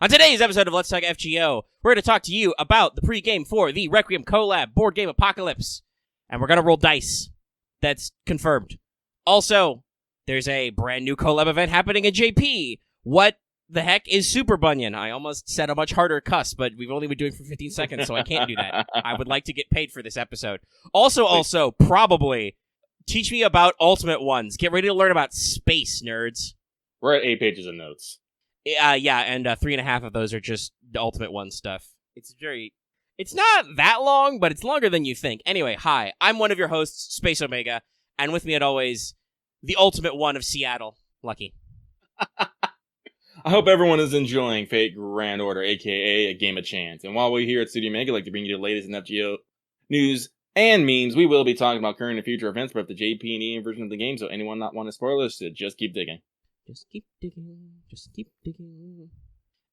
On today's episode of Let's Talk FGO, we're going to talk to you about the pregame for the Requiem collab board game Apocalypse. And we're going to roll dice. That's confirmed. Also, there's a brand new collab event happening in JP. What the heck is Super Bunyan? I almost said a much harder cuss, but we've only been doing it for 15 seconds, so I can't do that. I would like to get paid for this episode. Also, probably, teach me about Ultimate Ones. Get ready to learn about space, nerds. We're at 8 pages of notes. Yeah, and 3.5 of those are just the Ultimate One stuff. It's not that long, but it's longer than you think. Anyway, hi, I'm one of your hosts, Space Omega, and with me, as always, the Ultimate One of Seattle, Lucky. I hope everyone is enjoying Fate Grand Order, aka A Game of Chance. And while we're here at Studio Omega, I'd like to bring you the latest in FGO news and memes. We will be talking about current and future events, but the JP and EM version of the game, so anyone not want to spoil us, so just keep digging. Just keep digging. Just keep digging.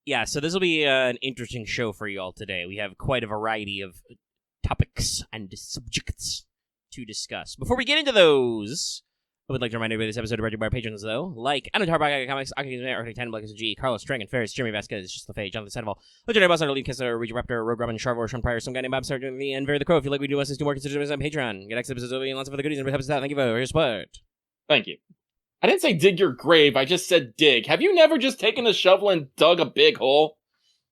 Yeah, so this will be an interesting show for you all today. We have quite a variety of topics and subjects to discuss. Before we get into those, I would like to remind everybody this episode is brought to you by our patrons, though, like Anotar by Comics, Akagi Arctic 10, Black G, Carlos Dragon, Ferris, Jeremy Vasquez, Just LaFay, Jonathan Sandoval, Legendary Boss, Lead Kessler, Reggie Raptor, Rogue Robyn, Sharvor, Sean Pryor, some guy named Bob Sargent, and Very the Crow. If you like what we do, us do more, consider us on Patreon. Get access to episodes and lots of other goodies and help us out. Thank you for your support. Thank you. I didn't say dig your grave, I just said dig. Have you never just taken a shovel and dug a big hole?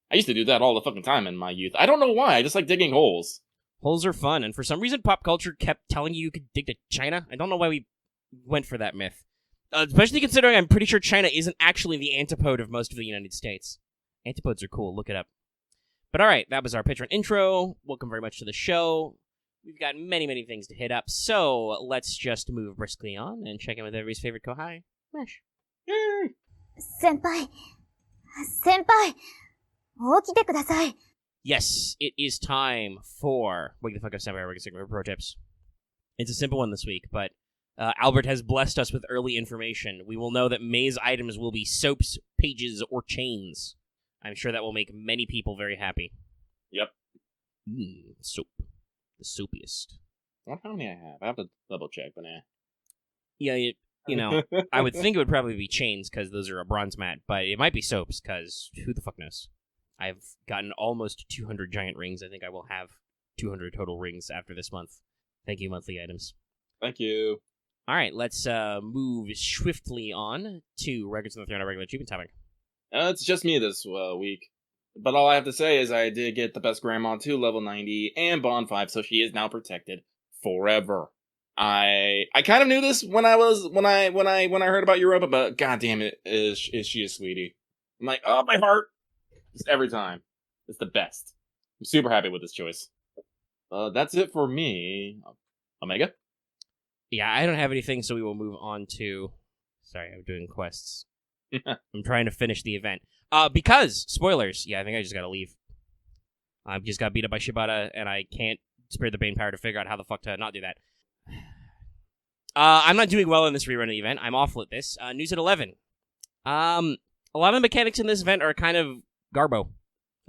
I used to do that all the fucking time in my youth. I don't know why, I just like digging holes. Holes are fun, and for some reason pop culture kept telling you could dig to China. I don't know why we went for that myth. Especially considering I'm pretty sure China isn't actually the antipode of most of the United States. Antipodes are cool, look it up. But alright, that was our patron intro. Welcome very much to the show. We've got many, many things to hit up, so let's just move briskly on and check in with everybody's favorite kohai, Mesh. Yay! Senpai, 起きてください. Yes, it is time for Wake the Fuck Up Senpai, Wake the Pro Tips. It's a simple one this week, but Albert has blessed us with early information. We will know that May's items will be soaps, pages, or chains. I'm sure that will make many people very happy. Yep. Soap. The soapiest. I wonder how many I have. I have to double check, but Yeah, you know, I would think it would probably be chains, because those are a bronze mat, but it might be soaps, because who the fuck knows? I've gotten almost 200 giant rings. I think I will have 200 total rings after this month. Thank you, monthly items. Thank you. Alright, let's move swiftly on to Records on the Throne, our regular achievement topic. It's just me this week. But all I have to say is I did get the best Grandma 2 level 90 and Bond 5, so she is now protected forever. I kind of knew this when I heard about Europa, but goddamn it, is she a sweetie? I'm like, oh, my heart. Just every time. It's the best. I'm super happy with this choice. That's it for me. Omega? Yeah, I don't have anything, so we will move on to... Sorry, I'm doing quests. I'm trying to finish the event. Because, spoilers, yeah, I think I just gotta leave. I just got beat up by Shibata, and I can't spare the Bane power to figure out how the fuck to not do that. I'm not doing well in this rerun of the event. I'm awful at this. News at 11. A lot of the mechanics in this event are kind of garbo,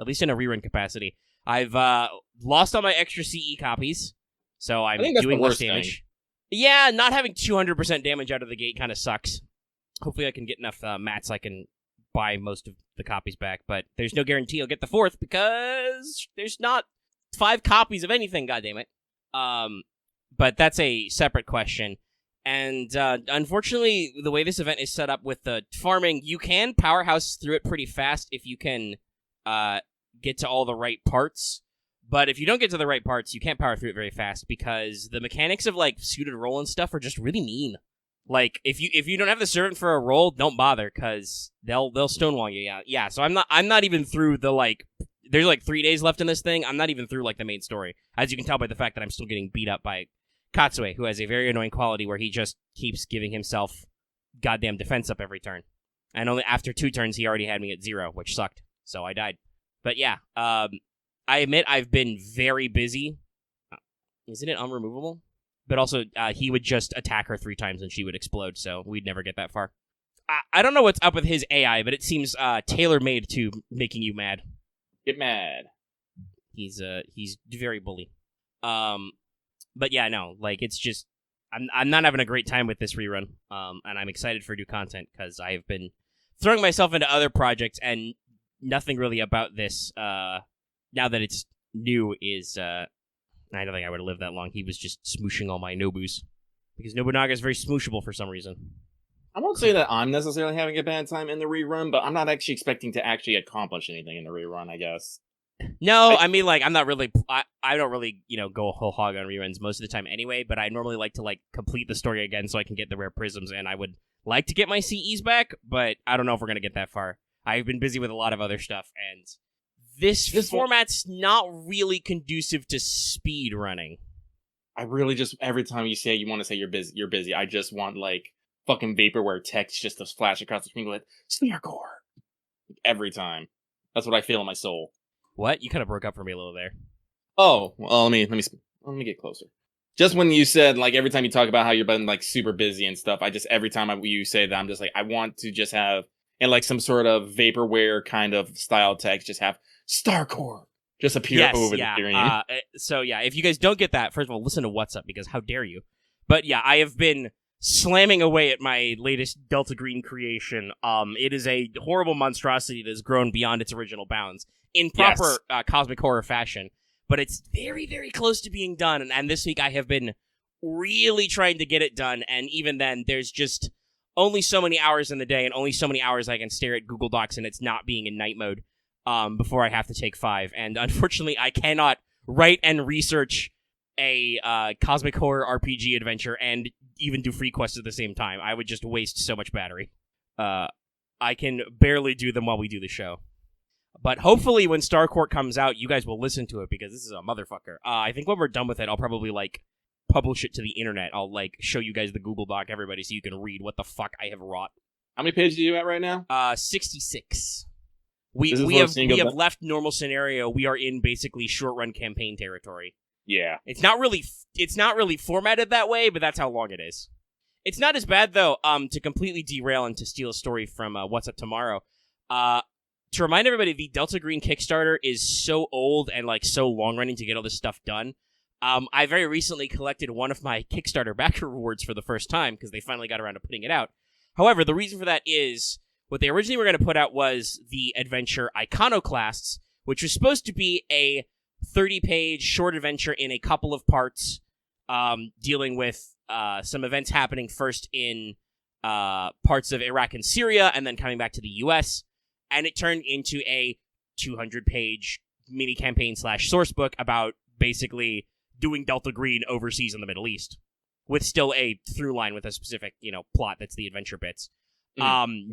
at least in a rerun capacity. I've lost all my extra CE copies, so I'm doing less damage. Yeah, not having 200% damage out of the gate kind of sucks. Hopefully I can get enough mats I can buy most of the copies back, but there's no guarantee I'll get the 4th because there's not 5 copies of anything, goddammit. But that's a separate question. And unfortunately, the way this event is set up with the farming, you can powerhouse through it pretty fast if you can get to all the right parts. But if you don't get to the right parts, you can't power through it very fast because the mechanics of like suited roll and stuff are just really mean. Like if you don't have the servant for a roll, don't bother because they'll stonewall you. Yeah. So I'm not even through the like. There's like 3 days left in this thing. I'm not even through like the main story, as you can tell by the fact that I'm still getting beat up by Katsue, who has a very annoying quality where he just keeps giving himself goddamn defense up every turn. And only after 2 turns, he already had me at 0, which sucked. So I died. But yeah, I admit I've been very busy. Isn't it unremovable? But also, he would just attack her 3 times and she would explode, so we'd never get that far. I don't know what's up with his AI, but it seems tailor-made to making you mad. Get mad. He's very bully. But yeah, no, like, it's just, I'm not having a great time with this rerun, and I'm excited for new content, because I've been throwing myself into other projects, and nothing really about this, now that it's new, is, I don't think I would have lived that long. He was just smooshing all my Nobus. Because Nobunaga is very smooshable for some reason. I won't say that I'm necessarily having a bad time in the rerun, but I'm not actually expecting to actually accomplish anything in the rerun, I guess. No, I mean, like, I'm not really, I don't really, go whole hog on reruns most of the time anyway, but I normally like to, like, complete the story again so I can get the rare prisms, and I would like to get my CEs back, but I don't know if we're going to get that far. I've been busy with a lot of other stuff, and this format's not really conducive to speed running. I really just, every time you say you want to say you're busy, I just want, like, fucking vaporware text just to flash across the screen with Sneercore. Every time. That's what I feel in my soul. What? You kind of broke up for me a little there. Oh, well, let me get closer. Just when you said, like, every time you talk about how you've been, like, super busy and stuff, every time you say that, I'm just like, I want to just have, in, like, some sort of vaporware kind of style text, just have Starcore just appear over the screen. So, if you guys don't get that, first of all, listen to What's Up, because how dare you? But, I have been slamming away at my latest Delta Green creation. It is a horrible monstrosity that has grown beyond its original bounds in proper cosmic horror fashion, but it's very, very close to being done, and this week I have been really trying to get it done, and even then, there's just only so many hours in the day, and only so many hours I can stare at Google Docs, and it's not being in night mode, before I have to take 5, and unfortunately, I cannot write and research a cosmic horror RPG adventure and even do free quests at the same time. I would just waste so much battery. I can barely do them while we do the show. But hopefully when Starcourt comes out, you guys will listen to it, because this is a motherfucker. I think when we're done with it, I'll probably, like, publish it to the internet. I'll, like, show you guys the Google Doc, everybody, so you can read what the fuck I have wrought. How many pages are you at right now? 66. We have left normal scenario. We are in basically short-run campaign territory. Yeah. It's not really formatted that way, but that's how long it is. It's not as bad, though, to completely derail and to steal a story from What's Up Tomorrow. To remind everybody, the Delta Green Kickstarter is so old and, like, so long-running to get all this stuff done. I very recently collected one of my Kickstarter backer rewards for the first time, because they finally got around to putting it out. However, the reason for that is, what they originally were going to put out was the adventure Iconoclasts, which was supposed to be a 30-page short adventure in a couple of parts, dealing with some events happening first in parts of Iraq and Syria, and then coming back to the U.S., and it turned into a 200-page mini-campaign / source book about basically doing Delta Green overseas in the Middle East, with still a through line with a specific, plot that's the adventure bits,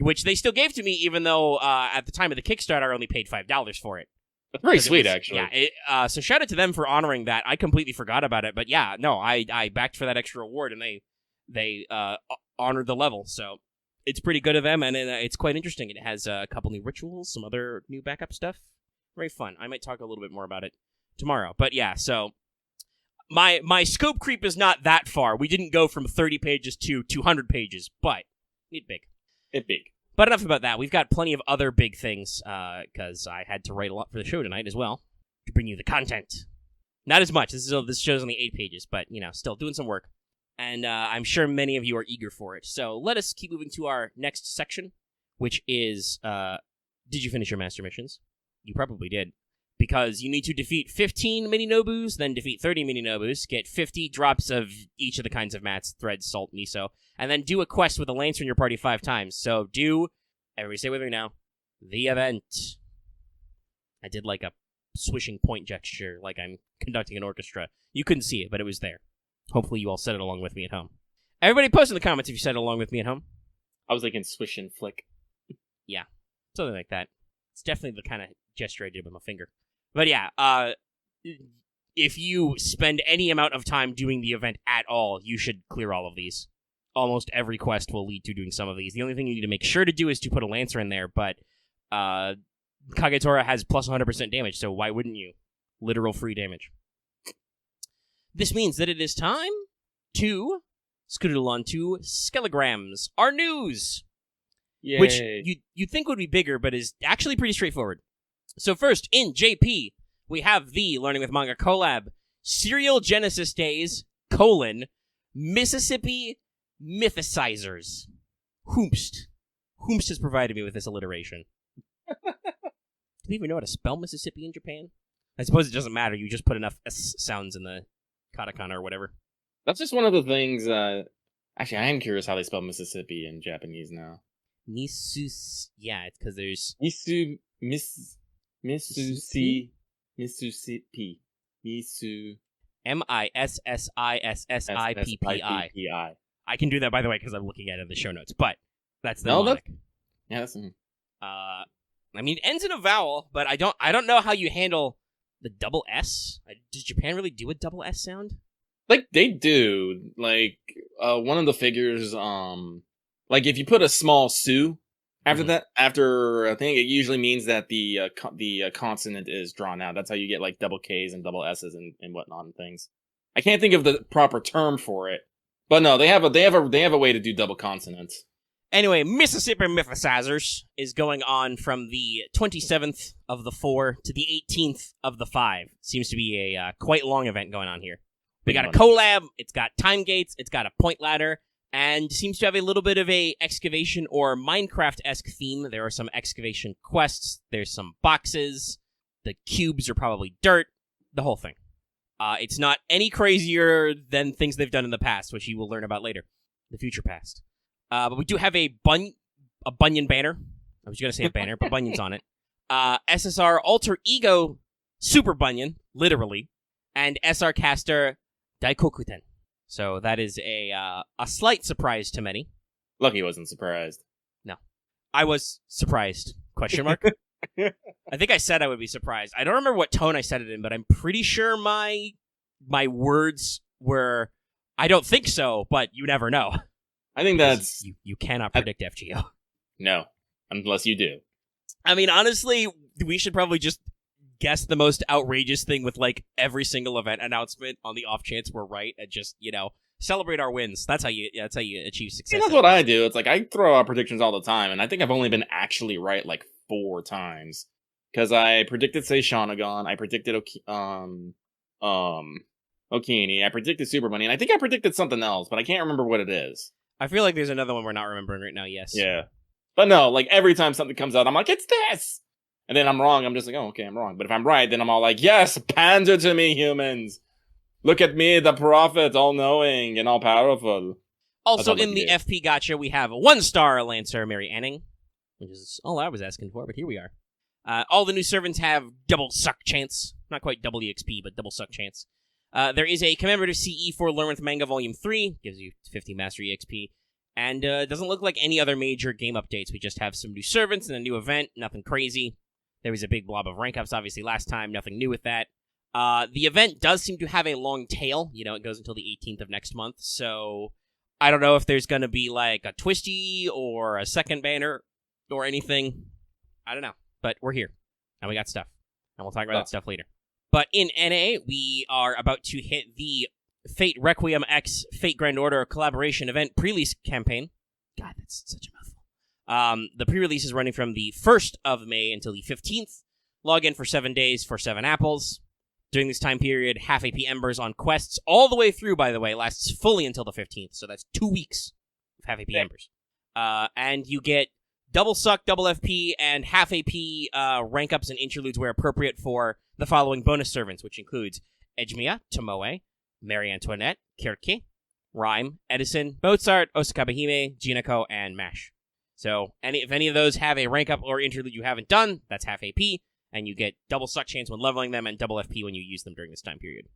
which they still gave to me, even though at the time of the Kickstarter, I only paid $5 for it. That's very sweet, actually. Yeah, so shout out to them for honoring that. I completely forgot about it, but yeah, no, I backed for that extra reward, and they honored the level, so it's pretty good of them, and it's quite interesting. It has a couple new rituals, some other new backup stuff. Very fun. I might talk a little bit more about it tomorrow. But yeah, so my scope creep is not that far. We didn't go from 30 pages to 200 pages, but it's big. It's big. But enough about that. We've got plenty of other big things, because I had to write a lot for the show tonight as well, to bring you the content. Not as much. This show's only 8 pages, but, still doing some work. And I'm sure many of you are eager for it. So let us keep moving to our next section, which is, did you finish your master missions? You probably did. Because you need to defeat 15 mini-nobus, then defeat 30 mini-nobus, get 50 drops of each of the kinds of mats, thread, salt, miso, and then do a quest with a lancer in your party 5 times. So everybody say with me now, the event. I did like a swishing point gesture, like I'm conducting an orchestra. You couldn't see it, but it was there. Hopefully you all said it along with me at home. Everybody post in the comments if you said it along with me at home. I was thinking swish and flick. Yeah, something like that. It's definitely the kind of gesture I did with my finger. But yeah, if you spend any amount of time doing the event at all, you should clear all of these. Almost every quest will lead to doing some of these. The only thing you need to make sure to do is to put a lancer in there, but Kagetora has plus 100% damage, so why wouldn't you? Literal free damage. This means that it is time to scoodle on to Skelegrams, our news! Yay. Which you'd think would be bigger, but is actually pretty straightforward. So first, in JP, we have the Learning with Manga collab, Serial Genesis Days, Mississippi Mythicizers. Hoomst has provided me with this alliteration. we even know how to spell Mississippi in Japan? I suppose it doesn't matter. You just put enough S sounds in the katakana or whatever. That's just one of the things. Actually, I am curious how they spell Mississippi in Japanese now. Yeah, it's because there's Mississippi. Mississippi. I can do that, by the way, because I'm looking at it in the show notes. But that's the mnemonic. Yeah, that's. I mean, it ends in a vowel, but I don't know how you handle the double S. Does Japan really do a double S sound? Like they do. Like one of the figures. Like if you put a small su after that, after I think it usually means that the consonant is drawn out. That's how you get like double K's and double S's and whatnot and things. I can't think of the proper term for it, but no, they have a way to do double consonants. Anyway, Mississippi Mythicizers is going on from the 27th of the 4 to the 18th of the 5. Seems to be a quite long event going on here. We got a collab, it's got time gates, it's got a point ladder, and seems to have a little bit of a excavation or Minecraft-esque theme. There are some excavation quests, there's some boxes, the cubes are probably dirt, the whole thing. It's not any crazier than things they've done in the past, which you will learn about later. The future past. But we do have a Bunyan banner. I was going to say a banner, but Bunyan's on it. SSR Alter Ego Super Bunyan, literally, and SR Caster Daikokuten. So that is a slight surprise to many. Lucky wasn't surprised. No. I was surprised. Question mark? I think I said I would be surprised. I don't remember what tone I said it in, but I'm pretty sure my words were, I don't think so, but you never know. I think that's... You cannot predict FGO. No, unless you do. I mean, honestly, we should probably just guess the most outrageous thing with, like, every single event announcement on the off chance we're right and just, celebrate our wins. That's how you achieve success. Yeah, that's what I do. It's like, I throw out predictions all the time, and I think I've only been actually right, like, 4 times. Because I predicted, say, Shanagon, I predicted Okini, I predicted Super Bunyan, I think I predicted something else, but I can't remember what it is. I feel like there's another one we're not remembering right now, yes. Yeah. But no, like, every time something comes out, I'm like, it's this! And then I'm wrong, I'm just like, oh, okay, I'm wrong. But if I'm right, then I'm all like, yes, pander to me, humans! Look at me, the prophet, all-knowing and all-powerful. Also, in the FP Gacha, we have a 1-star Lancer, Mary Anning, which is all I was asking for, but here we are. All the new servants have double suck chance. Not quite double EXP, but double suck chance. There is a commemorative CE for Learn With Manga Volume 3, gives you 50 Mastery EXP, and doesn't look like any other major game updates. We just have some new servants and a new event, nothing crazy. There was a big blob of rank ups, obviously, last time, nothing new with that. The event does seem to have a long tail, it goes until the 18th of next month, so I don't know if there's going to be, like, a Twisty or a second banner or anything. I don't know, but we're here, and we got stuff, and we'll talk about that stuff later. But in NA, we are about to hit the Fate Requiem X Fate Grand Order collaboration event pre-release campaign. God, that's such a mouthful. The pre-release is running from the 1st of May until the 15th. Log in for 7 days for 7 apples. During this time period, half AP Embers on quests all the way through, by the way, lasts fully until the 15th. So that's 2 weeks of half AP Embers. And you get double suck, double FP, and half AP rank ups and interludes where appropriate for the following bonus servants, which includes Ejmiya, Tomoe, Marie Antoinette, Kirke, Rhyme, Edison, Mozart, Osakabehime, Jinako, and Mash. So if any of those have a rank up or interlude you haven't done, that's half AP, and you get double suck chance when leveling them and double FP when you use them during this time period.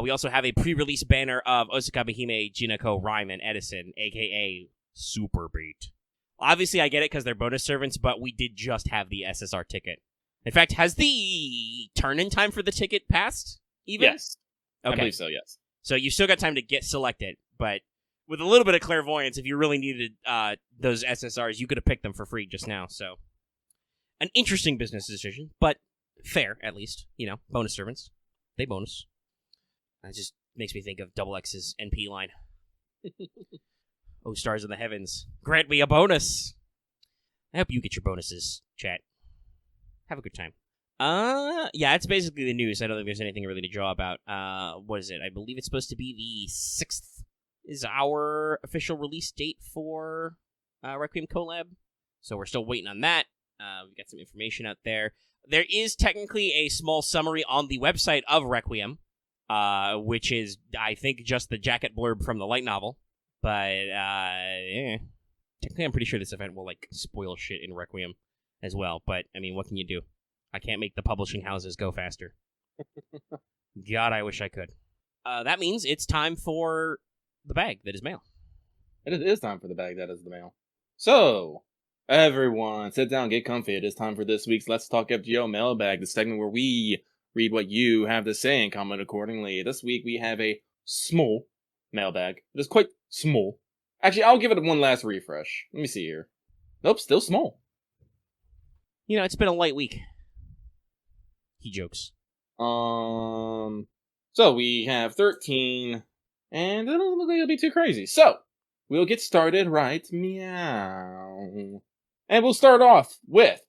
We also have a pre-release banner of Osakabehime, Jinako, Rhyme, and Edison, aka Super Beat. Obviously, I get it because they're bonus servants, but we did just have the SSR ticket. In fact, has the turn-in time for the ticket passed, even? Yes. Okay. I believe so, yes. So you've still got time to get selected, but with a little bit of clairvoyance, if you really needed those SSRs, you could have picked them for free just now, so... An interesting business decision, but fair, at least. Bonus servants. They bonus. That just makes me think of Double X's NP line. Oh, stars in the heavens, grant me a bonus. I hope you get your bonuses, chat. Have a good time. Yeah, it's basically the news. I don't think there's anything really to draw about. What is it? I believe it's supposed to be the 6th is our official release date for Requiem collab. So we're still waiting on that. We've got some information out there. There is technically a small summary on the website of Requiem, which is, I think, just the jacket blurb from the light novel. But, technically I'm pretty sure this event will, spoil shit in Requiem as well. But, I mean, what can you do? I can't make the publishing houses go faster. God, I wish I could. That means it's time for the bag that is mail. It is time for the bag that is the mail. So, everyone, sit down, get comfy. It is time for this week's Let's Talk FGO mailbag, the segment where we read what you have to say and comment accordingly. This week we have a small mailbag. It is quite small. Actually, I'll give it one last refresh. Let me see here. Nope, still small. You know, it's been a light week. He jokes. So we have 13, and it doesn't look like it'll be too crazy. So, we'll get started right meow. And we'll start off with,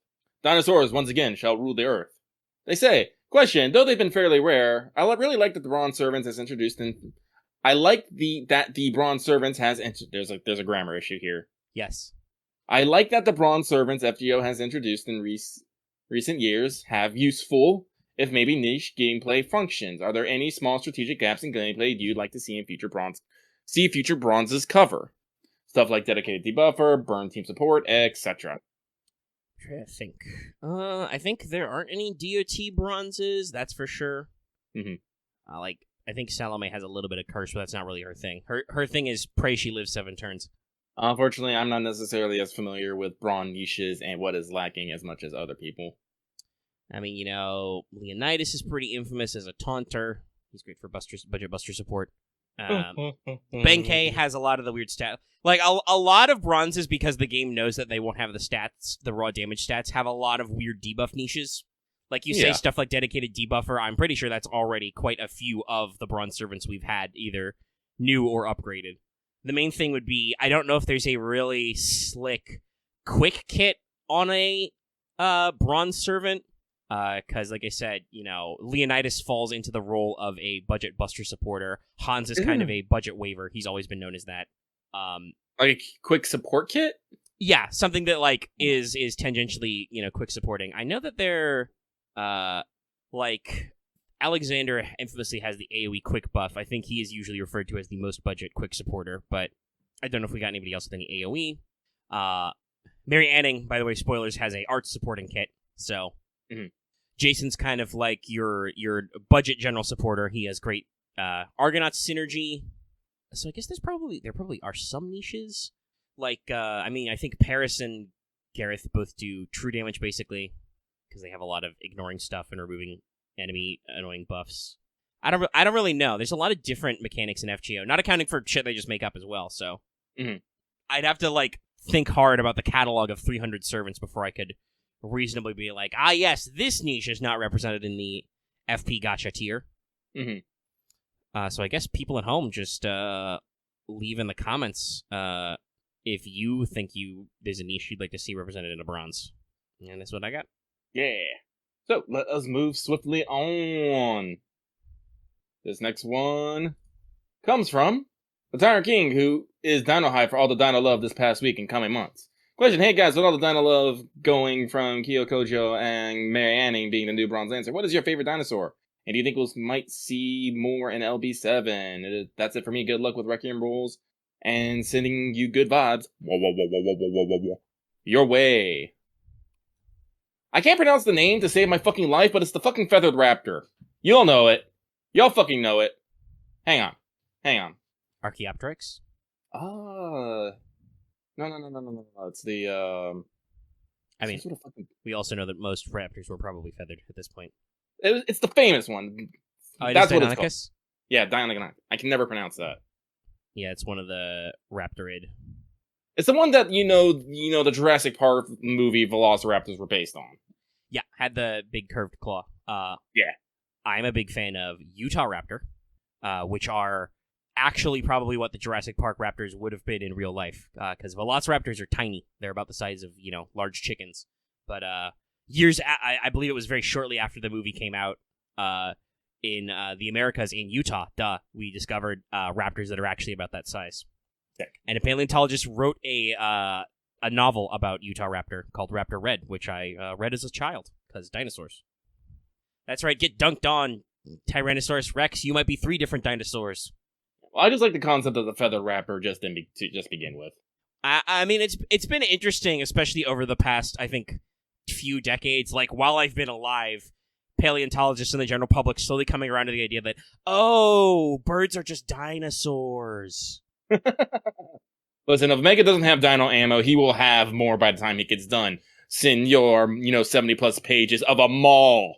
dinosaurs once again shall rule the earth. They say, question, though they've been fairly rare, I really like that the Bronze Servants has introduced in... I like that the Bronze Servants has... There's a grammar issue here. Yes. I like that the Bronze Servants FGO has introduced in recent years have useful, if maybe niche, gameplay functions. Are there any small strategic gaps in gameplay you'd like to see in future bronzes cover? Stuff like dedicated debuffer, burn team support, etc. I'm trying to think. I think there aren't any DOT bronzes, that's for sure. Mm-hmm. I think Salome has a little bit of curse, but that's not really her thing. Her thing is pray she lives 7 turns. Unfortunately, I'm not necessarily as familiar with brawn niches and what is lacking as much as other people. I mean, Leonidas is pretty infamous as a taunter. He's great for budget buster support. Benkei has a lot of the weird stats. A lot of bronzes, because the game knows that they won't have the stats, the raw damage stats, have a lot of weird debuff niches. Say stuff like dedicated debuffer, I'm pretty sure that's already quite a few of the bronze servants we've had, either new or upgraded. The main thing would be, I don't know if there's a really slick quick kit on a bronze servant. Because, like I said, Leonidas falls into the role of a budget buster supporter. Hans is kind of a budget waiver. He's always been known as that. Like a quick support kit? Yeah, something that, is tangentially, quick supporting. I know that they're, Alexander infamously has the AoE quick buff. I think he is usually referred to as the most budget quick supporter, but I don't know if we got anybody else with any AoE. Mary Anning, by the way, spoilers, has a arts supporting kit, so... Mm-hmm. Jason's kind of like your budget general supporter. He has great Argonaut synergy. So I guess there probably are some niches. I think Paris and Gareth both do true damage basically, because they have a lot of ignoring stuff and removing enemy annoying buffs. I don't really know. There's a lot of different mechanics in FGO, not accounting for shit they just make up as well. So I'd have to think hard about the catalog of 300 servants before I could reasonably be like, yes, this niche is not represented in the FP Gacha tier. Mm-hmm. So I guess people at home just leave in the comments if you think there's a niche you'd like to see represented in a bronze. And that's what I got. Yeah. So let us move swiftly on. This next one comes from the Tyrant King, who is Dino High for all the Dino love this past week and coming months. Question, hey guys, with all the Dino love going from Kyo Kojo and Mary Anning being the new Bronze Lancer, what is your favorite dinosaur? And do you think we might see more in LB7? That's it for me. Good luck with Requiem rules and sending you good vibes. Your way. I can't pronounce the name to save my fucking life, but it's the fucking feathered raptor. You'll know it. Y'all fucking know it. Hang on. Archaeopteryx? No. It's the, I mean, we also know that most raptors were probably feathered at this point. It's the famous one. That's what it's called. Yeah, Deinonychus. I can never pronounce that. Yeah, it's one of the Raptorid. It's the one that, the Jurassic Park movie Velociraptors were based on. Yeah, had the big curved claw. Yeah. I'm a big fan of Utah Raptor, which are actually probably what the Jurassic Park raptors would have been in real life, because Velociraptors are tiny. They're about the size of, large chickens. But I believe it was very shortly after the movie came out, in the Americas, in Utah, we discovered raptors that are actually about that size. Sick. And a paleontologist wrote a a novel about Utah Raptor called Raptor Red, which I read as a child, because dinosaurs. That's right, get dunked on, Tyrannosaurus Rex. You might be 3 different dinosaurs. Well, I just like the concept of the feather rapper to just begin with. I mean, it's been interesting, especially over the past, I think, few decades. Like, while I've been alive, paleontologists and the general public slowly coming around to the idea that, oh, birds are just dinosaurs. Listen, if Omega doesn't have dino ammo, he will have more by the time he gets done. Senor, 70+ pages of a mall.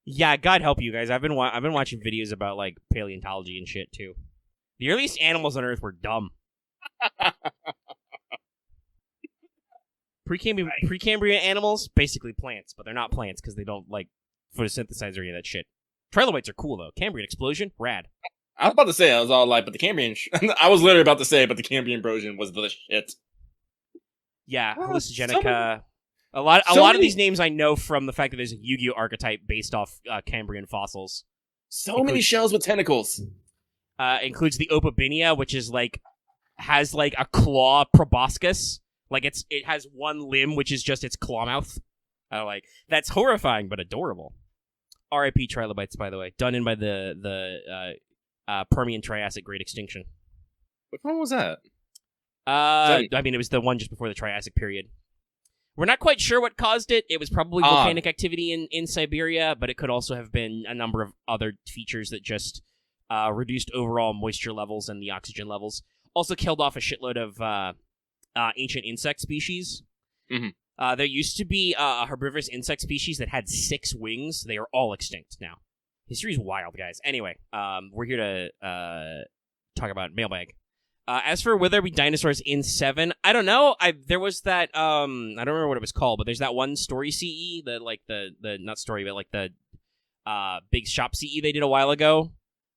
Yeah, God help you guys. I've been watching videos about, like, paleontology and shit, too. The earliest animals on Earth were dumb. Precambrian animals, basically plants, but they're not plants because they don't, like, photosynthesize or any of that shit. Trilobites are cool, though. Cambrian explosion, rad. I was about to say, I was all like, but the Cambrian... I was literally about to say, but the Cambrian Brosion was the shit. Yeah, hallucinogenica. A lot of these names I know from the fact that there's a Yu-Gi-Oh archetype based off Cambrian fossils. Many shells with tentacles. Includes the Opabinia, which is has a claw proboscis. Like it has one limb, which is just its claw mouth. That's horrifying but adorable. R.I.P. Trilobites, by the way, done in by the Permian Triassic Great Extinction. Which one was that? I mean, it was the one just before the Triassic period. We're not quite sure what caused it. It was probably volcanic activity in Siberia, but it could also have been a number of other features that just reduced overall moisture levels and the oxygen levels. Also killed off a shitload of ancient insect species. Mm-hmm. There used to be a herbivorous insect species that had 6 wings. They are all extinct now. History's wild, guys. Anyway, we're here to talk about mailbag. As for will there be dinosaurs in 7, I don't know. There was that I don't remember what it was called, but there's that one story CE, the not story, but like the big shop CE they did a while ago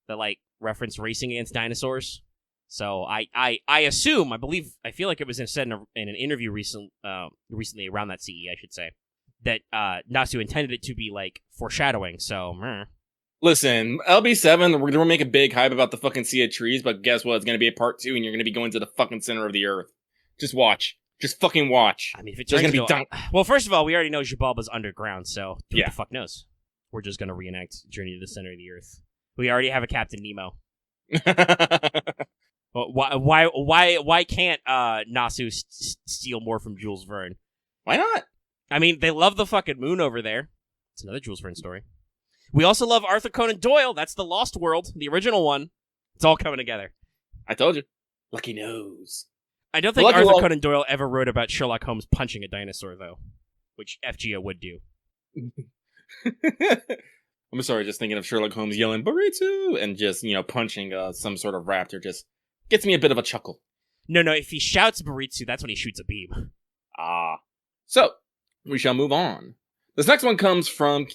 that referenced racing against dinosaurs. So I assume, I feel like it was said in an interview recently around that CE, I should say, that Nasu intended it to be foreshadowing. So. Listen, LB7, we're gonna make a big hype about the fucking Sea of Trees, but guess what? It's gonna be a part 2, and you're gonna be going to the fucking center of the earth. Just watch. Just fucking watch. I mean, if it's gonna be done. Well, first of all, we already know Xibalba's underground, so who the fuck knows? We're just gonna reenact Journey to the Center of the Earth. We already have a Captain Nemo. Well, why can't Nasu steal more from Jules Verne? Why not? I mean, they love the fucking moon over there. It's another Jules Verne story. We also love Arthur Conan Doyle. That's the Lost World, the original one. It's all coming together. I told you. Lucky nose. I don't think Arthur Conan Doyle ever wrote about Sherlock Holmes punching a dinosaur, though, which FGO would do. I'm sorry, just thinking of Sherlock Holmes yelling, "Burrito!" and just, punching some sort of raptor just gets me a bit of a chuckle. No, if he shouts Baritsu, that's when he shoots a beam. So, we shall move on. This next one comes from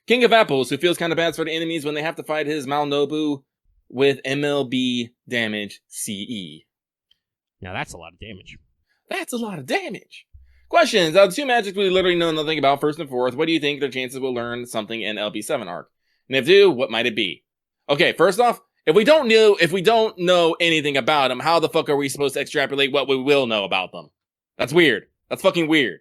King of Apples, who feels kind of bad for the enemies when they have to fight his Malnobu with MLB damage CE. Now that's a lot of damage. That's a lot of damage. Questions. Out of 2 magics we literally know nothing about, first and fourth, what do you think their chances will learn something in LB7 arc? And if do, what might it be? Okay, first off, if we don't know anything about them, how the fuck are we supposed to extrapolate what we will know about them? That's weird. That's fucking weird.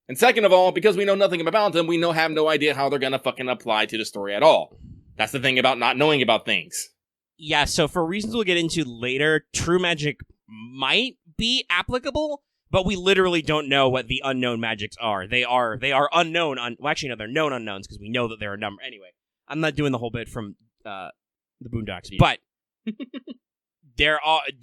And second of all, because we know nothing about them, we have no idea how they're gonna fucking apply to the story at all. That's the thing about not knowing about things. Yeah, so for reasons we'll get into later, true magic might be applicable, but we literally don't know what the unknown magics are. They are unknown. Well, actually, no, they're known unknowns because we know that there are a number. Anyway, I'm not doing the whole bit from the Boondocks, but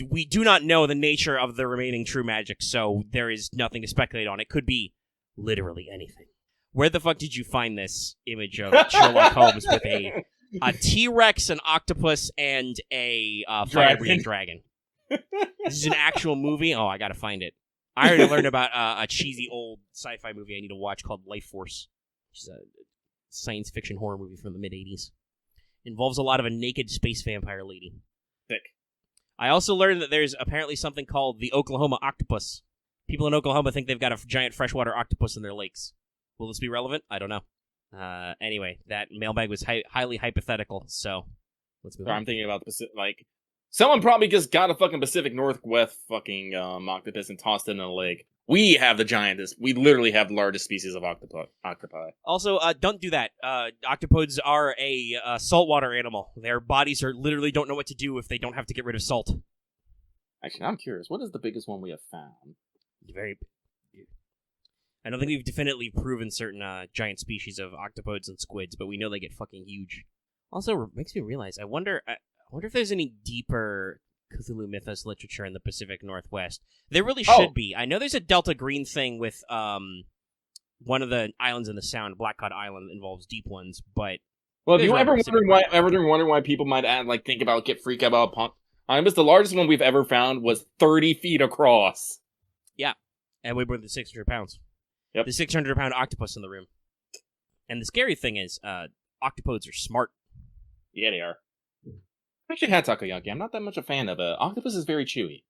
we do not know the nature of the remaining true magic, so there is nothing to speculate on. It could be literally anything. Where the fuck did you find this image of Sherlock Holmes with a T-Rex, an octopus, and a fire-breathing dragon? This is an actual movie? Oh, I gotta find it. I already learned about a cheesy old sci-fi movie I need to watch called Life Force, which is a science fiction horror movie from the mid-'80s. Involves a lot of a naked space vampire lady. Thick. I also learned that there's apparently something called the Oklahoma octopus. People in Oklahoma think they've got a giant freshwater octopus in their lakes. Will this be relevant? I don't know. Anyway, that mailbag was highly hypothetical, so let's move on. I'm thinking about Someone probably just got a fucking Pacific Northwest fucking octopus and tossed it in a lake. We have the giantest. We literally have the largest species of octopi. Also, don't do that. Octopodes are a saltwater animal. Their bodies are literally don't know what to do if they don't have to get rid of salt. Actually, I'm curious. What is the biggest one we have found? Very. I don't think we've definitively proven certain giant species of octopodes and squids, but we know they get fucking huge. Also, it makes me realize. I wonder if there's any deeper Cthulhu mythos literature in the Pacific Northwest. There really should be. I know there's a Delta Green thing with one of the islands in the Sound, Blackcod Island, involves deep ones, but well, if you ever wondering why people might get freaked out about punk, the largest one we've ever found was 30 feet across. Yeah, and weighed more than 600 pounds. Yep. The 600-pound octopus in the room. And the scary thing is, octopodes are smart. Yeah, they are. I actually had takoyaki. I'm not that much a fan of it. Octopus is very chewy.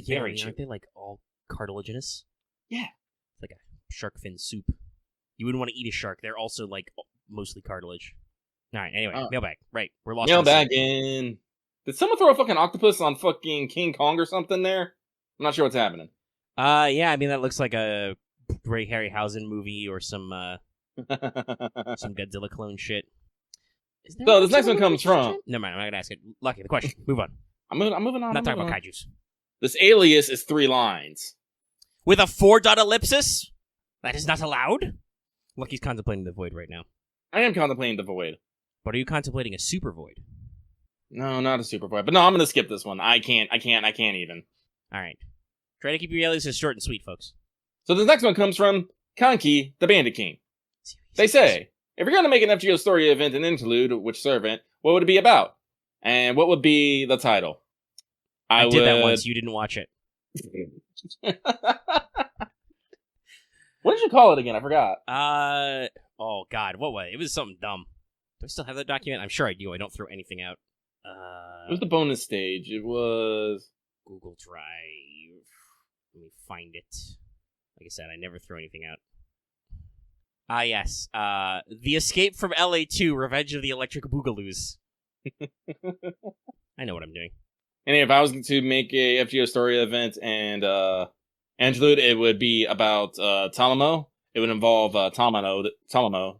Very chewy. Aren't they all cartilaginous? Yeah. It's like a shark fin soup. You wouldn't want to eat a shark. They're also mostly cartilage. All right. Anyway, mailbag. Right, we're lost. Mailbag in. Did someone throw a fucking octopus on fucking King Kong or something there? I'm not sure what's happening. Yeah. I mean, that looks like a Ray Harryhausen movie or some Godzilla clone shit. So this next one comes from. Never mind. I'm not gonna ask it. Lucky the question. Move on. I'm moving on. Not talking about kaijus. This alias is 3 lines with a 4-dot ellipsis. That is not allowed. Lucky's contemplating the void right now. I am contemplating the void. But are you contemplating a super void? No, not a super void. But no, I'm gonna skip this one. I can't even. All right. Try to keep your aliases short and sweet, folks. So the next one comes from Kanki, the Bandit King. They say, if you're going to make an FGO story event and interlude, which servant, what would it be about? And what would be the title? I did that once. You didn't watch it. What did you call it again? I forgot. Oh, God. What was it? It was something dumb. Do I still have that document? I'm sure I do. I don't throw anything out. It was the bonus stage. It was... Google Drive. Let me find it. Like I said, I never throw anything out. Yes. The Escape from LA2, Revenge of the Electric Boogaloos. I know what I'm doing. And if I was to make a FGO story event and interlude, it would be about Talamo. It would involve Talamo.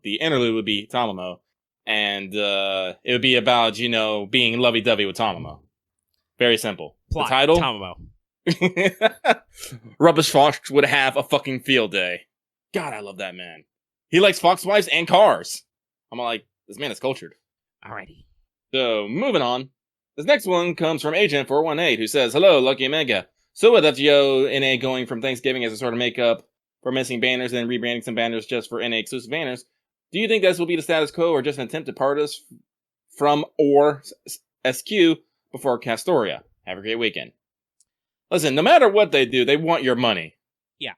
The interlude would be Talamo. And it would be about, being lovey-dovey with Talamo. Very simple. Plot, the title? Talamo. Rubbish Fox would have a fucking field day. God, I love that man. He likes foxwives and cars. I'm like, this man is cultured. Alrighty. So, moving on. This next one comes from Agent 418, who says, hello, Lucky Omega. So with FGO NA going from Thanksgiving as a sort of makeup for missing banners and rebranding some banners just for NA exclusive banners, do you think this will be the status quo or just an attempt to part us from or SQ before Castoria? Have a great weekend. Listen, no matter what they do, they want your money. Yeah.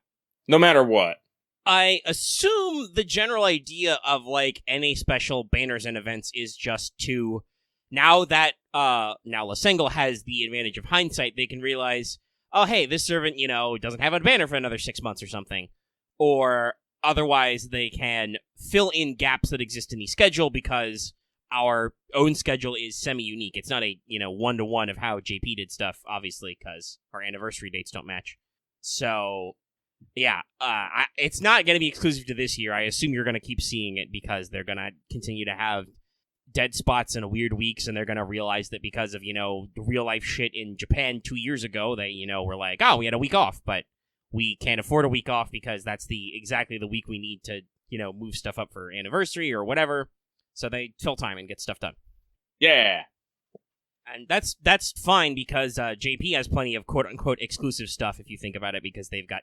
No matter what. I assume the general idea of, NA special banners and events is just to, now that, now Lasengle has the advantage of hindsight, they can realize, oh, hey, this servant, doesn't have a banner for another 6 months or something. Or otherwise, they can fill in gaps that exist in the schedule because our own schedule is semi-unique. It's not a, one-to-one of how JP did stuff, obviously, because our anniversary dates don't match. So... yeah, it's not going to be exclusive to this year. I assume you're going to keep seeing it because they're going to continue to have dead spots and weird weeks, and they're going to realize that because of, real-life shit in Japan 2 years ago, they, were like, oh, we had a week off, but we can't afford a week off because that's exactly the week we need to, move stuff up for anniversary or whatever. So they fill time and get stuff done. Yeah. And that's fine because JP has plenty of quote-unquote exclusive stuff if you think about it because they've got,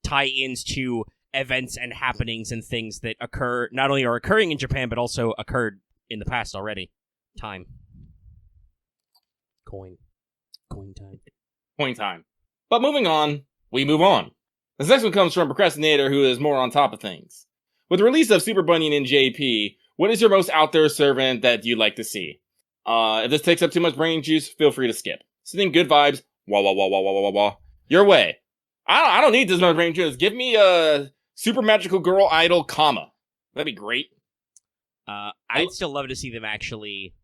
tie-ins to events and happenings and things that occur, not only are occurring in Japan, but also occurred in the past already. Time. Coin time. Coin time. But moving on, we move on. This next one comes from Procrastinator, who is more on top of things. With the release of Super Bunyan in JP, what is your most out there servant that you'd like to see? If this takes up too much brain juice, feel free to skip. Sending good vibes, wah wah wah wah wah wah wah, your way. I don't need this much brain juice. Give me a super magical girl idol, comma. That'd be great. I'd still love to see them actually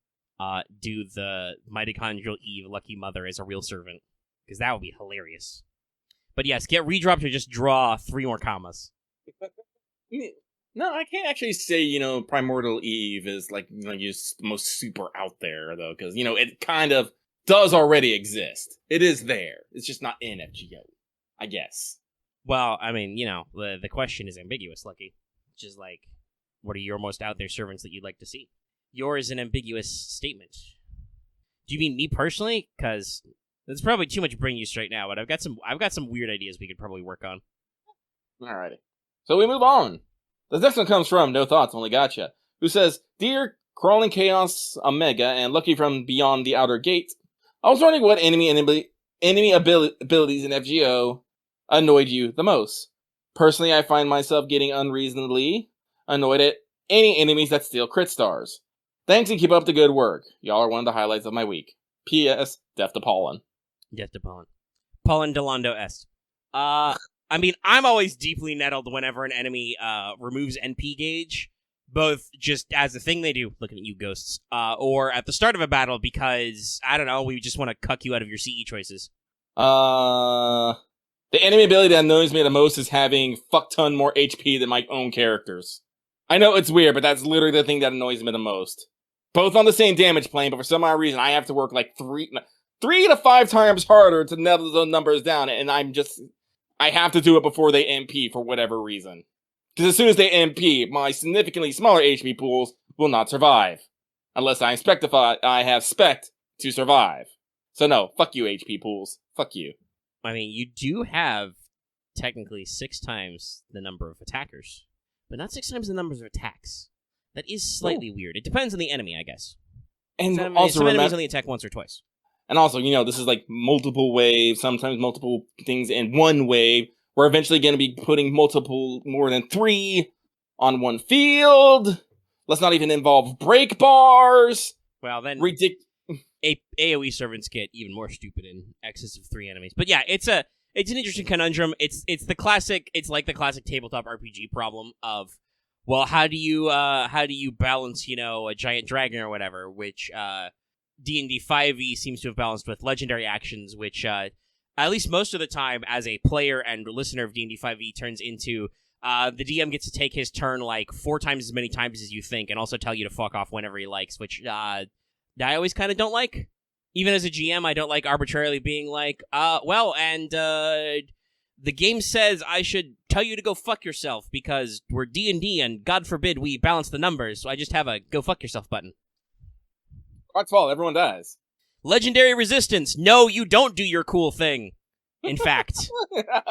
do the mitochondrial Eve Lucky Mother as a real servant, because that would be hilarious. But yes, get redropped or just draw 3 more commas. No, I can't actually say, Primordial Eve is, like, most super out there, though, because, it kind of does already exist. It is there. It's just not in FGO, I guess. Well, I mean, the question is ambiguous, Lucky. Which is like, what are your most out there servants that you'd like to see? Yours is an ambiguous statement. Do you mean me personally? Because that's probably too much brain use right now, but I've got some weird ideas we could probably work on. Alrighty. So we move on. This next one comes from No Thoughts, Only Gotcha, who says, Dear Crawling Chaos Omega and Lucky from Beyond the Outer Gate, I was wondering what enemy abilities in FGO annoyed you the most. Personally, I find myself getting unreasonably annoyed at any enemies that steal crit stars. Thanks and keep up the good work. Y'all are one of the highlights of my week. P.S. Death to Pollen. Death to Pollen. Pollen Delando Est. I mean, I'm always deeply nettled whenever an enemy removes NP gauge, both just as a thing they do, looking at you ghosts, or at the start of a battle because, I don't know, we just want to cuck you out of your CE choices. The enemy ability that annoys me the most is having fuck ton more HP than my own characters. I know it's weird, but that's literally the thing that annoys me the most. Both on the same damage plane, but for some odd reason, I have to work like 3 to 5 times harder to level those numbers down, and I have to do it before they MP for whatever reason. Because as soon as they MP, my significantly smaller HP pools will not survive. Unless I have spec to survive. So no, fuck you HP pools. Fuck you. I mean, you do have technically 6 times the number of attackers, but not 6 times the numbers of attacks. That is slightly weird. It depends on the enemy, I guess. And some also enemies only attack once or twice. And also, this is like multiple waves, sometimes multiple things in one wave. We're eventually going to be putting more than 3 on one field. Let's not even involve break bars. Well, then AoE servants get even more stupid in excess of 3 enemies. But yeah, it's an interesting conundrum. It's like the classic tabletop RPG problem of, well, how do you balance, a giant dragon or whatever, which D&D 5e seems to have balanced with legendary actions, which at least most of the time as a player and listener of D&D 5e turns into the DM gets to take his turn like 4 times as many times as you think and also tell you to fuck off whenever he likes, which I always kind of don't like. Even as a GM, I don't like arbitrarily being like, the game says I should tell you to go fuck yourself because we're D&D and God forbid we balance the numbers, so I just have a go fuck yourself button. Clock's fall, everyone dies. Legendary resistance. No, you don't do your cool thing. In fact,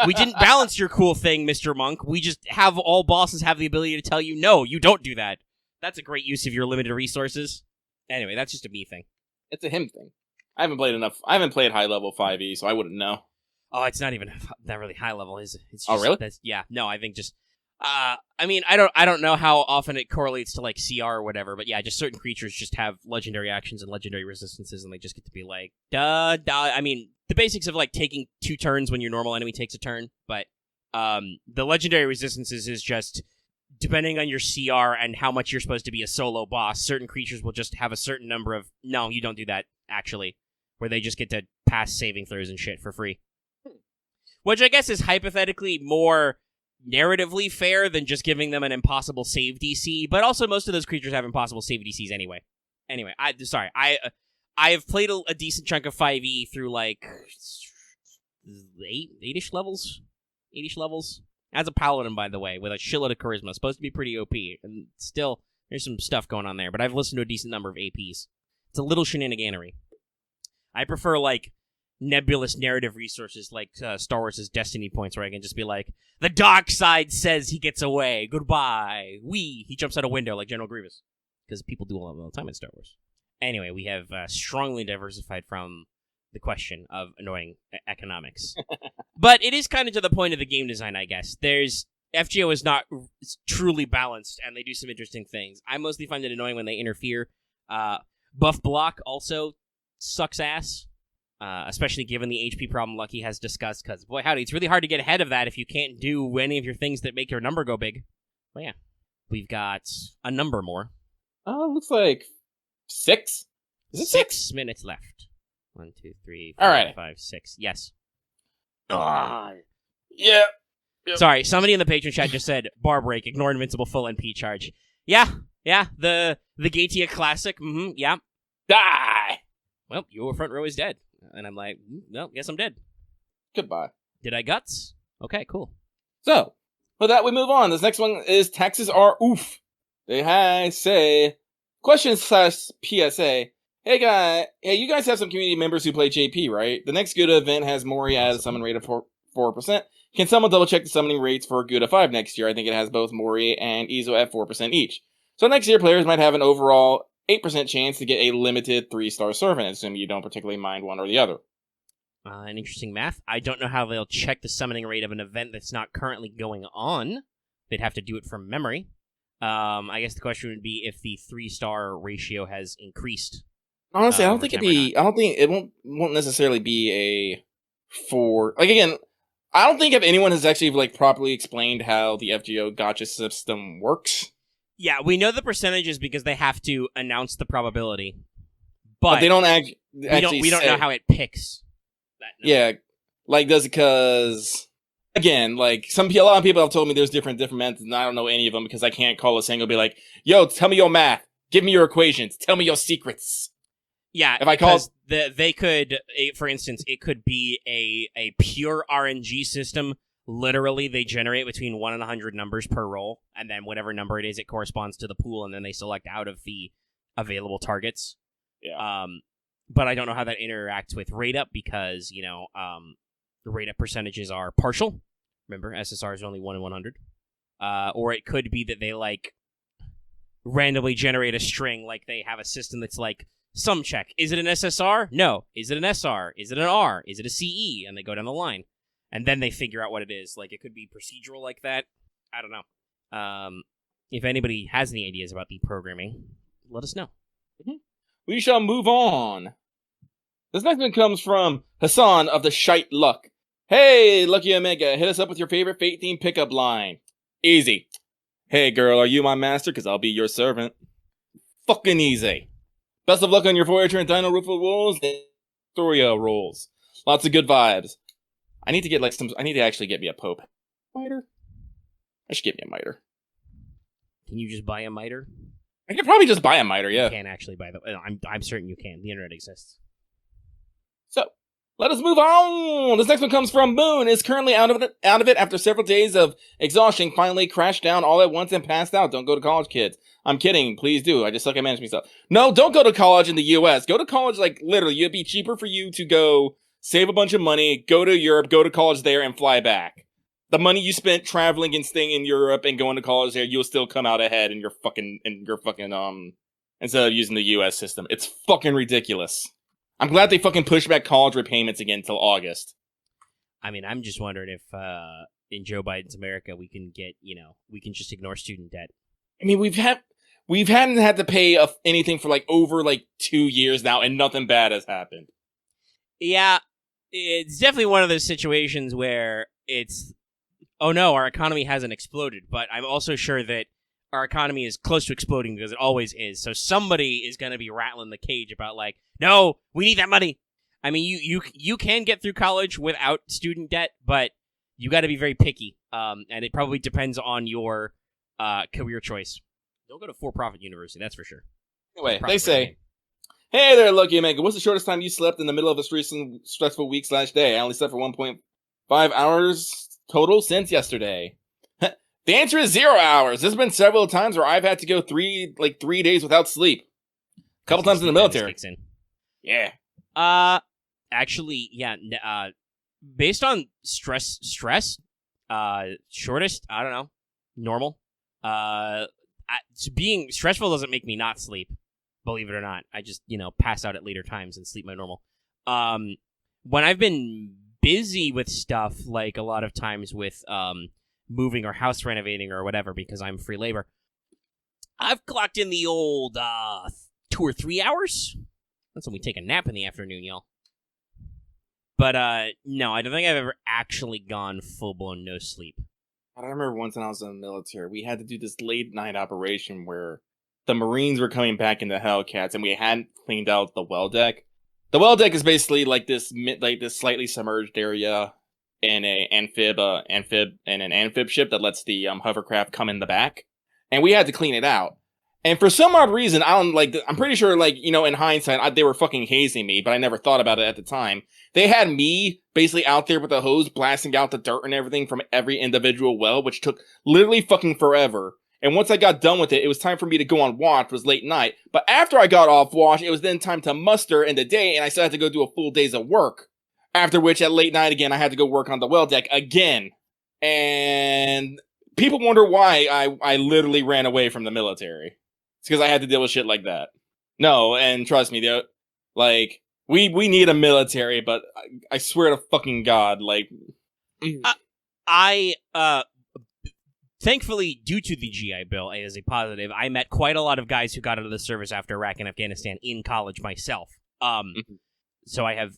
we didn't balance your cool thing, Mr. Monk. We just have all bosses have the ability to tell you, no, you don't do that. That's a great use of your limited resources. Anyway, that's just a me thing. It's a him thing. I haven't played high level 5e, so I wouldn't know. Oh, it's not even that really high level, is it? It's just, oh, really? Yeah, no, I think just... I mean, I don't know how often it correlates to, like, CR or whatever, but yeah, just certain creatures just have legendary actions and legendary resistances, and they just get to be like, duh. I mean, the basics of, like, taking 2 turns when your normal enemy takes a turn, but the legendary resistances is just, depending on your CR and how much you're supposed to be a solo boss, certain creatures will just have a certain number of, no, you don't do that, actually, where they just get to pass saving throws and shit for free. Which I guess is hypothetically more narratively fair than just giving them an impossible save DC, but also most of those creatures have impossible save DCs anyway. Anyway, I have played a decent chunk of 5e through like 8-ish levels. 8-ish levels. As a paladin, by the way, with a shitload of charisma. Supposed to be pretty OP, and still, there's some stuff going on there, but I've listened to a decent number of APs. It's a little shenaniganery. I prefer, like, nebulous narrative resources like Star Wars' Destiny points, where I can just be like, the dark side says he gets away, goodbye, he jumps out a window like General Grievous. Because people do all the time in Star Wars. Anyway, we have strongly diversified from the question of annoying economics. But it is kind of to the point of the game design, I guess. FGO is not truly balanced, and they do some interesting things. I mostly find it annoying when they interfere. Buff block also sucks ass. Especially given the HP problem Lucky has discussed, because, boy, howdy, it's really hard to get ahead of that if you can't do any of your things that make your number go big. But yeah, we've got a number more. Looks like 6. Is it 6 minutes left. 1, 2, 3, 4, All right. 5, 6. Yes. Ah, yeah. Yep. Sorry, somebody in the patron chat just said, bar break, ignore invincible full NP charge. Yeah, the Gatia classic, yeah. Die! Well, your front row is dead. And I'm like, well, guess I'm dead. Goodbye. Did I guts? Okay, cool. So, with that, we move on. This next one is taxes are oof. They say, question / PSA. Hey, you guys have some community members who play JP, right? The next Gouda event has Mori at a summon rate of 4%. Can someone double check the summoning rates for Gouda 5 next year? I think it has both Mori and Izo at 4% each. So next year, players might have an overall 8% chance to get a limited 3-star servant, assuming you don't particularly mind one or the other. An interesting math. I don't know how they'll check the summoning rate of an event that's not currently going on. They'd have to do it from memory. I guess the question would be if the 3-star ratio has increased. Honestly, I don't think it won't necessarily be a 4. Like, again, I don't think if anyone has actually like properly explained how the FGO gacha system works. Yeah, we know the percentages because they have to announce the probability, but they don't we don't know how it picks that number. Yeah, like does it because again, like a lot of people have told me there's different methods, and I don't know any of them because I can't call a single be like, "Yo, tell me your math, give me your equations, tell me your secrets." Yeah, if I call they could, for instance, it could be a pure RNG system. Literally, they generate between 1 and 100 numbers per roll, and then whatever number it is, it corresponds to the pool, and then they select out of the available targets. Yeah. But I don't know how that interacts with rate up because the rate up percentages are partial. Remember, SSR is only 1 in 100. Or it could be that they like randomly generate a string, like they have a system that's like. Some check. Is it an SSR? No. Is it an SR? Is it an R? Is it a CE? And they go down the line. And then they figure out what it is. Like, it could be procedural like that. I don't know. If anybody has any ideas about the programming, let us know. Mm-hmm. We shall move on. This next one comes from Hassan of the Shite Luck. Hey, Lucky Omega, hit us up with your favorite Fate-themed pickup line. Easy. Hey, girl, are you my master? Because I'll be your servant. Fucking easy. Best of luck on your Voyager and Dino Rufo rolls and Thoria rolls. Lots of good vibes. I need to actually get me a Pope miter. I should get me a miter. Can you just buy a miter? I could probably just buy a miter, yeah. You can actually buy them. I'm certain you can. The internet exists. So, let us move on. This next one comes from Moon. Is currently out of it after several days of exhaustion. Finally crashed down all at once and passed out. Don't go to college, kids. I'm kidding. Please do. I just suck at management stuff. No, don't go to college in the U.S. Go to college, like, literally. It'd be cheaper for you to go save a bunch of money, go to Europe, go to college there, and fly back. The money you spent traveling and staying in Europe and going to college there, you'll still come out ahead in your fucking, instead of using the U.S. system. It's fucking ridiculous. I'm glad they fucking pushed back college repayments again until August. I mean, I'm just wondering if, in Joe Biden's America, we can just ignore student debt. I mean, we hadn't had to pay anything for over 2 years now, and nothing bad has happened. Yeah, it's definitely one of those situations where it's, oh no, our economy hasn't exploded, but I'm also sure that our economy is close to exploding because it always is. So somebody is going to be rattling the cage about no, we need that money. I mean, you can get through college without student debt, but you got to be very picky. And it probably depends on your career choice. Don't go to for-profit university, that's for sure. Anyway, they say, hey there, Lucky Omega. What's the shortest time you slept in the middle of a stressful week/day? I only slept for 1.5 hours total since yesterday. The answer is 0 hours. There's been several times where I've had to go 3 days without sleep. A couple times in the military. Yeah. Actually, yeah. Based on stress, shortest, I don't know, normal. Being stressful doesn't make me not sleep, believe it or not. I just, pass out at later times and sleep my normal. When I've been busy with stuff, like a lot of times with, moving or house renovating or whatever, because I'm free labor, I've clocked in the old, 2 or 3 hours. That's when we take a nap in the afternoon, y'all. But, no, I don't think I've ever actually gone full-blown no sleep. I remember once when I was in the military, we had to do this late-night operation where the Marines were coming back into Hellcats, and we hadn't cleaned out the well deck. The well deck is basically like this slightly submerged area in an amphib ship that lets the hovercraft come in the back, and we had to clean it out. And for some odd reason, I'm pretty sure, in hindsight, they were fucking hazing me, but I never thought about it at the time. They had me basically out there with a hose blasting out the dirt and everything from every individual well, which took literally fucking forever. And once I got done with it, it was time for me to go on watch. It was late night. But after I got off watch, it was then time to muster in the day, and I still had to go do a full days of work. After which, at late night again, I had to go work on the well deck again. And people wonder why I literally ran away from the military. It's because I had to deal with shit like that. No, and trust me, we need a military, but I swear to fucking God, thankfully, due to the GI Bill as a positive, I met quite a lot of guys who got out of the service after Iraq and Afghanistan in college myself. So I have,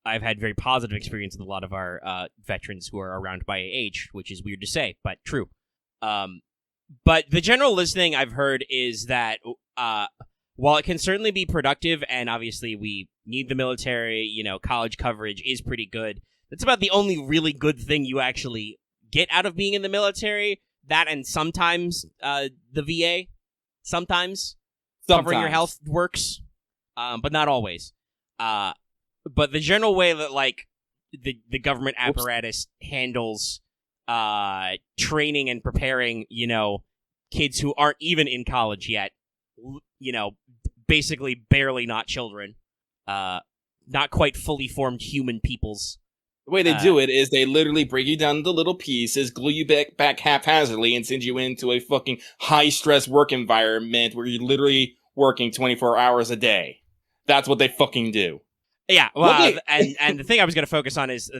I've had very positive experience with a lot of our veterans who are around my age, which is weird to say, but true. But the general listening I've heard is that while it can certainly be productive, and obviously we need the military, college coverage is pretty good, that's about the only really good thing you actually get out of being in the military. That and sometimes the VA. Sometimes covering your health works, but not always. But the general way that, the government apparatus handles training and preparing, kids who aren't even in college yet, basically barely not children, not quite fully formed human peoples. The way they do it is they literally break you down into little pieces, glue you back haphazardly, and send you into a fucking high-stress work environment where you're literally working 24 hours a day. That's what they fucking do. Yeah, well, and the thing I was going to focus on is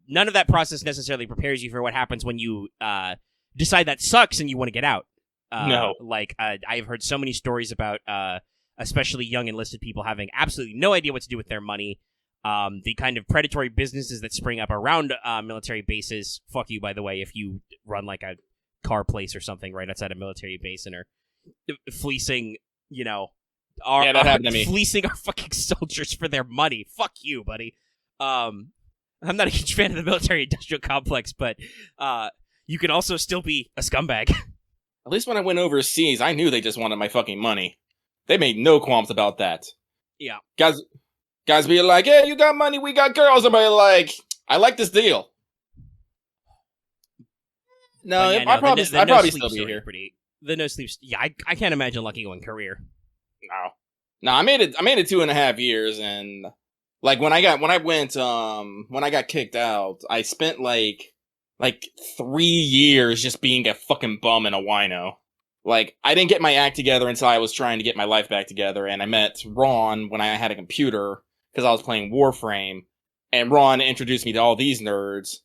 none of that process necessarily prepares you for what happens when you decide that sucks and you want to get out. No. I've heard so many stories about especially young enlisted people having absolutely no idea what to do with their money. The kind of predatory businesses that spring up around military bases. Fuck you, by the way, if you run a car place or something right outside a military base and are fleecing, fleecing our fucking soldiers for their money. Fuck you, buddy. I'm not a huge fan of the military-industrial complex, but you can also still be a scumbag. At least when I went overseas, I knew they just wanted my fucking money. They made no qualms about that. Yeah. Guys be like, "Yeah, you got money, we got girls." I'm like, "I like this deal." No, yeah, I'd probably still be here. The no sleep. Yeah, I can't imagine lucky going career. No, I made it 2.5 years, and when I got kicked out, I spent like 3 years just being a fucking bum and a wino. I didn't get my act together until I was trying to get my life back together, and I met Ron when I had a computer, because I was playing Warframe, and Ron introduced me to all these nerds,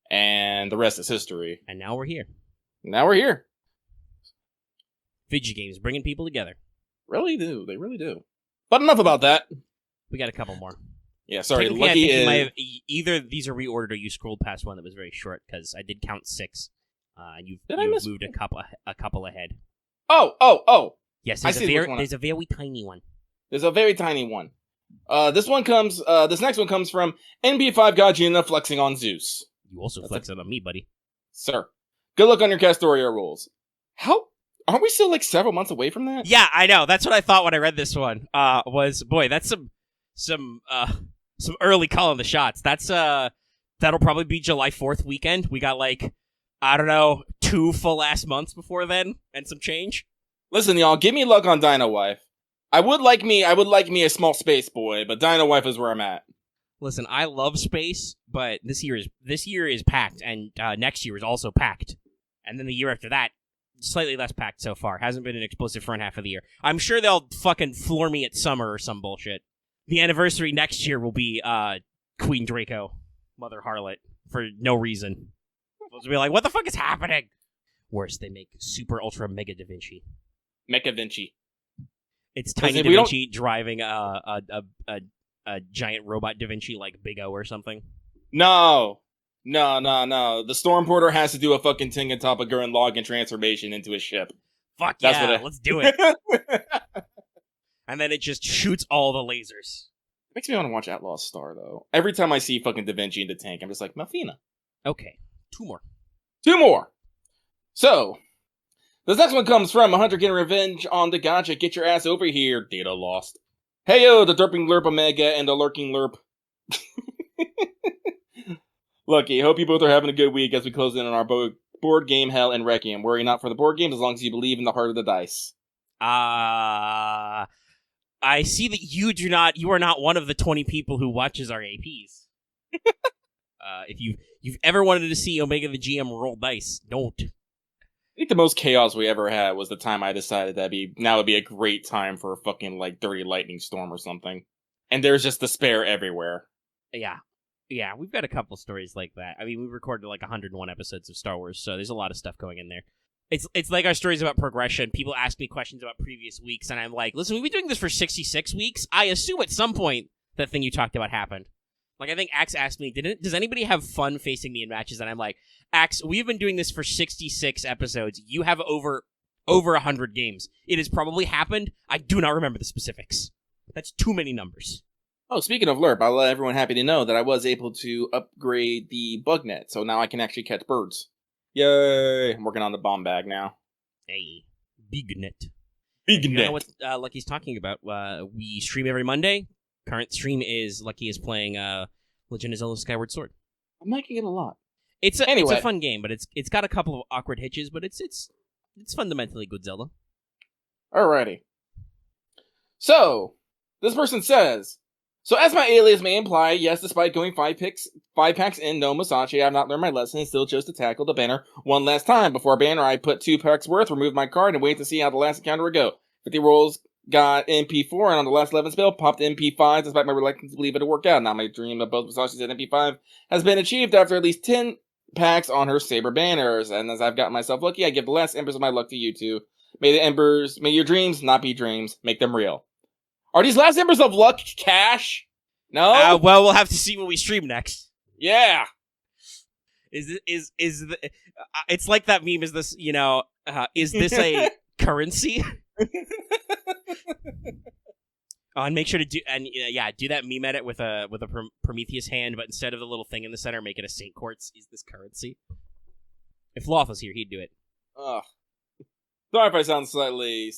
and the rest is history. And now we're here. Video games bringing people together. Really do. They really do. But enough about that. We got a couple more. Yeah, sorry. Lucky I think you might have, either these are reordered or you scrolled past one that was very short, because I did count 6. And you've moved a couple ahead. Oh! Yes, there's a very tiny one. There's a very tiny one. This next one comes from NB5 Gajina flexing on Zeus. You also flexed on me, buddy. Sir. Good luck on your Castoria rolls. How? Aren't we still several months away from that? Yeah, I know. That's what I thought when I read this one. That's some early calling the shots. That'll probably be July 4th weekend. We got I don't know, 2 full ass months before then, and some change. Listen, y'all, give me luck on Dino Wife. I would like me a small space boy, but Dino Wife is where I'm at. Listen, I love space, but this year is packed, and next year is also packed, and then the year after that, slightly less packed so far. Hasn't been an explosive front half of the year. I'm sure they'll fucking floor me at summer or some bullshit. The anniversary next year will be Queen Draco, Mother Harlot, for no reason. Supposed to be what the fuck is happening? Worse, they make Super Ultra Mega Da Vinci. Mecha Vinci. It's Tiny Da Vinci driving a giant robot Da Vinci like Big O or something. No. The Storm Porter has to do a fucking Tengen Toppa Gurren Lagann transformation into a ship. Fuck That's yeah, what let's do it. And then it just shoots all the lasers. Makes me want to watch Outlaw Star, though. Every time I see fucking Da Vinci in the tank, I'm just like, Melfina. Okay, 2 more. 2 more! So, this next one comes from a hunter getting revenge on the gotcha. Get your ass over here, data lost. Heyo, the derping lerp Omega and the lurking lerp. Lucky, hope you both are having a good week as we close in on our board game hell and Requiem. Worry not for the board games as long as you believe in the heart of the dice. I see that you are not one of the 20 people who watches our APs. If you've ever wanted to see Omega the GM roll dice, don't. I think the most chaos we ever had was the time I decided now would be a great time for a fucking, like, dirty lightning storm or something. And there's just despair everywhere. Yeah, we've got a couple stories like that. I mean, we recorded like 101 episodes of Star Wars, so there's a lot of stuff going in there. It's like our stories about progression. People ask me questions about previous weeks, and I'm like, listen, we've been doing this for 66 weeks. I assume at some point that thing you talked about happened. Like, I think Axe asked me, does anybody have fun facing me in matches? And I'm like, Axe, we've been doing this for 66 episodes. You have over 100 games. It has probably happened. I do not remember the specifics. That's too many numbers. Oh, speaking of LERP, I'll let everyone happy to know that I was able to upgrade the bug net, so now I can actually catch birds. Yay! I'm working on the bomb bag now. Hey, big net. Big You net. know what Lucky's talking about? We stream every Monday. Current stream is Lucky is playing Legend of Zelda Skyward Sword. I'm liking it a lot. It's Anyway. a fun game, but it's got a couple of awkward hitches, but it's fundamentally good Zelda. Alrighty. So, this person says, so as my alias may imply, yes, despite going 5 packs in no Masachi, I have not learned my lesson and still chose to tackle the banner one last time. Before banner, I put 2 packs worth, removed my card, and wait to see how the last encounter would go. 50 rolls got MP4, and on the last 11 spell, popped MP5, despite my reluctance to believe it would work out. Now my dream of both Masachi's and MP5 has been achieved after at least 10 packs on her Saber banners, and as I've gotten myself lucky, I give the last embers of my luck to you two. May your dreams not be dreams, make them real. Are these last embers of luck cash? No? Well, we'll have to see when we stream next. Yeah. It's like that meme. Is this is this a currency? And make sure to do that meme edit with a Prometheus hand, but instead of the little thing in the center, make it a Saint Quartz. Is this currency? If Loth was here, he'd do it. Ugh. Sorry if I sound slightly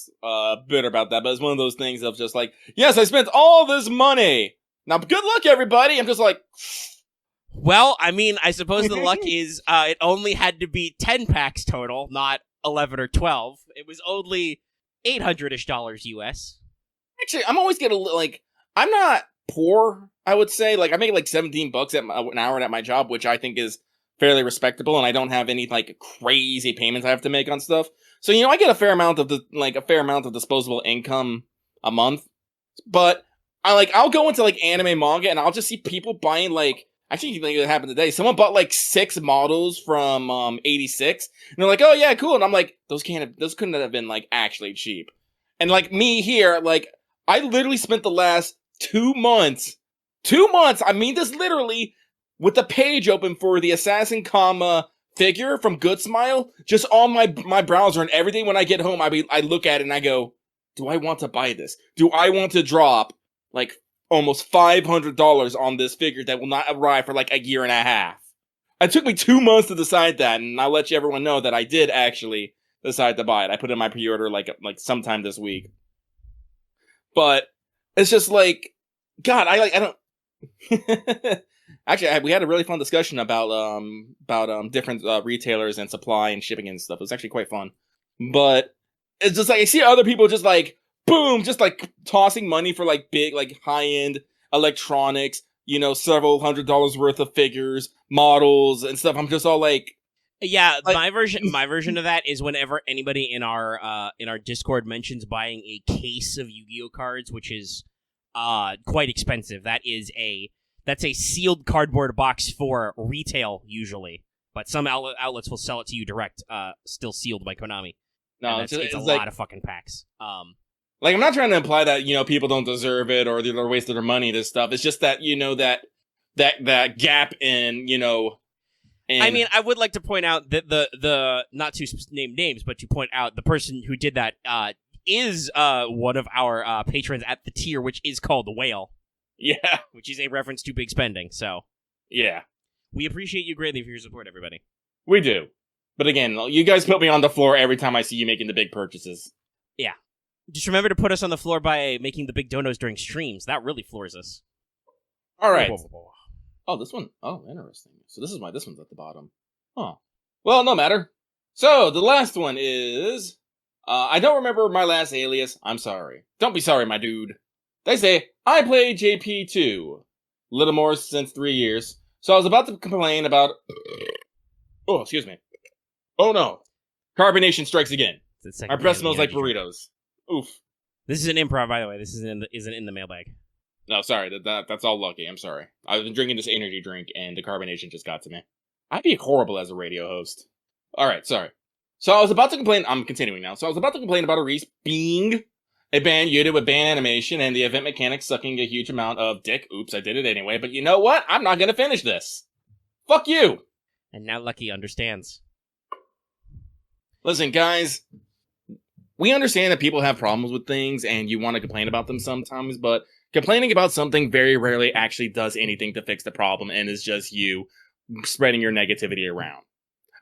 bitter about that, but it's one of those things of just like, yes, I spent all this money. Now, good luck, everybody. I'm just like, well, I mean, I suppose the luck is it only had to be 10 packs total, not 11 or 12. It was only $800-ish US. Actually, I'm always getting like, I'm not poor, I would say. Like, I make like $17 an hour at my job, which I think is fairly respectable, and I don't have any like crazy payments I have to make on stuff. So, I get a fair amount of disposable income a month. But I'll go into like anime manga and I'll just see people buying like, actually, I think it happened today. Someone bought like 6 models from 86, and they're like, "Oh yeah, cool." And I'm like, those couldn't have been like actually cheap. And like me here, like I literally spent the last 2 months, I mean this literally, with the page open for the Assassin figure from Good Smile, just on my browser, and every day when I get home, I look at it and I go, do I want to buy this? Do I want to drop like almost $500 on this figure that will not arrive for like a year and a half? It took me 2 months to decide that, and I'll let everyone know that I did actually decide to buy it. I put in my pre-order like sometime this week. But it's just like, God, I don't. Actually, we had a really fun discussion about different retailers and supply and shipping and stuff. It was actually quite fun. But it's just like, I see other people just like, boom, just like tossing money for like big, like high-end electronics, several $100s worth of figures, models, and stuff. I'm just all like, yeah, my version of that is whenever anybody in our Discord mentions buying a case of Yu-Gi-Oh cards, which is quite expensive. That's a sealed cardboard box for retail usually, but some outlets will sell it to you direct, still sealed by Konami. No, it's a lot of fucking packs. Like, I'm not trying to imply that, people don't deserve it or they're wasting their money, this stuff. It's just that, that gap in, And I mean, I would like to point out that the not to name names, but to point out the person who did that is one of our patrons at the tier, which is called the Whale, yeah, which is a reference to big spending. So yeah, we appreciate you greatly for your support, everybody. we do. But again, you guys put me on the floor every time I see you making the big purchases. Yeah. Just remember to put us on the floor by making the big donos during streams. That really floors us. All right. Whoa, whoa, whoa. Oh, this one. Oh, interesting. So this is why this one's at the bottom. Huh. Well, no matter. So the last one is... I don't remember my last alias. I'm sorry. Don't be sorry, my dude. They say, I played JP2. Little more since 3 years. So I was about to complain about... Oh, excuse me. Oh, no. Carbonation strikes again. My breath smells like burritos. Oof. This is an improv, by the way. This isn't in the mailbag. No, sorry. That's all lucky. I'm sorry. I've been drinking this energy drink, and the carbonation just got to me. I'd be horrible as a radio host. All right, sorry. So I was about to complain. I'm continuing now. So I was about to complain about Reese being a band unit with band animation and the event mechanics sucking a huge amount of dick. Oops, I did it anyway. But you know what? I'm not going to finish this. Fuck you. And now Lucky understands. Listen, guys. We understand that people have problems with things and you want to complain about them sometimes, but complaining about something very rarely actually does anything to fix the problem and is just you spreading your negativity around.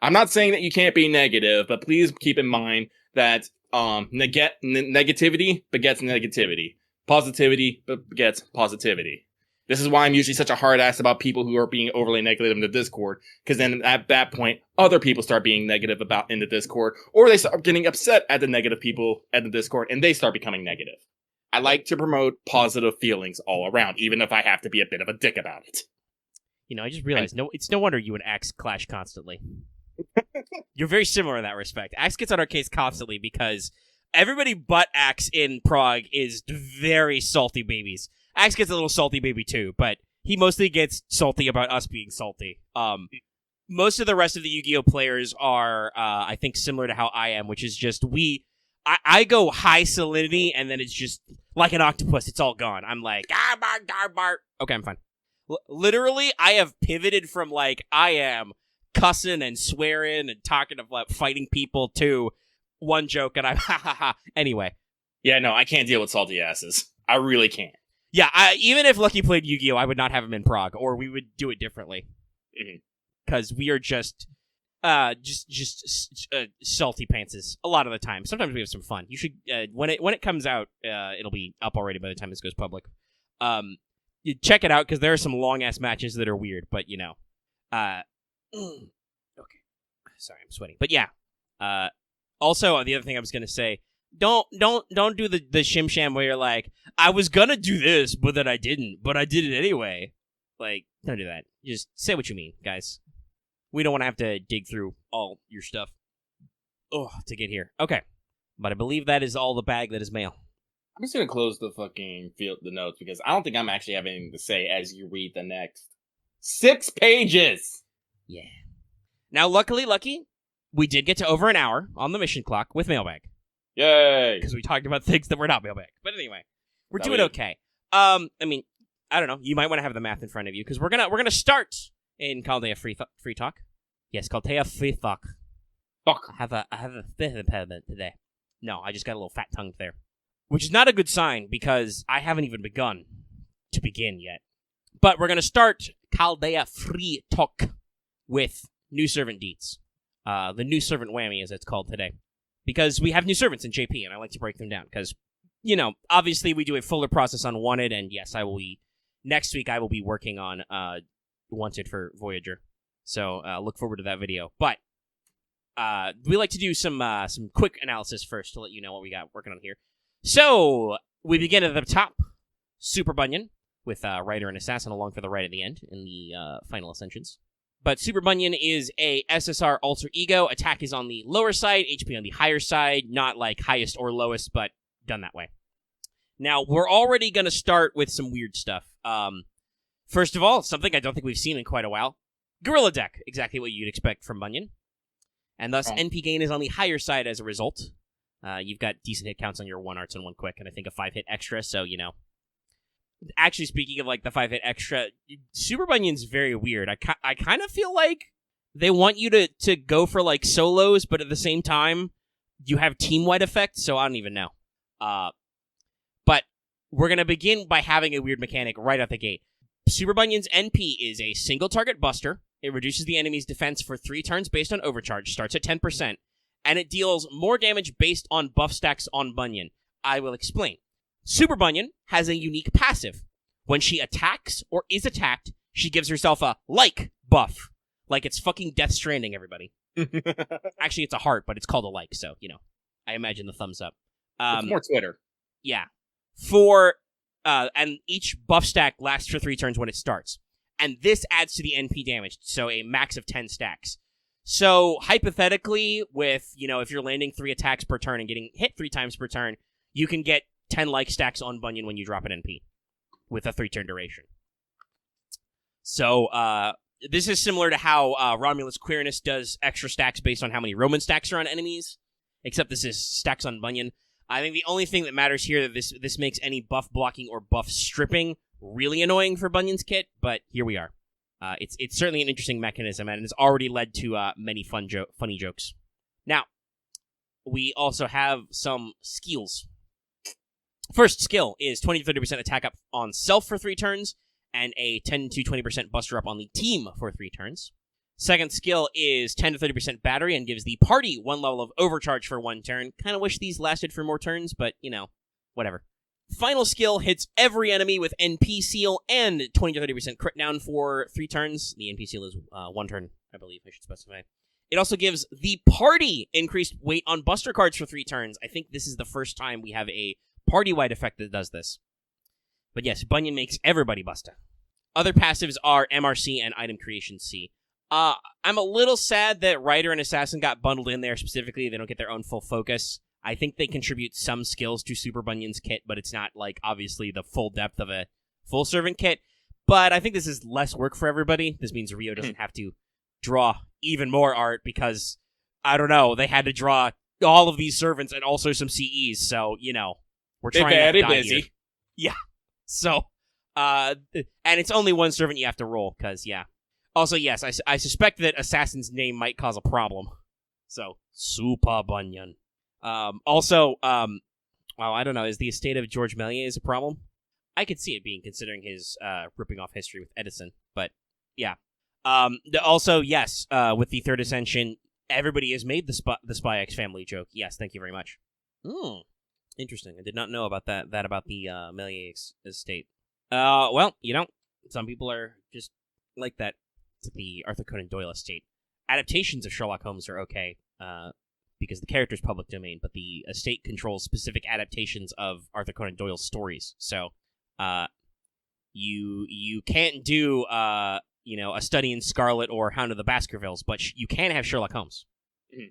I'm not saying that you can't be negative, but please keep in mind that negativity begets negativity. Positivity begets positivity. This is why I'm usually such a hard ass about people who are being overly negative in the Discord, because then at that point, other people start being negative about in the Discord, or they start getting upset at the negative people at the Discord, and they start becoming negative. I like to promote positive feelings all around, even if I have to be a bit of a dick about it. You know, I just realized, it's no wonder you and Axe clash constantly. You're very similar in that respect. Axe gets on our case constantly because everybody but Axe in Prague is very salty babies. Axe gets a little salty baby too, but he mostly gets salty about us being salty. Most of the rest of the Yu-Gi-Oh! Players are, I think, similar to how I am, which is just I go high salinity, and then it's just like an octopus. It's all gone. I'm like, okay, I'm fine. Literally, I have pivoted from like I am cussing and swearing and talking about fighting people to one joke, and I'm ha ha ha. Anyway. Yeah, no, I can't deal with salty asses. I really can't. Yeah, even if Lucky played Yu-Gi-Oh, I would not have him in Prague, or we would do it differently. Because we are just salty pantses a lot of the time. Sometimes we have some fun. You should when it comes out, it'll be up already by the time this goes public. You check it out because there are some long ass matches that are weird, but you know. Okay, sorry, I'm sweating. But yeah. Also, the other thing I was gonna say. Don't do the shim sham where you're like, I was gonna do this, but then I didn't, but I did it anyway. Like, don't do that. Just say what you mean, guys. We don't want to have to dig through all your stuff to get here. Okay. But I believe that is all the bag that is mail. I'm just gonna close the the notes because I don't think I'm actually having anything to say as you read the next 6 pages. Yeah. Now, luckily, we did get to over an hour on the mission clock with mailbag. Yay! Because we talked about things that were not mailbag. But anyway, we're doing okay. I mean, I don't know. You might want to have the math in front of you because we're gonna start in Chaldea free talk. Yes, Chaldea free talk. Fuck. I have a fifth impediment today. No, I just got a little fat tongue there, which is not a good sign because I haven't even begun to begin yet. But we're gonna start Chaldea free talk with new servant deeds. The new servant whammy, as it's called today. Because we have new servants in JP, and I like to break them down. Because, you know, obviously we do a fuller process on Wanted, and yes, next week I will be working on Wanted for Voyager. So look forward to that video. But we like to do some quick analysis first to let you know what we got working on here. So we begin at the top, Super Bunyan, with Rider and Assassin along for the right at the end in the final Ascensions. But Super Bunyan is a SSR alter ego. Attack is on the lower side, HP on the higher side, not like highest or lowest, but done that way. Now, we're already going to start with some weird stuff. First of all, something I don't think we've seen in quite a while. Gorilla Deck, exactly what you'd expect from Bunyan. And thus, NP gain is on the higher side as a result. You've got decent hit counts on your 1-arts and 1 quick, and I think a 5-hit extra, so, you know. Actually, speaking of, like, the 5-hit extra, Super Bunyan's very weird. I kind of feel like they want you to go for like solos, but at the same time, you have team-wide effects, so I don't even know. But we're going to begin by having a weird mechanic right out the gate. Super Bunyan's NP is a single target buster. It reduces the enemy's defense for 3 turns based on overcharge, starts at 10%, and it deals more damage based on buff stacks on Bunyan. I will explain. Super Bunyan has a unique passive. When she attacks or is attacked, she gives herself a like buff. Like it's fucking Death Stranding, everybody. Actually, it's a heart, but it's called a like, so, I imagine the thumbs up. It's more Twitter. Yeah. And each buff stack lasts for 3 turns when it starts. And this adds to the NP damage, so a max of 10 stacks. So, hypothetically, with, if you're landing 3 attacks per turn and getting hit 3 times per turn, you can get 10 like stacks on Bunyan when you drop an NP with a 3-turn duration. So, this is similar to how Romulus Queerness does extra stacks based on how many Roman stacks are on enemies, except this is stacks on Bunyan. I think the only thing that matters here that this makes any buff blocking or buff stripping really annoying for Bunyan's kit, but here we are. It's certainly an interesting mechanism, and it's already led to many funny jokes. Now, we also have some skills. First skill is 20-30% attack up on self for 3 turns, and a 10-20% buster up on the team for 3 turns. Second skill is 10-30% battery and gives the party 1 level of overcharge for 1 turn. Kind of wish these lasted for more turns, but, whatever. Final skill hits every enemy with NP seal and 20-30% crit down for 3 turns. The NP seal is 1 turn, I believe I should specify. It also gives the party increased weight on buster cards for 3 turns. I think this is the first time we have a party-wide effect that does this. But yes, Bunyan makes everybody busta. Other passives are MRC and Item Creation C. I'm a little sad that Rider and Assassin got bundled in there specifically. They don't get their own full focus. I think they contribute some skills to Super Bunyan's kit, but it's not, obviously the full depth of a full servant kit. But I think this is less work for everybody. This means Rio doesn't have to draw even more art because, I don't know, they had to draw all of these servants and also some CEs, so, we're trying They're very not to die busy. here. Yeah. So, and it's only 1 servant you have to roll, because, yeah. Also, yes, I suspect that Assassin's name might cause a problem. So, Super Bunyan. Also, well, I don't know, is the estate of George Méliès a problem? I could see it being, considering his ripping off history with Edison, but, yeah. Also, yes, with the 3rd Ascension, everybody has made the Spy X family joke. Yes, thank you very much. Interesting. I did not know about that about the Méliès estate. Well, some people are just like that. It's the Arthur Conan Doyle estate. Adaptations of Sherlock Holmes are okay, because the character's public domain, but the estate controls specific adaptations of Arthur Conan Doyle's stories. So, you can't do, A Study in Scarlet or Hound of the Baskervilles, but you can have Sherlock Holmes. Mm-hmm.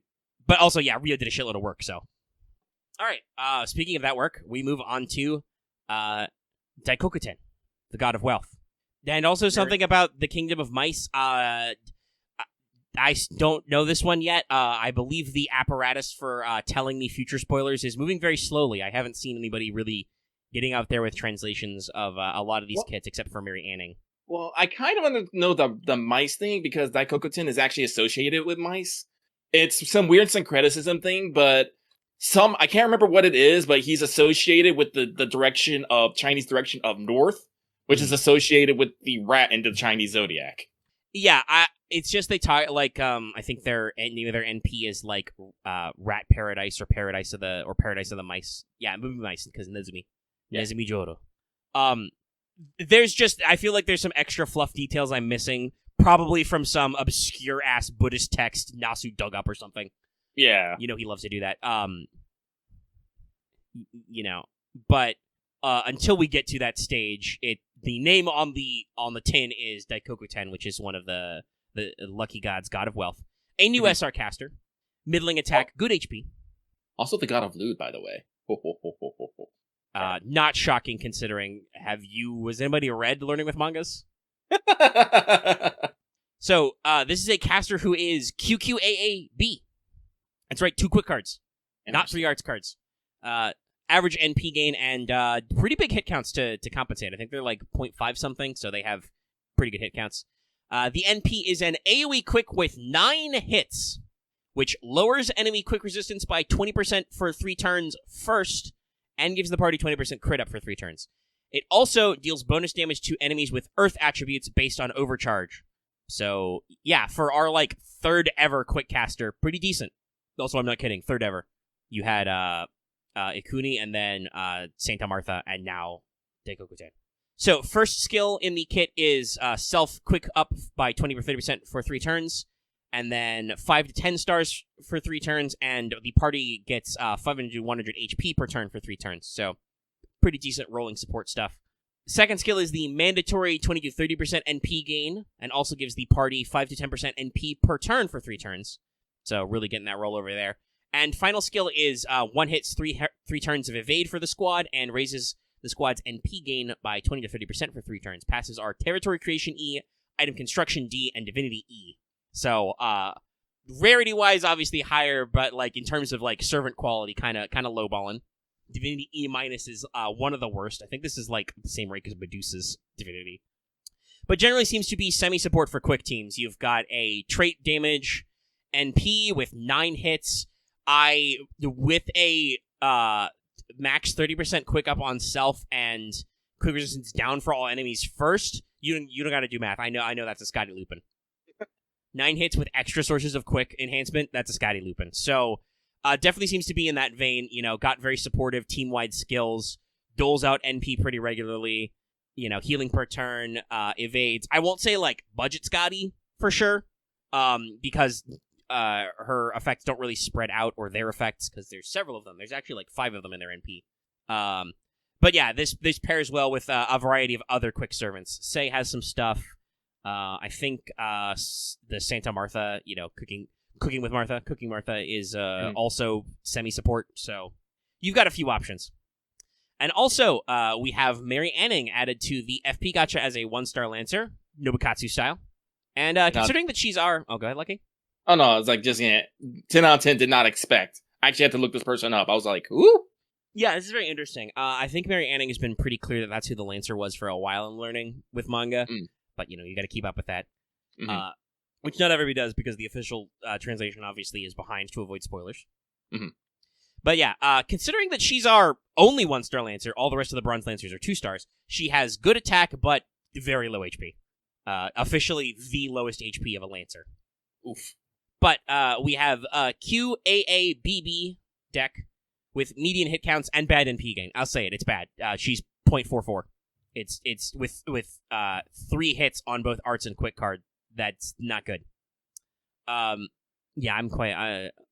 But also, yeah, Rio did a shitload of work, so. Alright, speaking of that work, we move on to, Daikokuten, the god of wealth. And also something about the Kingdom of Mice. I don't know this one yet. I believe the apparatus for telling me future spoilers is moving very slowly. I haven't seen anybody really getting out there with translations of a lot of these kits, except for Mary Anning. Well, I kind of want to know the mice thing, because Daikokuten is actually associated with mice. It's some weird syncretism thing, but I can't remember what it is, but he's associated with the direction of Chinese direction of north, which is associated with the rat in the Chinese zodiac. Yeah, it's just they talk I think their name of their NP is Rat Paradise or Paradise of the Mice. Yeah, movie mice because Nezumi. Yeah. Nezumi Joro. I feel like there's some extra fluff details I'm missing, probably from some obscure ass Buddhist text Nasu dug up or something. Yeah. He loves to do that. But until we get to that stage, the name on the tin is Daikokuten, which is one of the lucky gods, god of wealth. A new SR caster, middling attack, good HP. Also the god of lewd, by the way. Not shocking considering. Was anybody read Learning with Mangas? So, this is a caster who is QQAAB. That's right, 2 quick cards, not 3 arts cards. Average NP gain and pretty big hit counts to compensate. I think they're 0.5 something, so they have pretty good hit counts. The NP is an AoE quick with 9 hits, which lowers enemy quick resistance by 20% for 3 turns first, and gives the party 20% crit up for 3 turns. It also deals bonus damage to enemies with Earth attributes based on overcharge. So, yeah, for our, third ever quick caster, pretty decent. Also, I'm not kidding, third ever. You had Ikuni, and then Santa Martha, and now Daikokuten. So, first skill in the kit is self quick up by 20 or 30% for 3 turns, and then 5 to 10 stars for 3 turns, and the party gets 500 to 100 HP per turn for 3 turns. So, pretty decent rolling support stuff. Second skill is the mandatory 20 to 30% NP gain, and also gives the party 5 to 10% NP per turn for 3 turns. So, really getting that roll over there. And final skill is 1 hits 3 turns of evade for the squad, and raises the squad's NP gain by 20 to 30% for 3 turns. Passes are Territory Creation E, Item Construction D, and Divinity E. So, rarity-wise, obviously higher, but in terms of servant quality, kind of lowballing. Divinity E- is one of the worst. I think this is the same rank as Medusa's Divinity. But generally seems to be semi-support for quick teams. You've got a trait damage NP with 9 hits. With a max 30% quick up on self and quick resistance down for all enemies first, you don't got to do math. I know that's a Skadi Lupin. 9 hits with extra sources of quick enhancement, that's a Skadi Lupin. So, definitely seems to be in that vein, got very supportive team-wide skills, doles out NP pretty regularly, healing per turn, evades. I won't say, budget Skadi, for sure, because her effects don't really spread out, or their effects, because there's several of them. There's actually, 5 of them in their NP. But yeah, this pairs well with a variety of other quick servants. Sei has some stuff. I think the Santa Martha, Cooking Martha is also semi-support, so you've got a few options. And also, we have Mary Anning added to the FP gacha as a 1-star Lancer, Nobukatsu style. And considering that she's our... Oh, go ahead, Lucky. Oh, no, it's just, 10 out of 10 did not expect. I actually had to look this person up. I was like, ooh. Yeah, this is very interesting. I think Mary Anning has been pretty clear that that's who the Lancer was for a while in learning with manga. But, you got to keep up with that. Mm-hmm. Which not everybody does, because the official translation obviously is behind to avoid spoilers. Mm-hmm. But yeah, considering that she's our only 1-star Lancer, all the rest of the Bronze Lancers are 2 stars, she has good attack, but very low HP. Officially the lowest HP of a Lancer. Oof. But we have QAABB deck with median hit counts and bad NP gain. I'll say it, it's bad. She's 0.44. It's with 3 hits on both arts and quick card. That's not good. Yeah, I'm quite...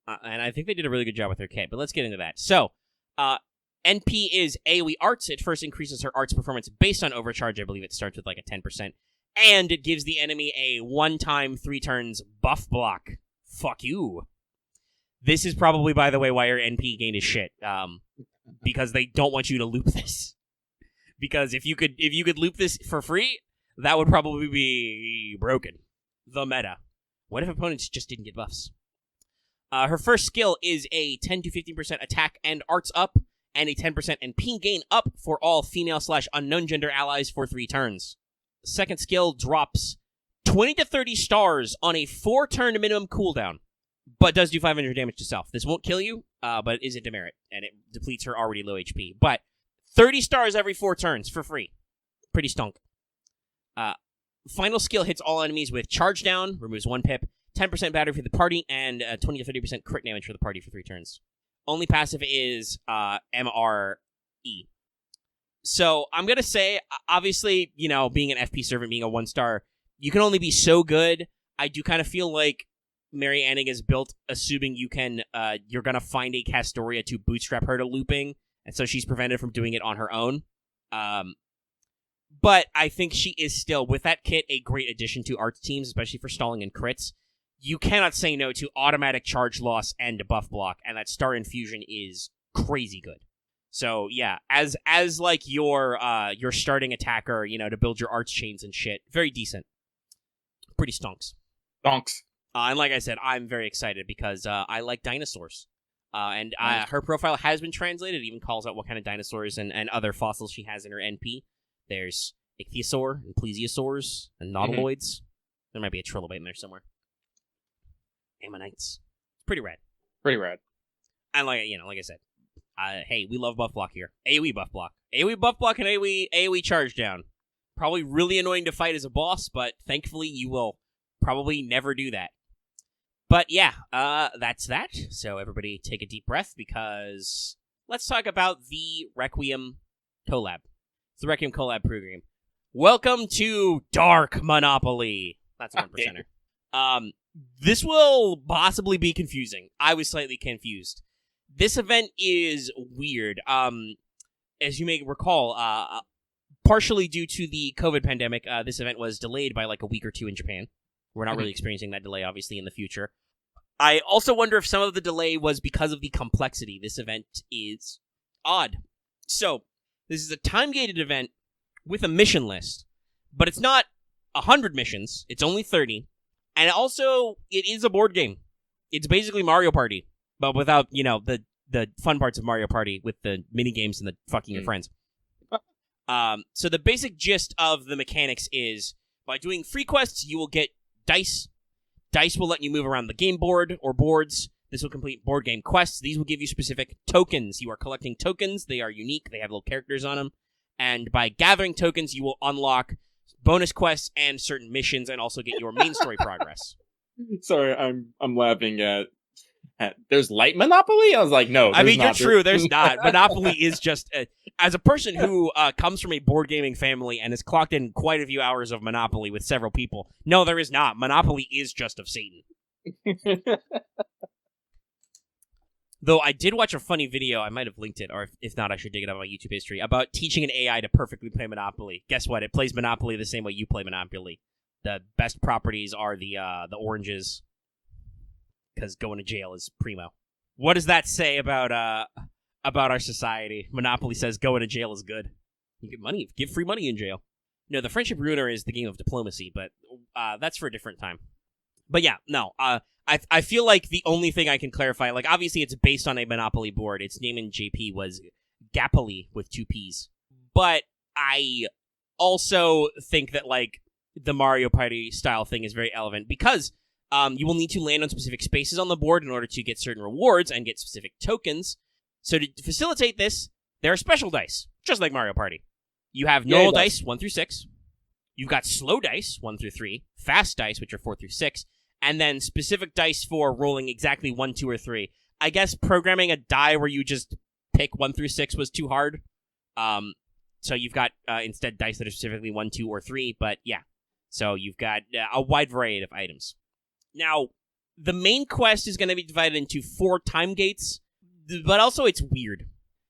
and I think they did a really good job with her kit, but let's get into that. So, NP is AoE Arts. It first increases her Arts performance based on overcharge. I believe it starts with a 10%. And it gives the enemy a 1-time 3 turns buff block. Fuck you. This is probably, by the way, why her NP gain is shit. Because they don't want you to loop this. Because if you could loop this for free, that would probably be broken. The meta. What if opponents just didn't get buffs? Her first skill is a 10 to 15% attack and arts up, and a 10% NP gain up for all female/unknown gender allies for 3 turns. Second skill drops 20 to 30 stars on a 4-turn minimum cooldown, but does do 500 damage to self. This won't kill you, but it is a demerit, and it depletes her already low HP. But 30 stars every 4 turns for free. Pretty stunk. Final skill hits all enemies with charge down, removes 1 pip, 10% battery for the party, and 20 to 30% crit damage for the party for 3 turns. Only passive is MRE. So I'm going to say, obviously, being an FP servant, being a 1-star, you can only be so good. I do kind of feel like Mary Anning is built assuming you're going to find a Castoria to bootstrap her to looping, and so she's prevented from doing it on her own. But I think she is still, with that kit, a great addition to arts teams, especially for stalling and crits. You cannot say no to automatic charge loss and buff block, and that Star Infusion is crazy good. So yeah, as your starting attacker, to build your arts chains and shit, very decent. Pretty stonks. Stonks. And like I said, I'm very excited because I like dinosaurs. And her profile has been translated. It even calls out what kind of dinosaurs and other fossils she has in her NP. There's ichthyosaur and plesiosaurs and nautiloids. There might be a trilobite in there somewhere. Ammonites. Pretty rad. Pretty rad. And like I said, hey, we love buff block here. AoE buff block. AoE buff block and AoE charge down. Probably really annoying to fight as a boss, but thankfully you will probably never do that. But yeah, that's that. So everybody take a deep breath because let's talk about the Requiem collab. It's the Requiem collab program. Welcome to Dark Monopoly. That's a 1%er. This will possibly be confusing. I was slightly confused. This event is weird. As you may recall, partially due to the COVID pandemic, this event was delayed by like a week or two in Japan. We're not really experiencing that delay, obviously, in the future. I also wonder if some of the delay was because of the complexity. This event is odd. So, this is a time-gated event with a mission list, but it's not 100 missions. It's only 30. And also, it is a board game. It's basically Mario Party, but without, the fun parts of Mario Party with the mini-games and the fucking your friends. So the basic gist of the mechanics is, by doing free quests, you will get dice. Dice will let you move around the game board or boards. This will complete board game quests. These will give you specific tokens. You are collecting tokens. They are unique. They have little characters on them. And by gathering tokens, you will unlock bonus quests and certain missions and also get your main story progress. Sorry, I'm laughing at there's light Monopoly? I was like, no. I mean, you're true. There's not. Monopoly is just... as a person who comes from a board gaming family and has clocked in quite a few hours of Monopoly with several people, no, there is not. Monopoly is just of Satan. Though I did watch a funny video, I might have linked it, or if not, I should dig it up on my YouTube history, about teaching an AI to perfectly play Monopoly. Guess what? It plays Monopoly the same way you play Monopoly. The best properties are the oranges, because going to jail is primo. What does that say about our society? Monopoly says going to jail is good. You get money, give free money in jail. No, the Friendship Ruiner is the game of diplomacy, but that's for a different time. But yeah, no, I feel like the only thing I can clarify, like obviously it's based on a Monopoly board. Its name in JP was Gapoly with 2 P's. But I also think that like the Mario Party style thing is very relevant because you will need to land on specific spaces on the board in order to get certain rewards and get specific tokens. So to facilitate this, there are special dice, just like Mario Party. You have normal dice, 1 through 6. You've got slow dice, 1 through 3. Fast dice, which are 4 through 6. And then specific dice for rolling exactly 1, 2, or 3. I guess programming a die where you just pick 1 through 6 was too hard. So you've got instead dice that are specifically 1, 2, or 3. But yeah, so you've got a wide variety of items. Now, the main quest is going to be divided into 4 time gates, but also it's weird.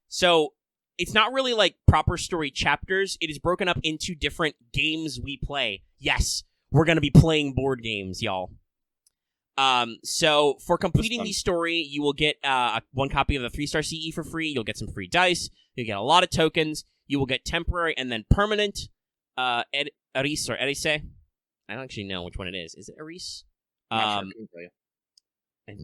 So it's not really like proper story chapters. It is broken up into different games we play. Yes, we're going to be playing board games, y'all. So for completing the story, you will get 1 copy of the 3-star CE for free. You'll get some free dice. You'll get a lot of tokens. You will get temporary and then permanent Eris or Erise. I don't actually know which one it is. Is it Eris? I'm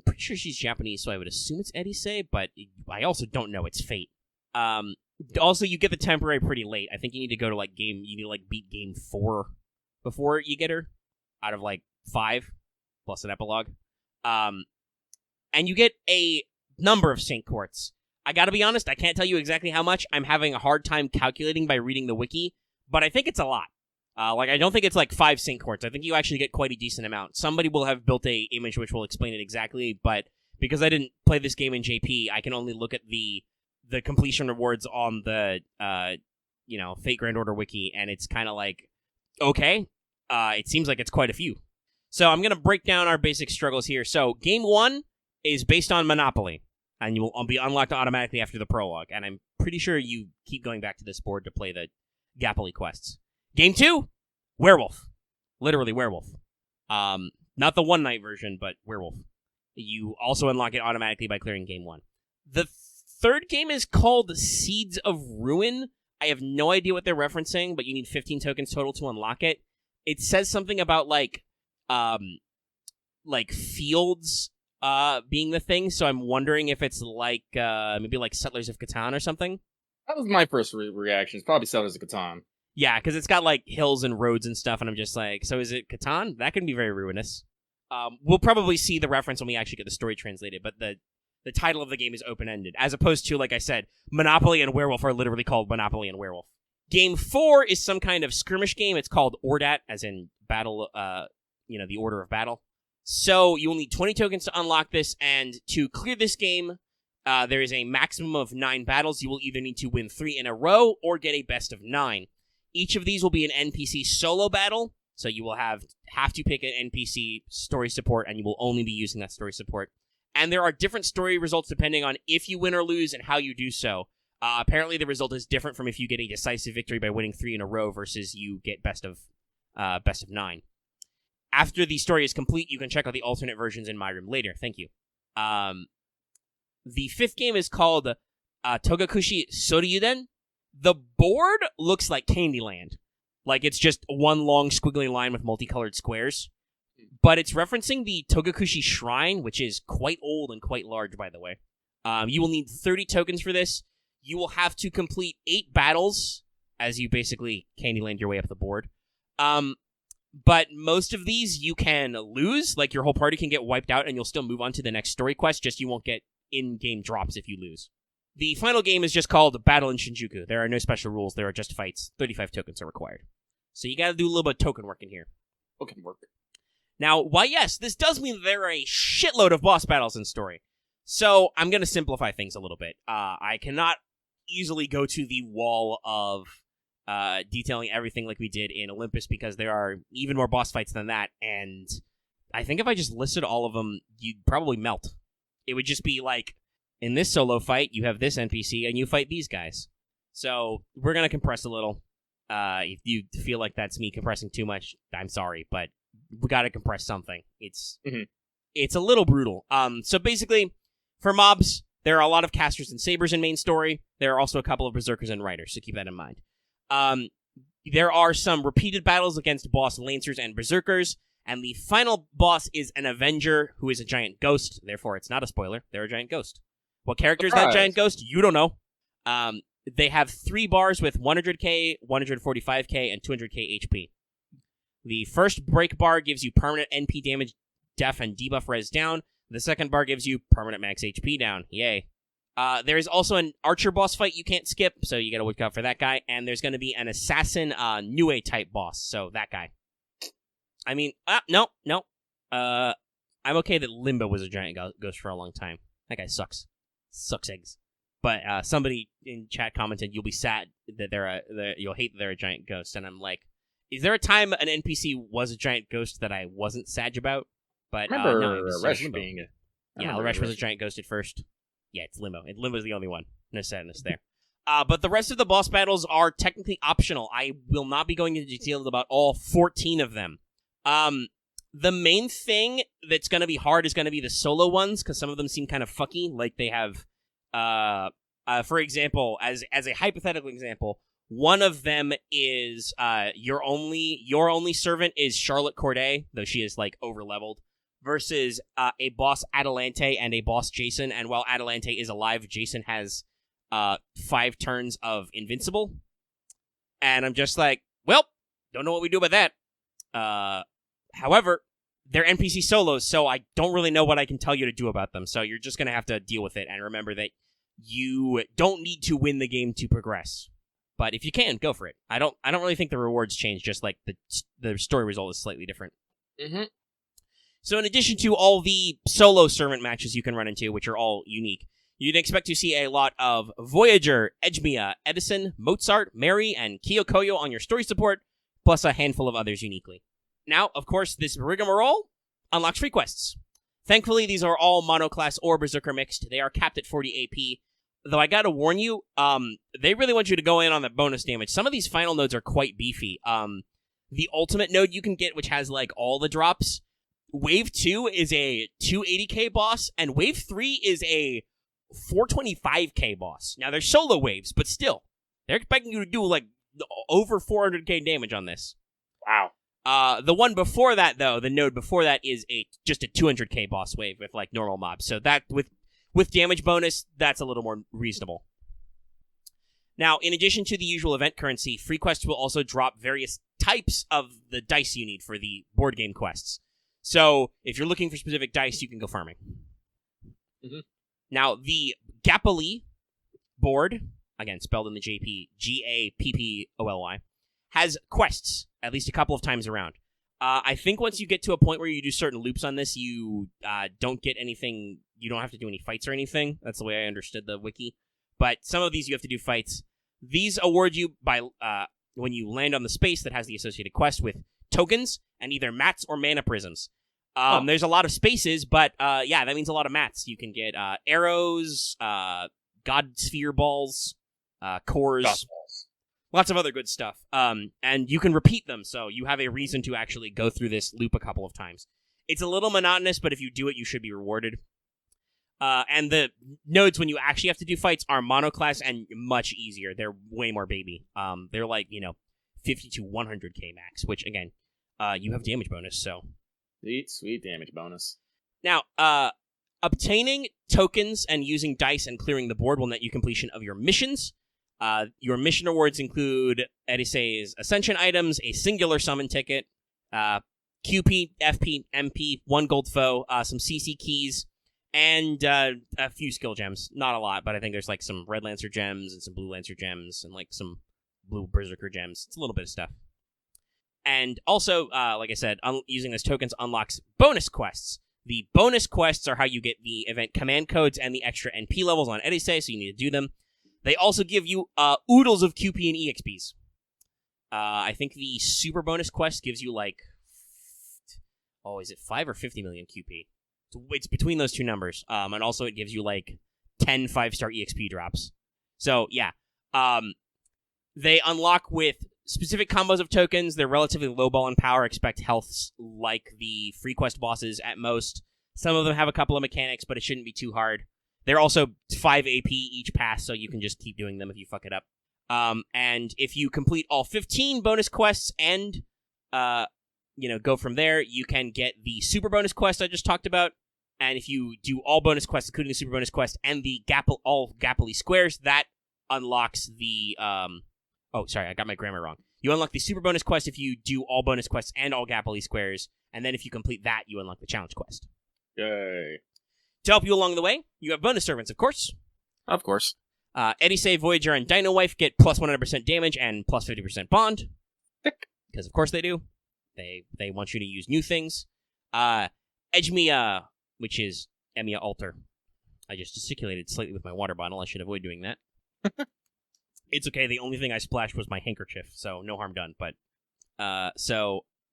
pretty sure she's Japanese, so I would assume it's Erise, but I also don't know. It's Fate. Also, you get the temporary pretty late. I think you need to go to you need to beat game 4 before you get her out of 5 plus an epilogue. And you get a number of Saint Quartz. I gotta be honest, I can't tell you exactly how much. I'm having a hard time calculating by reading the wiki, but I think it's a lot. I don't think it's 5 Saint Quartz. I think you actually get quite a decent amount. Somebody will have built a image which will explain it exactly, but because I didn't play this game in JP, I can only look at the completion rewards on the Fate Grand Order wiki, and it's kind of okay, it seems like it's quite a few. So I'm gonna break down our basic struggles here. So game 1 is based on Monopoly, and you will be unlocked automatically after the prologue. And I'm pretty sure you keep going back to this board to play the Gapoly quests. Game 2, werewolf. Literally werewolf. Not the one night version, but werewolf. You also unlock it automatically by clearing game 1. The third game is called Seeds of Ruin. I have no idea what they're referencing, but you need 15 tokens total to unlock it. It says something about fields being the thing, so I'm wondering if it's maybe Settlers of Catan or something. That was my first reaction. It's probably Settlers of Catan. Yeah, because it's got, like, hills and roads and stuff, and I'm just like, so is it Catan? That can be very ruinous. We'll probably see the reference when we actually get the story translated, but the title of the game is open-ended, as opposed to, like I said, Monopoly and Werewolf are literally called Monopoly and Werewolf. Game 4 is some kind of skirmish game. It's called Ordat, as in battle, the order of battle. So you will need 20 tokens to unlock this, and to clear this game, there is a maximum of 9 battles. You will either need to win 3 in a row or get a best of 9. Each of these will be an NPC solo battle, so you will have to pick an NPC story support, and you will only be using that story support. And there are different story results depending on if you win or lose and how you do so. Apparently, the result is different from if you get a decisive victory by winning 3 in a row versus you get best of 9. After the story is complete, you can check out the alternate versions in my room later. Thank you. The 5th game is called Togakushi Soryuden. The board looks like Candyland. Like, it's just one long squiggly line with multicolored squares. But it's referencing the Togakushi Shrine, which is quite old and quite large, by the way. You will need 30 tokens for this. You will have to complete 8 battles, as you basically Candyland your way up the board. But most of these you can lose. Like, your whole party can get wiped out, and you'll still move on to the next story quest, just you won't get in-game drops if you lose. The final game is just called Battle in Shinjuku. There are no special rules. There are just fights. 35 tokens are required. So you gotta do a little bit of token work in here. Token work. Now, while yes, this does mean that there are a shitload of boss battles in story. So I'm gonna simplify things a little bit. I cannot easily go to the wall of detailing everything like we did in Olympus because there are even more boss fights than that, and I think if I just listed all of them, you'd probably melt. It would just be like, in this solo fight, you have this NPC, and you fight these guys. So, we're going to compress a little. If you feel like that's me compressing too much, I'm sorry, but we got to compress something. It's a little brutal. So basically, for mobs, there are a lot of casters and sabers in main story. There are also a couple of berserkers and riders, so keep that in mind. There are some repeated battles against boss lancers and berserkers, and the final boss is an Avenger, who is a giant ghost. Therefore, it's not a spoiler. They're a giant ghost. What character is that giant ghost? You don't know. They have 3 bars with 100k, 145k, and 200k HP. The first break bar gives you permanent NP damage, def, and debuff res down. The second bar gives you permanent max HP down. Yay. There is also an archer boss fight you can't skip, so you gotta look out for that guy. And there's gonna be an assassin Nue type boss, so that guy. I mean, no. I'm okay that Limbo was a giant ghost for a long time. That guy sucks. Sucks eggs. But somebody in chat commented, you'll be sad that you'll hate that they're a giant ghost. And I'm like, is there a time an NPC was a giant ghost that I wasn't sad about? But I remember no, Resh being... Yeah, Resh was a giant ghost at first. Yeah, it's Limbo. Limbo's the only one. No sadness there. But the rest of the boss battles are technically optional. I will not be going into detail about all 14 of them. The main thing that's going to be hard is going to be the solo ones, because some of them seem kind of fucky. Like they have, for example, as a hypothetical example, one of them is your only servant is Charlotte Corday, though she is like over-leveled, versus a boss Atalante and a boss Jason. And while Atalante is alive, Jason has 5 turns of invincible. And I'm just like, well, don't know what we do about that. However, they're NPC solos, so I don't really know what I can tell you to do about them. So you're just going to have to deal with it and remember that you don't need to win the game to progress. But if you can, go for it. I don't really think the rewards change, just like the story result is slightly different. Mm-hmm. So in addition to all the solo servant matches you can run into, which are all unique, you'd expect to see a lot of Voyager, Edgemia, Edison, Mozart, Mary, and Kyokoyo on your story support, plus a handful of others uniquely. Now, of course, this rigmarole unlocks free quests. Thankfully, these are all monoclass or berserker mixed. They are capped at 40 AP. Though I gotta warn you, they really want you to go in on the bonus damage. Some of these final nodes are quite beefy. The ultimate node you can get, which has like all the drops, Wave 2 is a 280k boss, and Wave 3 is a 425k boss. Now, they're solo waves, but still, they're expecting you to do like over 400k damage on this. Wow. The one before that, though, the node before that is just a 200k boss wave with like normal mobs. So that with damage bonus, that's a little more reasonable. Now, in addition to the usual event currency, free quests will also drop various types of the dice you need for the board game quests. So, if you're looking for specific dice, you can go farming. Mm-hmm. Now, the Gappoly board, again, spelled in the JP, Gappoly, has quests, at least a couple of times around. I think once you get to a point where you do certain loops on this, you don't get anything, you don't have to do any fights or anything. That's the way I understood the wiki. But some of these you have to do fights. These award you by when you land on the space that has the associated quest with tokens and either mats or mana prisms. There's a lot of spaces, but yeah, that means a lot of mats. You can get arrows, god sphere balls, cores, Balls. lots of other good stuff. And you can repeat them, so you have a reason to actually go through this loop a couple of times. It's a little monotonous, but if you do it, you should be rewarded. And the nodes, when you actually have to do fights, are monoclass and much easier. They're way more baby. They're like, 50 to 100k max, which, again, you have damage bonus, so... Sweet damage bonus. Now, obtaining tokens and using dice and clearing the board will net you completion of your missions. Your mission rewards include Edisei's Ascension items, a singular summon ticket, QP, FP, MP, 1 gold foe, some CC keys, and a few skill gems. Not a lot, but I think there's like some Red Lancer gems and some Blue Lancer gems and like some Blue Berserker gems. It's a little bit of stuff. And also, like I said, using those tokens unlocks bonus quests. The bonus quests are how you get the event command codes and the extra NP levels on Edisei, so you need to do them. They also give you oodles of QP and EXPs. I think the super bonus quest gives you like... Oh, is it 5 or 50 million QP? It's between those two numbers. And also it gives you like 10 5-star EXP drops. So, yeah. They unlock with specific combos of tokens. They're relatively low ball in power. Expect healths like the free quest bosses at most. Some of them have a couple of mechanics, but it shouldn't be too hard. They're also 5 AP each pass, so you can just keep doing them if you fuck it up. And if you complete all 15 bonus quests and, go from there, you can get the super bonus quest I just talked about. And if you do all bonus quests, including the super bonus quest and the all Gappoly squares, that unlocks the, oh, sorry, I got my grammar wrong. You unlock the super bonus quest if you do all bonus quests and all Gappoly squares, and then if you complete that, you unlock the challenge quest. Yay. To help you along the way, you have bonus servants, of course. Of course. Edisei, Voyager, and Dino Wife get plus 100% damage and plus 50% bond. Because of course they do. They want you to use new things. Edgmia, which is Emiya Alter. I just gesticulated slightly with my water bottle. I should avoid doing that. It's okay. The only thing I splashed was my handkerchief, so no harm done. But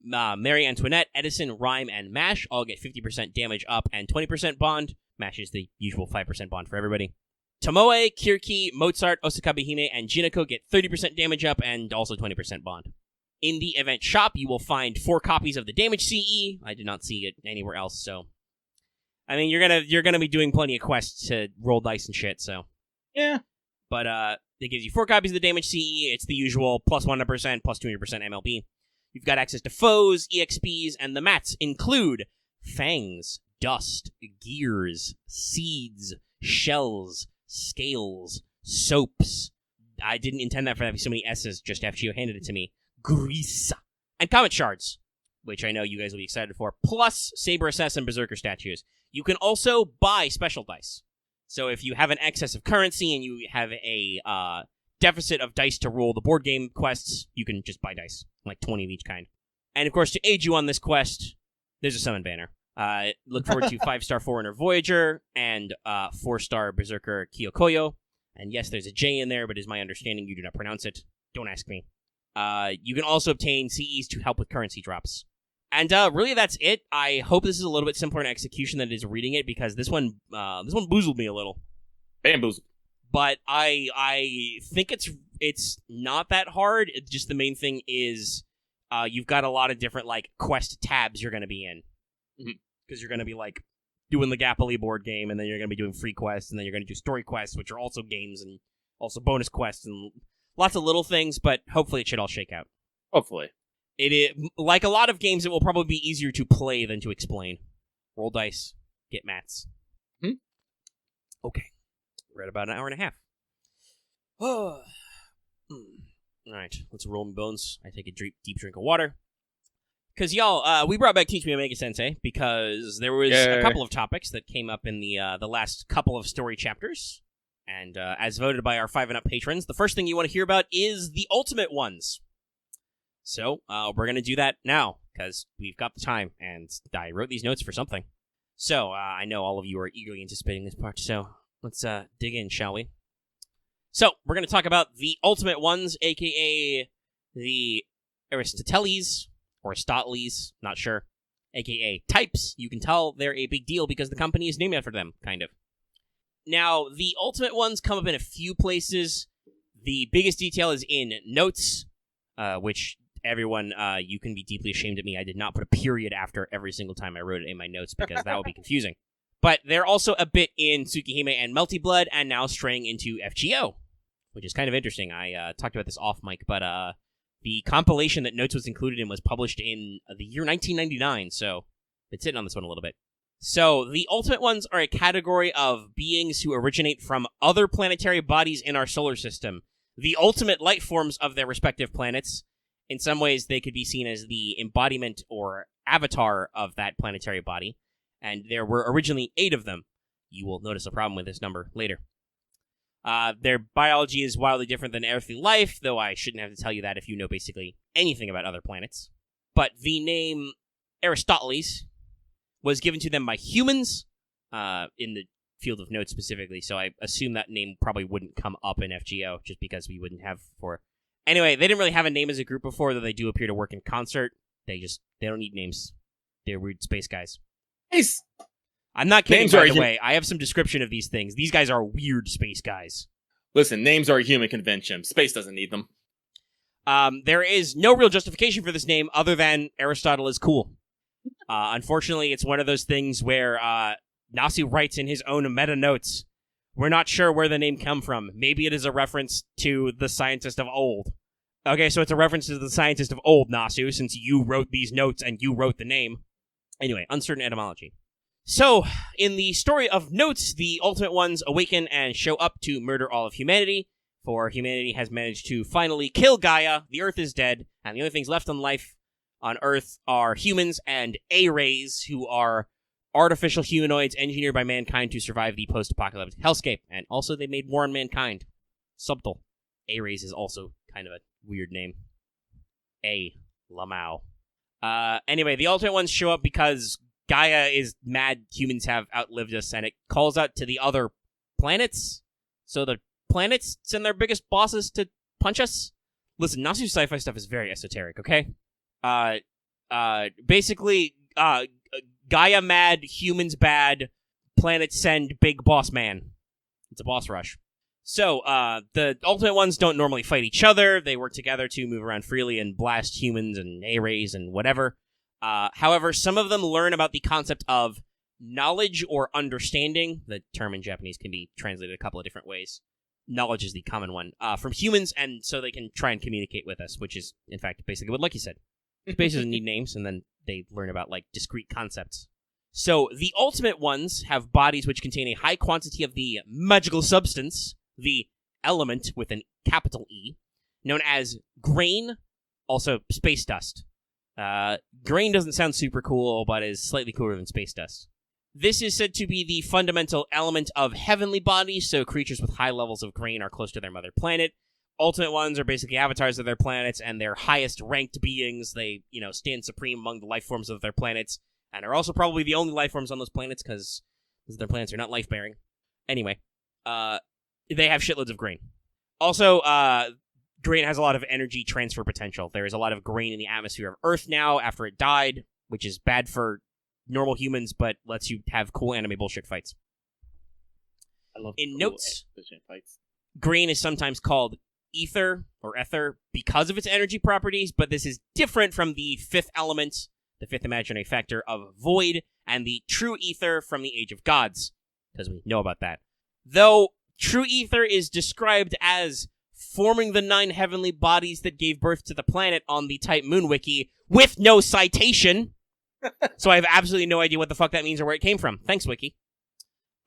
Mary Antoinette, Edison, Rhyme, and Mash all get 50% damage up and 20% bond. Mash is the usual 5% bond for everybody. Tomoe, Kirki, Mozart, Osakabe Hime, and Jinako get 30% damage up and also 20% bond. In the event shop, you will find 4 copies of the damage CE. I did not see it anywhere else, so... I mean, you're gonna be doing plenty of quests to roll dice and shit, so... Yeah. But, it gives you 4 copies of the damage CE. It's the usual plus 100%, plus 200% MLB. You've got access to foes, EXPs, and the mats include fangs, dust, gears, seeds, shells, scales, soaps. I didn't intend that for that to be so many S's, just FGO handed it to me. Grease. And comet shards, which I know you guys will be excited for, plus Saber Assassin Berserker statues. You can also buy special dice. So if you have an excess of currency and you have a deficit of dice to roll the board game quests, you can just buy dice, like 20 of each kind. And of course, to aid you on this quest, there's a summon banner. Look forward to 5-star Forerunner Voyager and 4-star Berserker Kyokoyo. And yes, there's a J in there, but it is my understanding you do not pronounce it. Don't ask me. You can also obtain CEs to help with currency drops. And really, that's it. I hope this is a little bit simpler in execution than it is reading it, because this one boozled me a little. Bamboozled. But I think it's not that hard. Just the main thing is you've got a lot of different like quest tabs you're going to be in. Because you're going to be like doing the Gappoly board game, and then you're going to be doing free quests, and then you're going to do story quests, which are also games, and also bonus quests, and lots of little things, but hopefully it should all shake out. Hopefully. It is, like a lot of games, it will probably be easier to play than to explain. Roll dice, get mats. Okay. We're at about an hour and a half. right, let's roll my bones. I take a deep drink of water. Because, y'all, we brought back Teach Me Omega-Sensei because there was a couple of topics that came up in the last couple of story chapters. And as voted by our 5 and Up patrons, the first thing you want to hear about is the ultimate ones. So, we're going to do that now, because we've got the time, and I wrote these notes for something. So, I know all of you are eagerly anticipating this part, so let's dig in, shall we? So, we're going to talk about the ultimate ones, aka the Aristoteles, or Aristoteles, not sure, aka types. You can tell they're a big deal because the company is named after them, kind of. Now, the ultimate ones come up in a few places. The biggest detail is in notes, which everyone, you can be deeply ashamed of me. I did not put a period after every single time I wrote it in my notes because that would be confusing. But they're also a bit in Tsukihime and Melty Blood, and now straying into FGO, which is kind of interesting. I talked about this off mic, but the compilation that Notes was included in was published in the year 1999, so been sitting on this one a little bit. So, the Ultimate Ones are a category of beings who originate from other planetary bodies in our solar system. The ultimate light forms of their respective planets. In some ways, they could be seen as the embodiment or avatar of that planetary body, and there were originally 8 of them. You will notice a problem with this number later. Their biology is wildly different than earthly life, though I shouldn't have to tell you that if you know basically anything about other planets. But the name Aristoteles was given to them by humans, in the field of notes specifically, so I assume that name probably wouldn't come up in FGO, just because we wouldn't have before. Anyway, they didn't really have a name as a group before, though they do appear to work in concert. They don't need names. They're weird space guys. Nice. I'm not kidding, by the way. I have some description of these things. These guys are weird space guys. Listen, names are a human convention. Space doesn't need them. There is no real justification for this name other than Aristotle is cool. Unfortunately, it's one of those things where Nasu writes in his own meta notes, we're not sure where the name come from. Maybe it is a reference to the scientist of old. Okay, so it's a reference to the scientist of old, Nasu, since you wrote these notes and you wrote the name. Anyway, uncertain etymology. So, in the story of Notes, the Ultimate Ones awaken and show up to murder all of humanity, for humanity has managed to finally kill Gaia, the Earth is dead, and the only things left on life on Earth are humans and A-rays, who are artificial humanoids engineered by mankind to survive the post-apocalyptic hellscape, and also they made war on mankind. Subtle. A-rays is also kind of a weird name. Lamau. Anyway, the Ultimate Ones show up because Gaia is mad humans have outlived us, and it calls out to the other planets. So the planets send their biggest bosses to punch us? Listen, Nasu sci-fi stuff is very esoteric, okay? Basically, Gaia mad, humans bad, planets send big boss man. It's a boss rush. So, the Ultimate Ones don't normally fight each other. They work together to move around freely and blast humans and A-rays and whatever. However, some of them learn about the concept of knowledge or understanding. The term in Japanese can be translated a couple of different ways. Knowledge is the common one. From humans, and so they can try and communicate with us, which is, in fact, basically what Lucky said. Space doesn't need names, and then they learn about, discrete concepts. So, the Ultimate Ones have bodies which contain a high quantity of the magical substance, the element with an capital E, known as grain, also space dust. Grain doesn't sound super cool, but is slightly cooler than space dust. This is said to be the fundamental element of heavenly bodies, so creatures with high levels of grain are close to their mother planet. Ultimate Ones are basically avatars of their planets, and they're highest ranked beings. They, stand supreme among the life forms of their planets, and are also probably the only life forms on those planets, because their planets are not life-bearing. Anyway, they have shitloads of grain. Also, grain has a lot of energy transfer potential. There is a lot of grain in the atmosphere of Earth now after it died, which is bad for normal humans, but lets you have cool anime bullshit fights. I love in cool notes, fights. Grain is sometimes called ether or ether because of its energy properties, but this is different from the fifth element, the fifth imaginary factor of void, and the true ether from the Age of Gods, because we know about that. Though true ether is described as forming the 9 heavenly bodies that gave birth to the planet on the Type Moon Wiki with no citation. So I have absolutely no idea what the fuck that means or where it came from. Thanks, Wiki.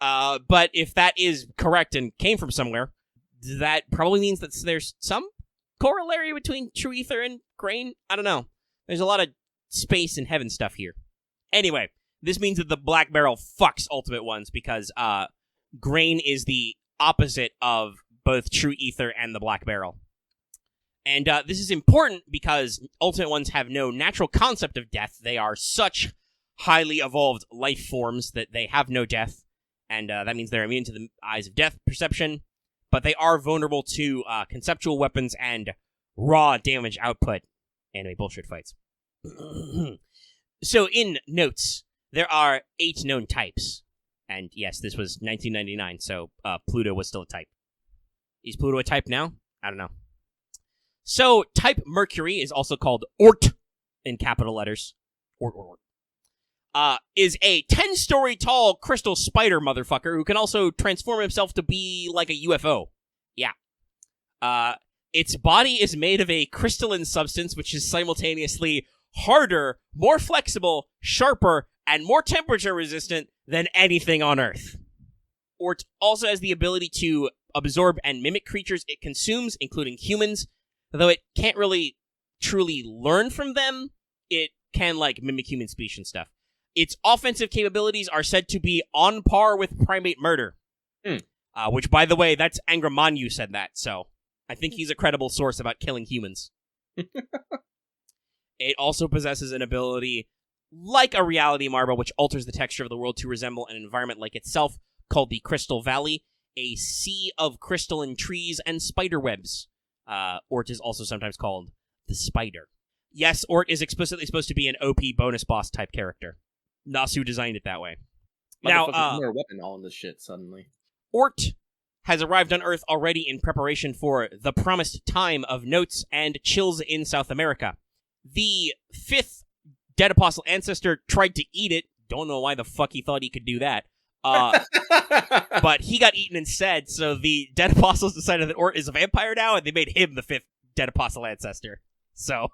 But if that is correct and came from somewhere, that probably means that there's some corollary between true ether and grain? I don't know. There's a lot of space and heaven stuff here. Anyway, this means that the Black Barrel fucks Ultimate Ones because grain is the opposite of both true ether and the Black Barrel. And this is important because Ultimate Ones have no natural concept of death. They are such highly evolved life forms that they have no death, and that means they're immune to the eyes of death perception, but they are vulnerable to conceptual weapons and raw damage output. Anime bullshit fights. So in notes, there are 8 known types. And yes, this was 1999, so Pluto was still a type. Is Pluto a type now? I don't know. So, type Mercury is also called Ort in capital letters. Ort. Is a 10-story tall crystal spider motherfucker who can also transform himself to be like a UFO. Yeah. Its body is made of a crystalline substance which is simultaneously harder, more flexible, sharper, and more temperature resistant than anything on Earth. Ort also has the ability to absorb and mimic creatures it consumes, including humans. Though it can't really truly learn from them, it can, mimic human speech and stuff. Its offensive capabilities are said to be on par with primate murder. Which, by the way, that's Angramanyu said that, so I think he's a credible source about killing humans. It also possesses an ability like a reality marble, which alters the texture of the world to resemble an environment like itself, called the Crystal Valley, a sea of crystalline trees and spider webs. Ort is also sometimes called the Spider. Yes, Ort is explicitly supposed to be an OP bonus boss type character. Nasu designed it that way. Now, more weapon all in this shit suddenly. Ort has arrived on Earth already in preparation for the promised time of notes and chills in South America. The 5th Dead Apostle Ancestor tried to eat it. Don't know why the fuck he thought he could do that. But he got eaten instead, so the Dead Apostles decided that Ort is a vampire now, and they made him the 5th Dead Apostle Ancestor. So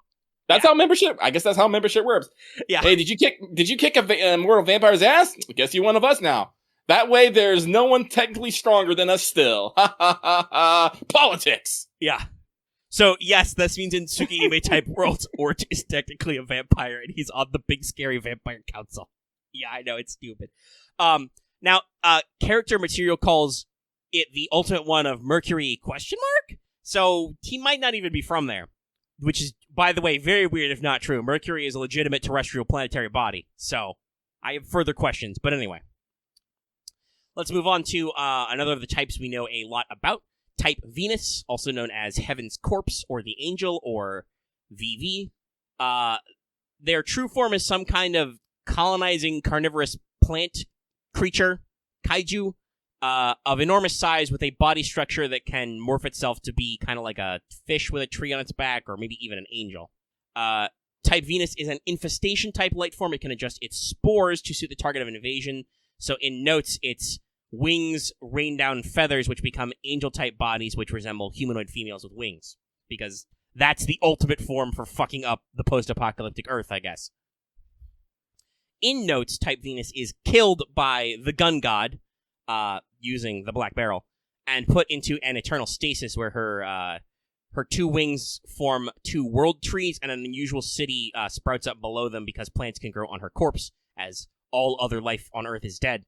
that's how membership. I guess that's how membership works. Yeah. Hey, did you kick a mortal vampire's ass? I guess you're one of us now. That way, there's no one technically stronger than us still. Ha ha ha ha. Politics. Yeah. So yes, this means in Tsukihime type worlds, Ort is technically a vampire, and he's on the big scary vampire council. Yeah, I know, it's stupid. Now, character material calls it the ultimate one of Mercury ? So he might not even be from there, which is, by the way, very weird if not true. Mercury is a legitimate terrestrial planetary body, so I have further questions. But anyway, let's move on to another of the types we know a lot about. Type Venus, also known as Heaven's Corpse, or the Angel, or VV. Their true form is some kind of colonizing carnivorous plant creature, kaiju, of enormous size with a body structure that can morph itself to be kind of like a fish with a tree on its back, or maybe even an angel. Type Venus is an infestation-type light form. It can adjust its spores to suit the target of an invasion. So in notes, its wings rain down feathers, which become angel-type bodies, which resemble humanoid females with wings. Because that's the ultimate form for fucking up the post-apocalyptic Earth, I guess. In notes, Type Venus is killed by the gun god, using the Black Barrel, and put into an eternal stasis where her 2 wings form 2 world trees, and an unusual city sprouts up below them because plants can grow on her corpse, as all other life on Earth is dead.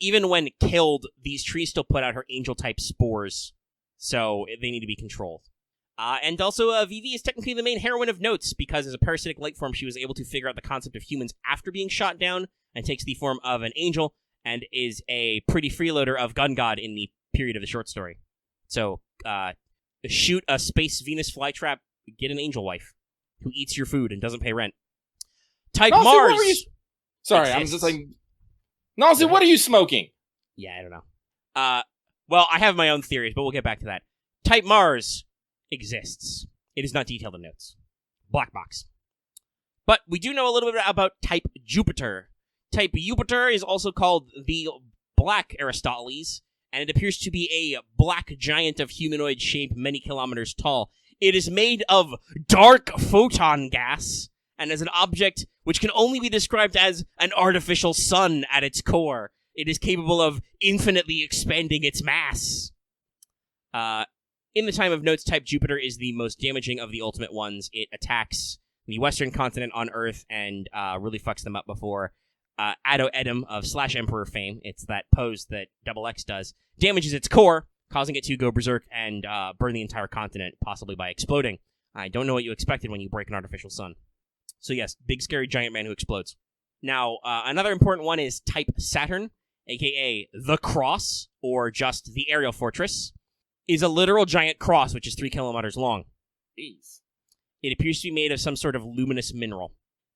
Even when killed, these trees still put out her angel-type spores, so they need to be controlled. And also, Vivi is technically the main heroine of Notes, because as a parasitic light form, she was able to figure out the concept of humans after being shot down, and takes the form of an angel, and is a pretty freeloader of Gun God in the period of the short story. So, shoot a space Venus flytrap, get an angel wife, who eats your food and doesn't pay rent. Type Mars! Sorry, I'm just like... Nalsi, what are you smoking? Yeah, I don't know. Well, I have my own theories, but we'll get back to that. Type Mars exists. It is not detailed in notes. Black box. But we do know a little bit about Type Jupiter. Type Jupiter is also called the Black Aristoteles, and it appears to be a black giant of humanoid shape many kilometers tall. It is made of dark photon gas, and as an object which can only be described as an artificial sun at its core. It is capable of infinitely expanding its mass. In the time of notes, type Jupiter is the most damaging of the ultimate ones. It attacks the western continent on Earth and really fucks them up before. Ado Edom of Slash Emperor fame, it's that pose that Double X does, damages its core, causing it to go berserk and burn the entire continent, possibly by exploding. I don't know what you expected when you break an artificial sun. So yes, big scary giant man who explodes. Now, another important one is type Saturn, aka the Cross, or just the Aerial Fortress, is a literal giant cross which is 3 kilometers long. Jeez. It appears to be made of some sort of luminous mineral.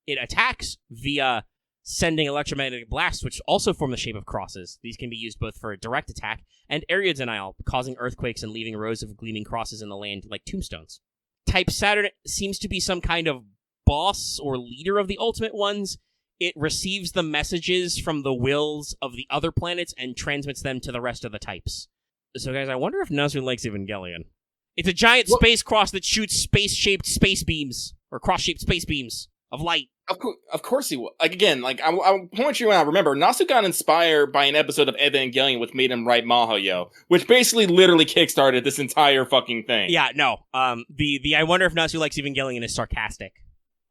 It attacks via sending electromagnetic blasts, which also form the shape of crosses. These can be used both for a direct attack and area denial, causing earthquakes and leaving rows of gleaming crosses in the land like tombstones. Type Saturn seems to be some kind of boss or leader of the Ultimate Ones. It receives the messages from the wills of the other planets and transmits them to the rest of the types. So guys, I wonder if Nasu likes Evangelion. It's a giant space cross that shoots space-shaped space beams, or cross-shaped space beams of light. Of course he will. Like, again, like, I'll point you out. Remember, Nasu got inspired by an episode of Evangelion which made him write Mahoyo, which basically literally kickstarted this entire fucking thing. Yeah, no. The I wonder if Nasu likes Evangelion is sarcastic.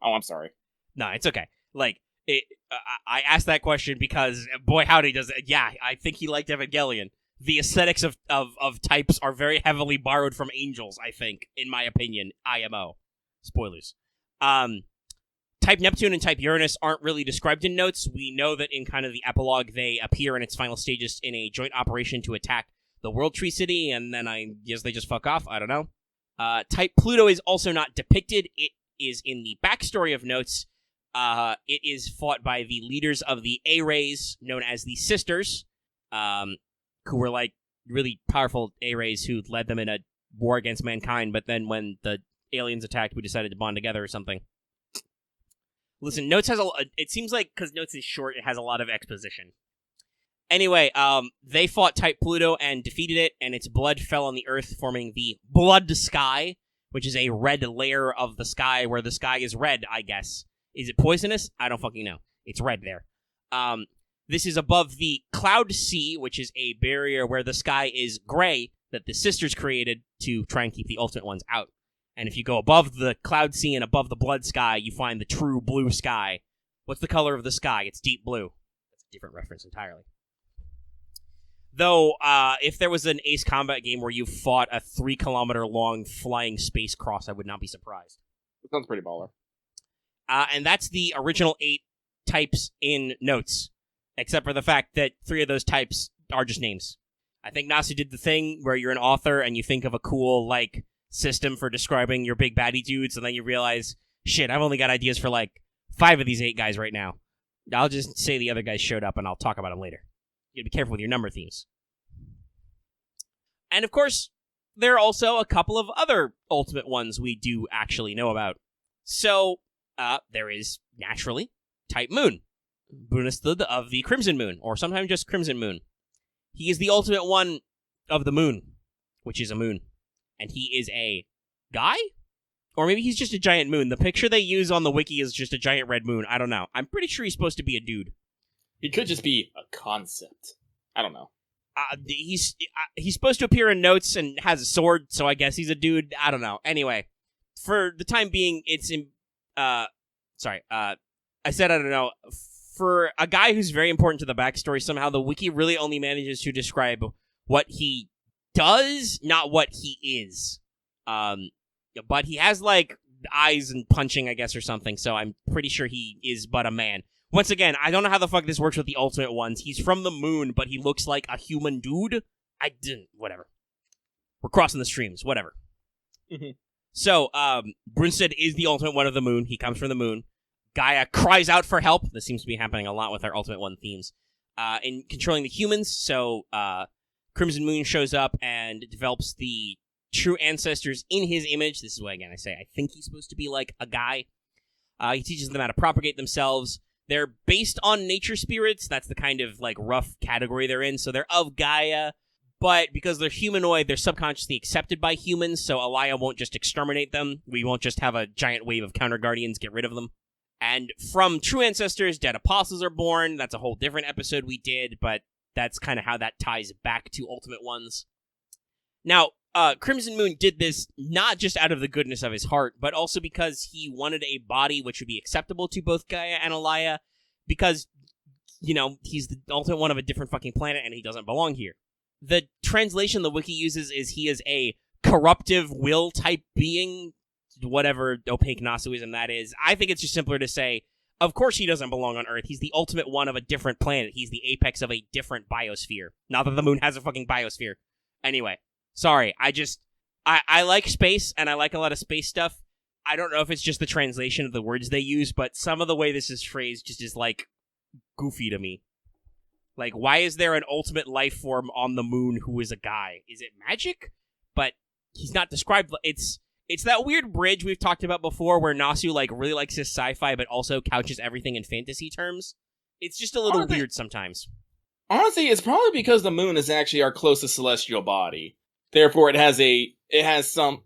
Oh, I'm sorry. No, it's okay. Like, I asked that question because, boy howdy does it. Yeah, I think he liked Evangelion. The aesthetics of types are very heavily borrowed from angels, I think, in my opinion. IMO. Spoilers. Type Neptune and Type Uranus aren't really described in notes. We know that in kind of the epilogue, they appear in its final stages in a joint operation to attack the World Tree City, and then I guess they just fuck off. I don't know. Type Pluto is also not depicted. It is in the backstory of notes. It is fought by the leaders of the A-Rays, known as the Sisters, who were like really powerful A-Rays who led them in a war against mankind, but then when the aliens attacked, we decided to bond together or something. Listen, Notes has it seems like, because Notes is short, it has a lot of exposition. Anyway, they fought Type Pluto and defeated it, and its blood fell on the Earth, forming the Blood Sky, which is a red layer of the sky, where the sky is red, I guess. Is it poisonous? I don't fucking know. It's red there. This is above the Cloud Sea, which is a barrier where the sky is gray that the Sisters created to try and keep the Ultimate Ones out. And if you go above the Cloud Sea and above the Blood Sky, you find the true blue sky. What's the color of the sky? It's deep blue. That's a different reference entirely. Though, if there was an Ace Combat game where you fought a 3-kilometer-long flying space cross, I would not be surprised. That sounds pretty baller. And that's the original 8 types in Notes, except for the fact that 3 of those types are just names. I think Nasu did the thing where you're an author and you think of a cool, like, system for describing your big baddie dudes, and then you realize, shit, I've only got ideas for, like, 5 of these 8 guys right now. I'll just say the other guys showed up, and I'll talk about them later. You gotta be careful with your number themes. And, of course, there are also a couple of other Ultimate Ones we do actually know about. So, there is, naturally, Type Moon, Bunastad of the Crimson Moon, or sometimes just Crimson Moon. He is the Ultimate One of the Moon, which is a moon. And he is a guy? Or maybe he's just a giant moon. The picture they use on the wiki is just a giant red moon. I don't know. I'm pretty sure he's supposed to be a dude. He could just be a concept. I don't know. He's supposed to appear in Notes and has a sword, so I guess he's a dude. I don't know. Anyway, for the time being, it's in... I said I don't know. For a guy who's very important to the backstory, somehow the wiki really only manages to describe what he does, not what he is. But he has, like, eyes and punching, I guess, or something, so I'm pretty sure he is but a man. Once again, I don't know how the fuck this works with the Ultimate Ones. He's from the moon, but he looks like a human dude. Whatever. We're crossing the streams, whatever. Mm-hmm. So, Brunstad is the Ultimate One of the moon. He comes from the moon. Gaia cries out for help. This seems to be happening a lot with our Ultimate One themes. In controlling the humans, so, Crimson Moon shows up and develops the true ancestors in his image. This is why, again, I say I think he's supposed to be like a guy. He teaches them how to propagate themselves. They're based on nature spirits. That's the kind of, like, rough category they're in. So they're of Gaia, but because they're humanoid, they're subconsciously accepted by humans, so Alaya won't just exterminate them. We won't just have a giant wave of counter-guardians get rid of them. And from true ancestors, dead apostles are born. That's a whole different episode we did, but that's kind of how that ties back to Ultimate Ones. Now, Crimson Moon did this not just out of the goodness of his heart, but also because he wanted a body which would be acceptable to both Gaia and Alaya, because, he's the ultimate one of a different fucking planet and he doesn't belong here. The translation the wiki uses is he is a corruptive will type being, whatever opaque Nasuism that is. I think it's just simpler to say, of course he doesn't belong on Earth. He's the ultimate one of a different planet. He's the apex of a different biosphere. Not that the moon has a fucking biosphere. Anyway, sorry. I like space, and I like a lot of space stuff. I don't know if it's just the translation of the words they use, but some of the way this is phrased just is, goofy to me. Why is there an ultimate life form on the moon who is a guy? Is it magic? But he's not described. It's that weird bridge we've talked about before where Nasu, really likes his sci-fi, but also couches everything in fantasy terms. It's just a little weird sometimes. Honestly, it's probably because the moon is actually our closest celestial body. Therefore, it has some,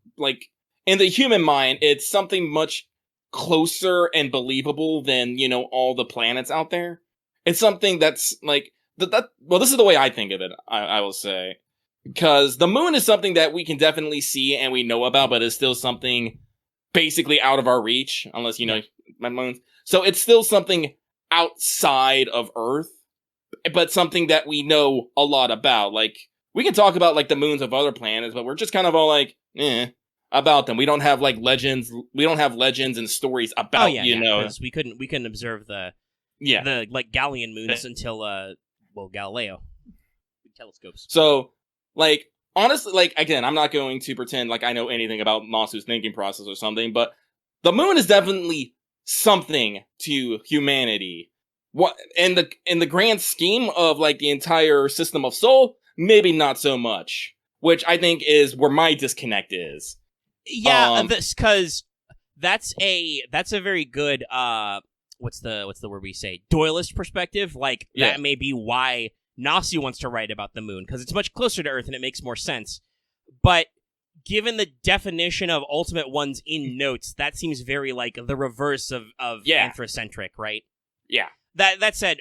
in the human mind, it's something much closer and believable than, all the planets out there. It's something that's, well, this is the way I think of it, I will say. Because the moon is something that we can definitely see and we know about, but it's still something basically out of our reach, unless, my moon. So it's still something outside of Earth, but something that we know a lot about. We can talk about, the moons of other planets, but we're just kind of all about them. We don't have, legends. We don't have legends and stories about, because we couldn't observe the Gallian moons until, Galileo. Telescopes. So, honestly, again, I'm not going to pretend like I know anything about Nasu's thinking process or something, but the moon is definitely something to humanity. What in the grand scheme of the entire system of Sol, maybe not so much. Which I think is where my disconnect is. Yeah, because that's a very good what's the word we say? Doyleist perspective. That may be why Nasu wants to write about the moon, because it's much closer to Earth and it makes more sense. But given the definition of Ultimate Ones in notes, that seems very the reverse of anthrocentric, right? Yeah. That said,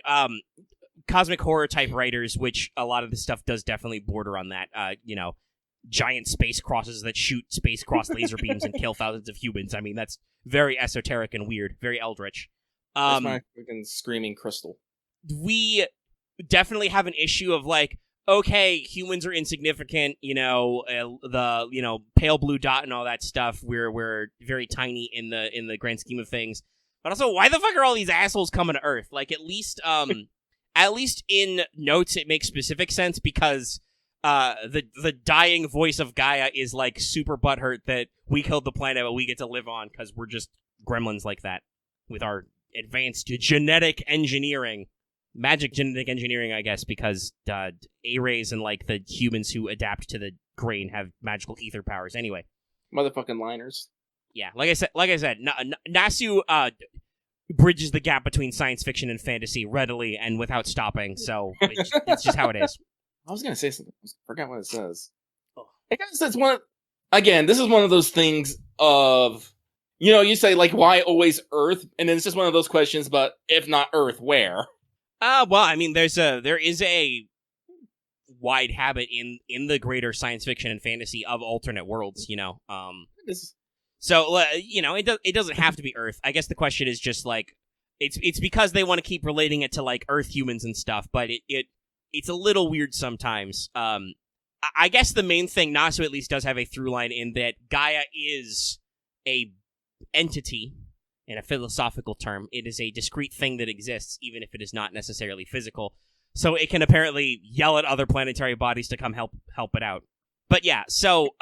cosmic horror type writers, which a lot of this stuff does definitely border on that, giant space crosses that shoot space cross laser beams and kill thousands of humans. I mean, that's very esoteric and weird, very eldritch. That's my freaking screaming crystal. We definitely have an issue of okay, humans are insignificant, the pale blue dot and all that stuff. We're very tiny in the grand scheme of things. But also, why the fuck are all these assholes coming to Earth? At least in notes it makes specific sense, because the dying voice of Gaia is super butthurt that we killed the planet but we get to live on because we're just gremlins like that with our advanced genetic engineering. Magic genetic engineering, I guess, because A-rays and the humans who adapt to the grain have magical ether powers. Anyway, motherfucking liners. Yeah, like I said, Nasu bridges the gap between science fiction and fantasy readily and without stopping. So it's just how it is. I was gonna say something. I forgot what it says. I guess it's one. Again, this is one of those things of you say why always Earth, and then it's just one of those questions. But if not Earth, where? Well, I mean, there is a wide habit in the greater science fiction and fantasy of alternate worlds, So, it doesn't have to be Earth. I guess the question is just it's because they want to keep relating it to Earth humans and stuff, but it's a little weird sometimes. I guess the main thing, Nasu at least does have a through line in that Gaia is a entity. In a philosophical term, it is a discrete thing that exists, even if it is not necessarily physical. So it can apparently yell at other planetary bodies to come help it out. But yeah, so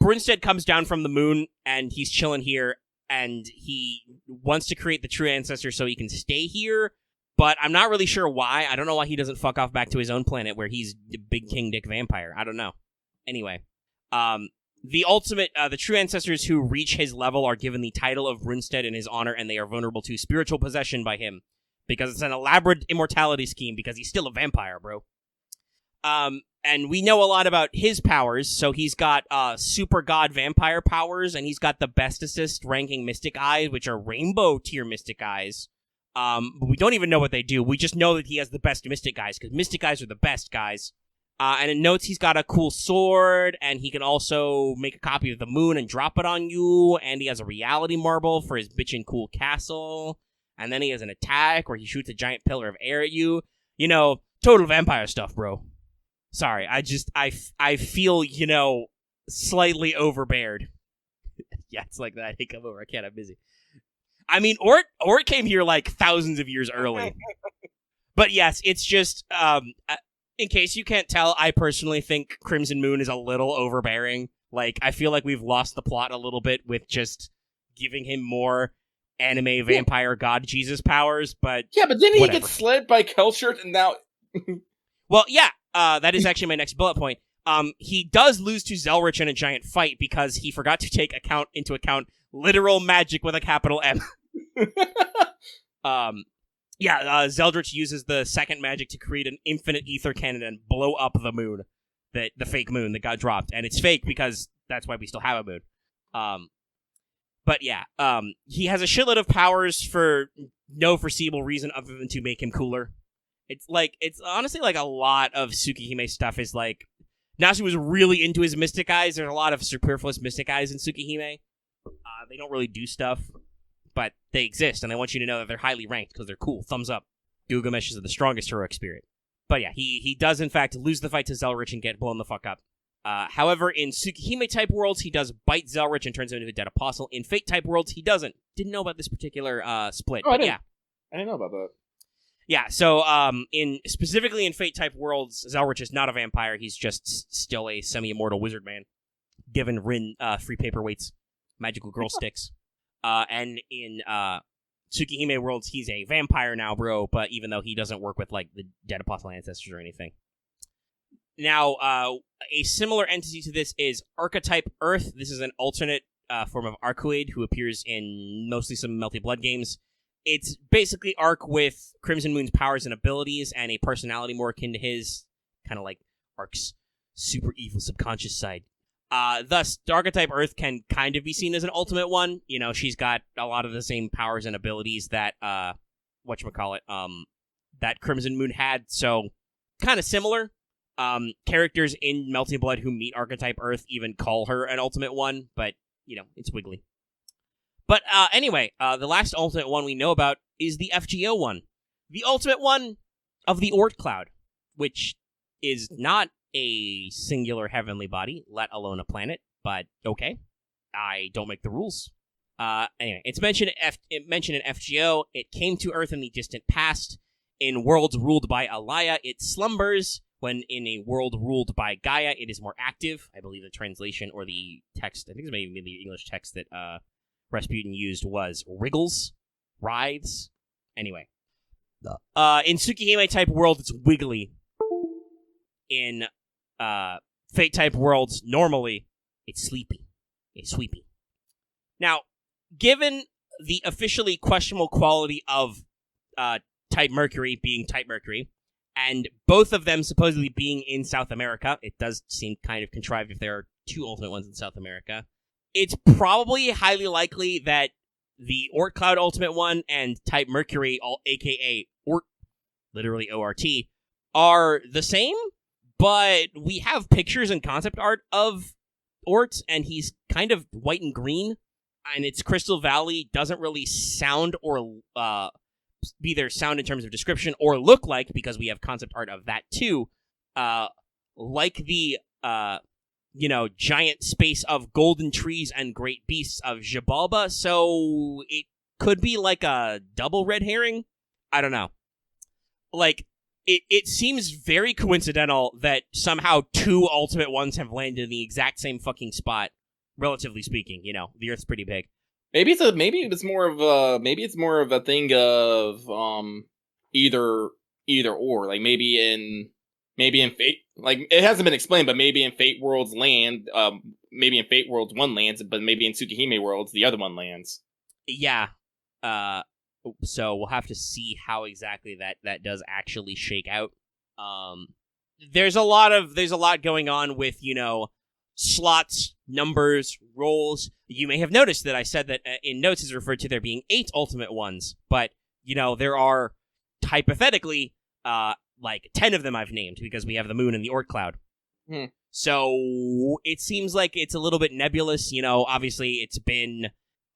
Brunstead comes down from the moon, and he's chilling here, and he wants to create the true ancestor so he can stay here, but I'm not really sure why. I don't know why he doesn't fuck off back to his own planet where he's the big king dick vampire. I don't know. Anyway, the true ancestors who reach his level are given the title of Brunstead in his honor, and they are vulnerable to spiritual possession by him, because it's an elaborate immortality scheme, because he's still a vampire, bro. And we know a lot about his powers, so he's got super god vampire powers, and he's got the bestest ranking mystic eyes, which are rainbow tier mystic eyes. But we don't even know what they do. We just know that he has the best mystic eyes, because mystic eyes are the best guys. And in notes, he's got a cool sword, and he can also make a copy of the moon and drop it on you, and he has a reality marble for his bitchin' cool castle, and then he has an attack where he shoots a giant pillar of air at you. You know, total vampire stuff, bro. Sorry, I feel, slightly overbeared. Yeah, it's like that. Hey, come over. I can't. I'm busy. I mean, Ort came here like thousands of years early. But yes, it's just, in case you can't tell, I personally think Crimson Moon is a little overbearing. Like, I feel like we've lost the plot a little bit with just giving him more anime vampire god Jesus powers, but yeah, but then he whatever. gets slayed by Kelchert, and now... Well, yeah, that is actually my next bullet point. He does lose to Zelrich in a giant fight because he forgot to take into account literal magic with a capital M. Zeldritch uses the second magic to create an infinite ether cannon and blow up the moon, the fake moon that got dropped. And it's fake because that's why we still have a moon. But yeah, he has a shitload of powers for no foreseeable reason other than to make him cooler. It's honestly like a lot of Tsukihime stuff is like, Nasu was really into his Mystic Eyes. There's a lot of superfluous Mystic Eyes in Tsukihime. They don't really do stuff, but they exist, and I want you to know that they're highly ranked because they're cool. Thumbs up. Gilgamesh is the strongest heroic spirit. But yeah, he does in fact lose the fight to Zelrich and get blown the fuck up. However, in Tsukihime-type worlds, he does bite Zelrich and turns him into a dead apostle. In Fate-type worlds, he doesn't. Didn't know about this particular split, but yeah. I didn't know about that. Yeah, so specifically in Fate-type worlds, Zelrich is not a vampire. He's just still a semi-immortal wizard man, given Rin free paperweights, magical girl sticks. And in Tsukihime worlds, he's a vampire now, bro, but even though he doesn't work with, like, the dead apostle ancestors or anything. Now, a similar entity to this is Archetype Earth. This is an alternate form of Arcoid who appears in mostly some Melty Blood games. It's basically Arc with Crimson Moon's powers and abilities and a personality more akin to his, kind of like Arc's super evil subconscious side. Thus, Archetype Earth can kind of be seen as an ultimate one. You know, she's got a lot of the same powers and abilities that, that Crimson Moon had, so kind of similar. Characters in Melting Blood who meet Archetype Earth even call her an ultimate one, but, it's wiggly. But anyway, the last ultimate one we know about is the FGO one. The ultimate one of the Oort Cloud, which is not a singular heavenly body, let alone a planet, but okay. I don't make the rules. Anyway, it's mentioned in FGO. It came to Earth in the distant past. In worlds ruled by Alaya, it slumbers. When in a world ruled by Gaia, it is more active. I believe the translation or the text, I think it's maybe the English text that Rasputin used was wriggles, writhes. Anyway. In Tsukihime-type world, it's wiggly. In Fate-type worlds, normally, it's sleepy. It's sweepy. Now, given the officially questionable quality of Type Mercury being Type Mercury, and both of them supposedly being in South America, it does seem kind of contrived if there are two ultimate ones in South America, it's probably highly likely that the Oort Cloud Ultimate one and Type Mercury, aka Oort, literally O-R-T, are the same, but we have pictures and concept art of Oort, and he's kind of white and green, and its Crystal Valley doesn't really sound or be their sound in terms of description or look like, because we have concept art of that too, like the giant space of golden trees and great beasts of Xibalba, so it could be like a double red herring? I don't know. Like, it seems very coincidental that somehow two ultimate ones have landed in the exact same fucking spot, relatively speaking. The Earth's pretty big. Maybe it's more of a thing of either or. Like maybe in Fate, like it hasn't been explained, but maybe in Fate Worlds maybe in Fate Worlds one lands, but maybe in Tsukihime Worlds the other one lands. Yeah. So we'll have to see how exactly that does actually shake out. There's a lot going on with, slots, numbers, roles. You may have noticed that I said that in notes is referred to there being 8 ultimate ones, but, there are hypothetically, like 10 of them I've named because we have the moon and the Oort cloud. Hmm. So it seems like it's a little bit nebulous. Obviously it's been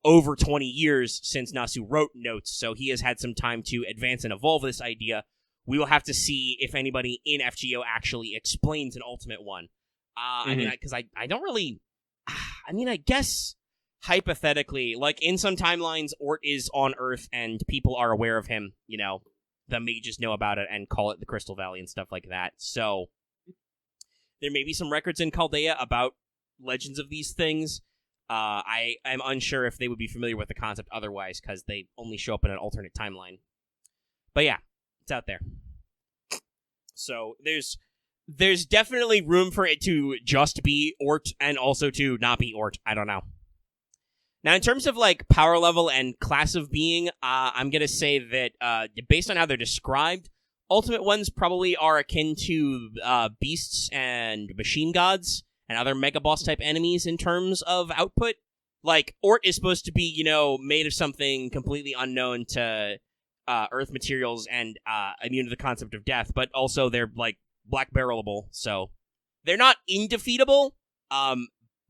over 20 years since Nasu wrote notes, so he has had some time to advance and evolve this idea. We will have to see if anybody in FGO actually explains an ultimate one. I mean, because I don't really... I mean, I guess, hypothetically, like, in some timelines, Oort is on Earth and people are aware of him, the mages know about it and call it the Crystal Valley and stuff like that. So, there may be some records in Chaldea about legends of these things. I'm unsure if they would be familiar with the concept otherwise, because they only show up in an alternate timeline. But yeah, it's out there. So there's definitely room for it to just be Oort and also to not be Oort. I don't know. Now, in terms of like power level and class of being, I'm gonna say that based on how they're described, ultimate ones probably are akin to beasts and machine gods and other mega boss type enemies in terms of output. Like, Oort is supposed to be, made of something completely unknown to Earth materials and immune to the concept of death, but also they're, like, black barrelable, so they're not indefeatable.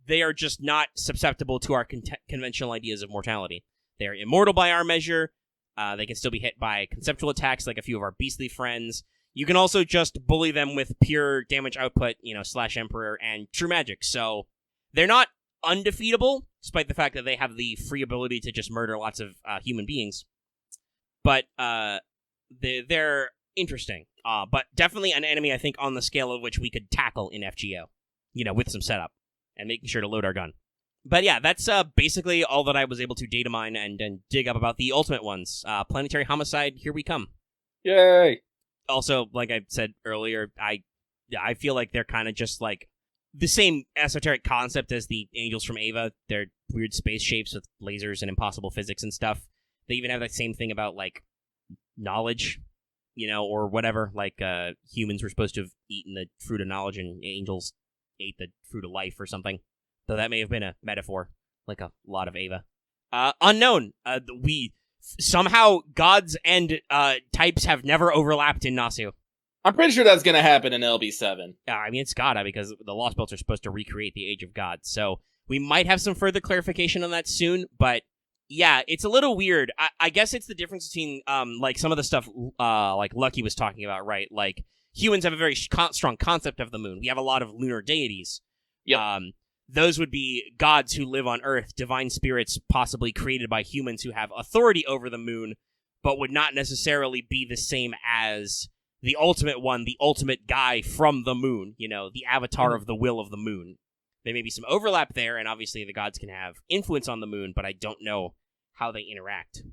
They are just not susceptible to our conventional ideas of mortality. They're immortal by our measure. They can still be hit by conceptual attacks like a few of our beastly friends. You can also just bully them with pure damage output, slash Emperor and true magic. So they're not undefeatable, despite the fact that they have the free ability to just murder lots of human beings. But they're interesting. But definitely an enemy, I think, on the scale of which we could tackle in FGO, with some setup and making sure to load our gun. But yeah, that's basically all that I was able to data mine and dig up about the ultimate ones. Planetary Homicide, here we come. Yay! Also, like I said earlier, I feel like they're kind of just like the same esoteric concept as the angels from Ava. They're weird space shapes with lasers and impossible physics and stuff. They even have that same thing about, like, knowledge, or whatever. Like, humans were supposed to have eaten the fruit of knowledge and angels ate the fruit of life or something. Though that may have been a metaphor, like a lot of Ava. Unknown. Somehow, gods and types have never overlapped in Nasu. I'm pretty sure that's gonna happen in LB7. I mean, it's gotta, because the Lost Belts are supposed to recreate the Age of Gods. So we might have some further clarification on that soon, but yeah, it's a little weird. I guess it's the difference between, like, some of the stuff, like Lucky was talking about, right? Like, humans have a very strong concept of the moon. We have a lot of lunar deities. Yep. Those would be gods who live on Earth, divine spirits possibly created by humans who have authority over the moon, but would not necessarily be the same as the ultimate one, the ultimate guy from the moon, the avatar of the will of the moon. There may be some overlap there, and obviously the gods can have influence on the moon, but I don't know how they interact.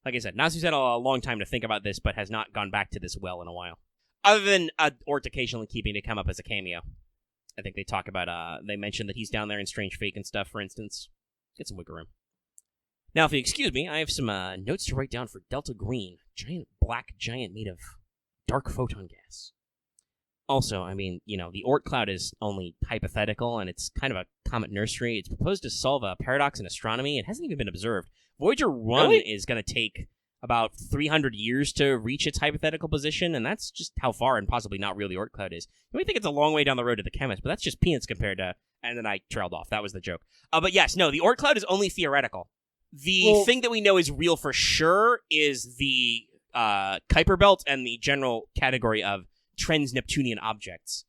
Like I said, Nasu's had a long time to think about this, but has not gone back to this well in a while. Other than Oort occasionally keeping to come up as a cameo. I think they talk about, they mentioned that he's down there in Strange Fake and stuff, for instance. Get some wiggle room. Now, if you excuse me, I have some notes to write down for Delta Green. Black giant made of dark photon gas. Also, I mean, the Oort cloud is only hypothetical, and it's kind of a comet nursery. It's proposed to solve a paradox in astronomy. It hasn't even been observed. Voyager 1 is going to take about 300 years to reach its hypothetical position, and that's just how far and possibly not real the Oort cloud is. You may think it's a long way down the road to the chemist, but that's just peanuts compared to... And then I trailed off. That was the joke. But yes, no, the Oort cloud is only theoretical. The thing that we know is real for sure is the Kuiper belt and the general category of trans-Neptunian objects.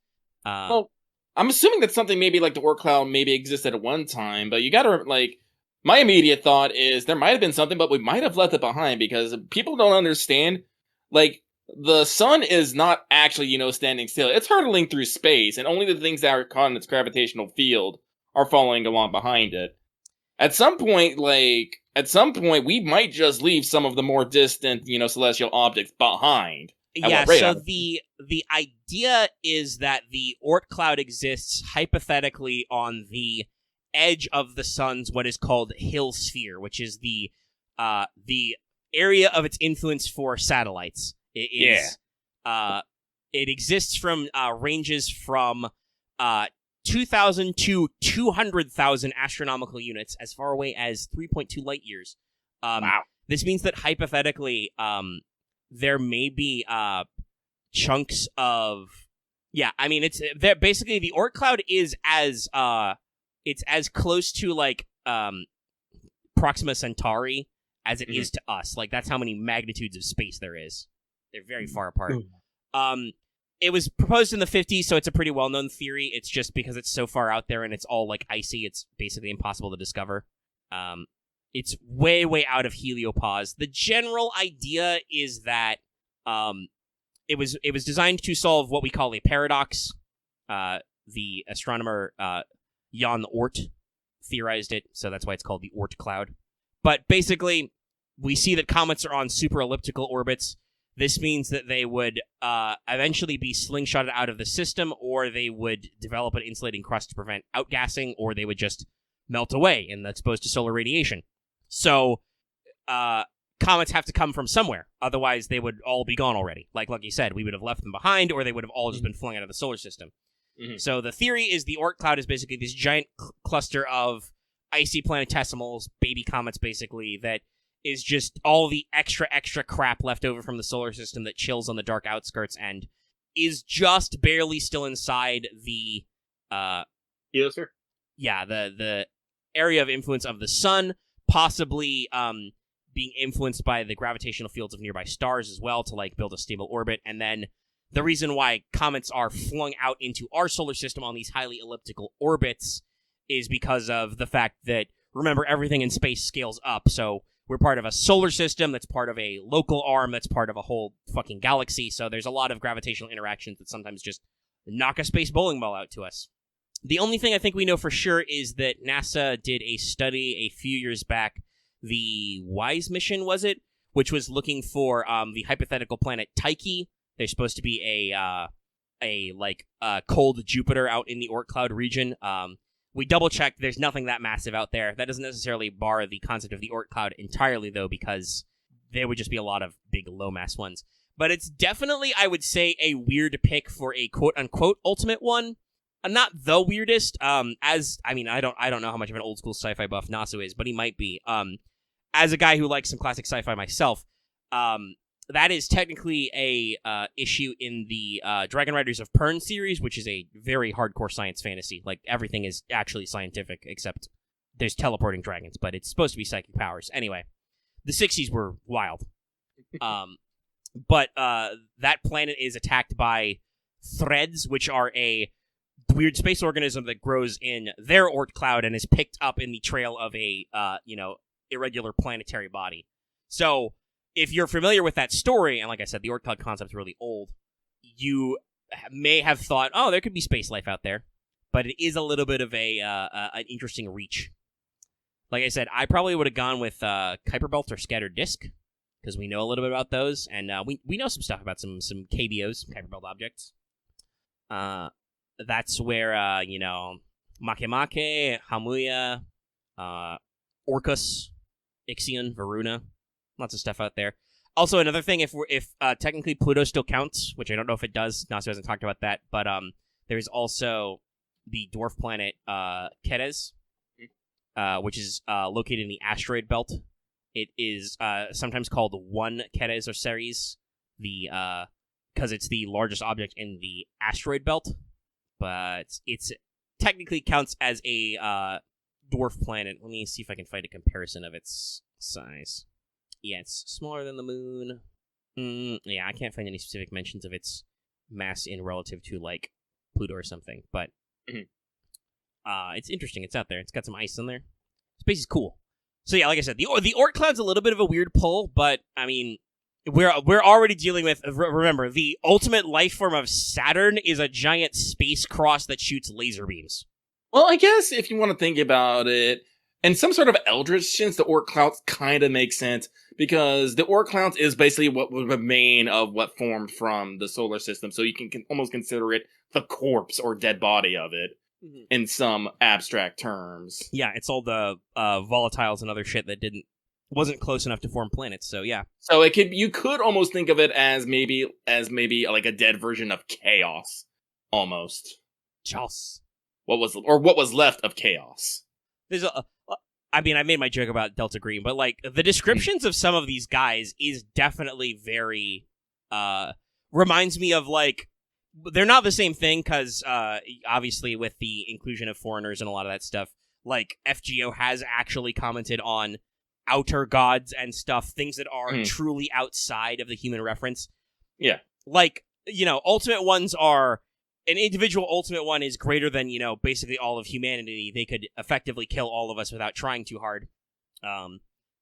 Well, I'm assuming that something maybe like the Oort cloud maybe existed at one time, but you gotta, like... My immediate thought is there might have been something, but we might have left it behind because people don't understand. Like, the sun is not actually, standing still. It's hurtling through space, and only the things that are caught in its gravitational field are following along behind it. At some point, we might just leave some of the more distant, celestial objects behind. Yeah, so the idea is that the Oort cloud exists hypothetically on the edge of the sun's what is called Hill sphere, which is the area of its influence for satellites. It exists from ranges from 2,000 to 200,000 astronomical units, as far away as 3.2 light years. Wow. This means that hypothetically, there may be chunks of it's basically the Oort cloud is as it's as close to like Proxima Centauri as it is to us. Like that's how many magnitudes of space there is. They're very far apart. It was proposed in the 50s, so it's a pretty well-known theory. It's just because it's so far out there and it's all like icy, it's basically impossible to discover. It's way, way out of heliopause. The general idea is that it was designed to solve what we call a paradox. The astronomer Jan Oort theorized it, so that's why it's called the Oort cloud. But basically, we see that comets are on super elliptical orbits. This means that they would eventually be slingshotted out of the system, or they would develop an insulating crust to prevent outgassing, or they would just melt away and exposed to solar radiation. So, comets have to come from somewhere. Otherwise, they would all be gone already. Like you said, we would have left them behind, or they would have all just been flung out of the solar system. So the theory is the Oort cloud is basically this giant cluster of icy planetesimals, baby comets basically, that is just all the extra crap left over from the solar system that chills on the dark outskirts and is just barely still inside the Heliosphere? Yeah, the area of influence of the sun, possibly being influenced by the gravitational fields of nearby stars as well to like build a stable orbit. And then the reason why comets are flung out into our solar system on these highly elliptical orbits is because of the fact that, remember, everything in space scales up. So we're part of a solar system that's part of a local arm that's part of a whole fucking galaxy. So there's a lot of gravitational interactions that sometimes just knock a space bowling ball out to us. The only thing I think we know for sure is that NASA did a study a few years back, the WISE mission, was it? Which was looking for the hypothetical planet Tyche. There's supposed to be a cold Jupiter out in the Oort cloud region. We double-checked. There's nothing that massive out there. That doesn't necessarily bar the concept of the Oort cloud entirely, though, because there would just be a lot of big, low-mass ones. But it's definitely, I would say, a weird pick for a quote-unquote ultimate one. Not the weirdest. I don't know how much of an old-school sci-fi buff Nasu is, but he might be. As a guy who likes some classic sci-fi myself, that is technically a issue in the Dragon Riders of Pern series, which is a very hardcore science fantasy. Like, everything is actually scientific, except there's teleporting dragons, but it's supposed to be psychic powers. Anyway, the 60s were wild. But that planet is attacked by threads, which are a weird space organism that grows in their Oort cloud and is picked up in the trail of a, irregular planetary body. So, if you're familiar with that story, and like I said, the Oort cloud concept's really old, you may have thought, oh, there could be space life out there, but it is a little bit of an interesting reach. Like I said, I probably would have gone with Kuiper Belt or Scattered Disk, because we know a little bit about those, and we know some stuff about some KBOs, Kuiper Belt objects. That's where, Makemake, Hamuya, Orcus, Ixion, Varuna, lots of stuff out there. Also, another thing, if technically Pluto still counts, which I don't know if it does, Nasu hasn't talked about that, but there's also the dwarf planet Keres, which is located in the asteroid belt. It is sometimes called 1 Keres or Ceres, because it's the largest object in the asteroid belt, but it's technically counts as a dwarf planet. Let me see if I can find a comparison of its size. Yeah, it's smaller than the moon. Yeah, I can't find any specific mentions of its mass in relative to, like, Pluto or something, but it's interesting. It's out there. It's got some ice in there. Space is cool. So yeah, like I said, the Oort cloud's a little bit of a weird pull, but, I mean, we're already dealing with, remember, the ultimate life form of Saturn is a giant space cross that shoots laser beams. Well, I guess if you want to think about it, in some sort of eldritch sense, the Oort clouds kind of make sense, because the Oort clouds is basically what was the main of what formed from the solar system, so you can almost consider it the corpse or dead body of it, in some abstract terms. Yeah, it's all the volatiles and other shit that wasn't close enough to form planets, so yeah. So you could almost think of it as maybe like a dead version of chaos, almost. Chaos. What was left of chaos. There's I made my joke about Delta Green, but like the descriptions of some of these guys is definitely very reminds me of, like, they're not the same thing, because, obviously, with the inclusion of foreigners and a lot of that stuff, like, FGO has actually commented on outer gods and stuff, things that are truly outside of the human reference. Yeah. Like, ultimate ones are... An individual ultimate one is greater than, basically all of humanity. They could effectively kill all of us without trying too hard.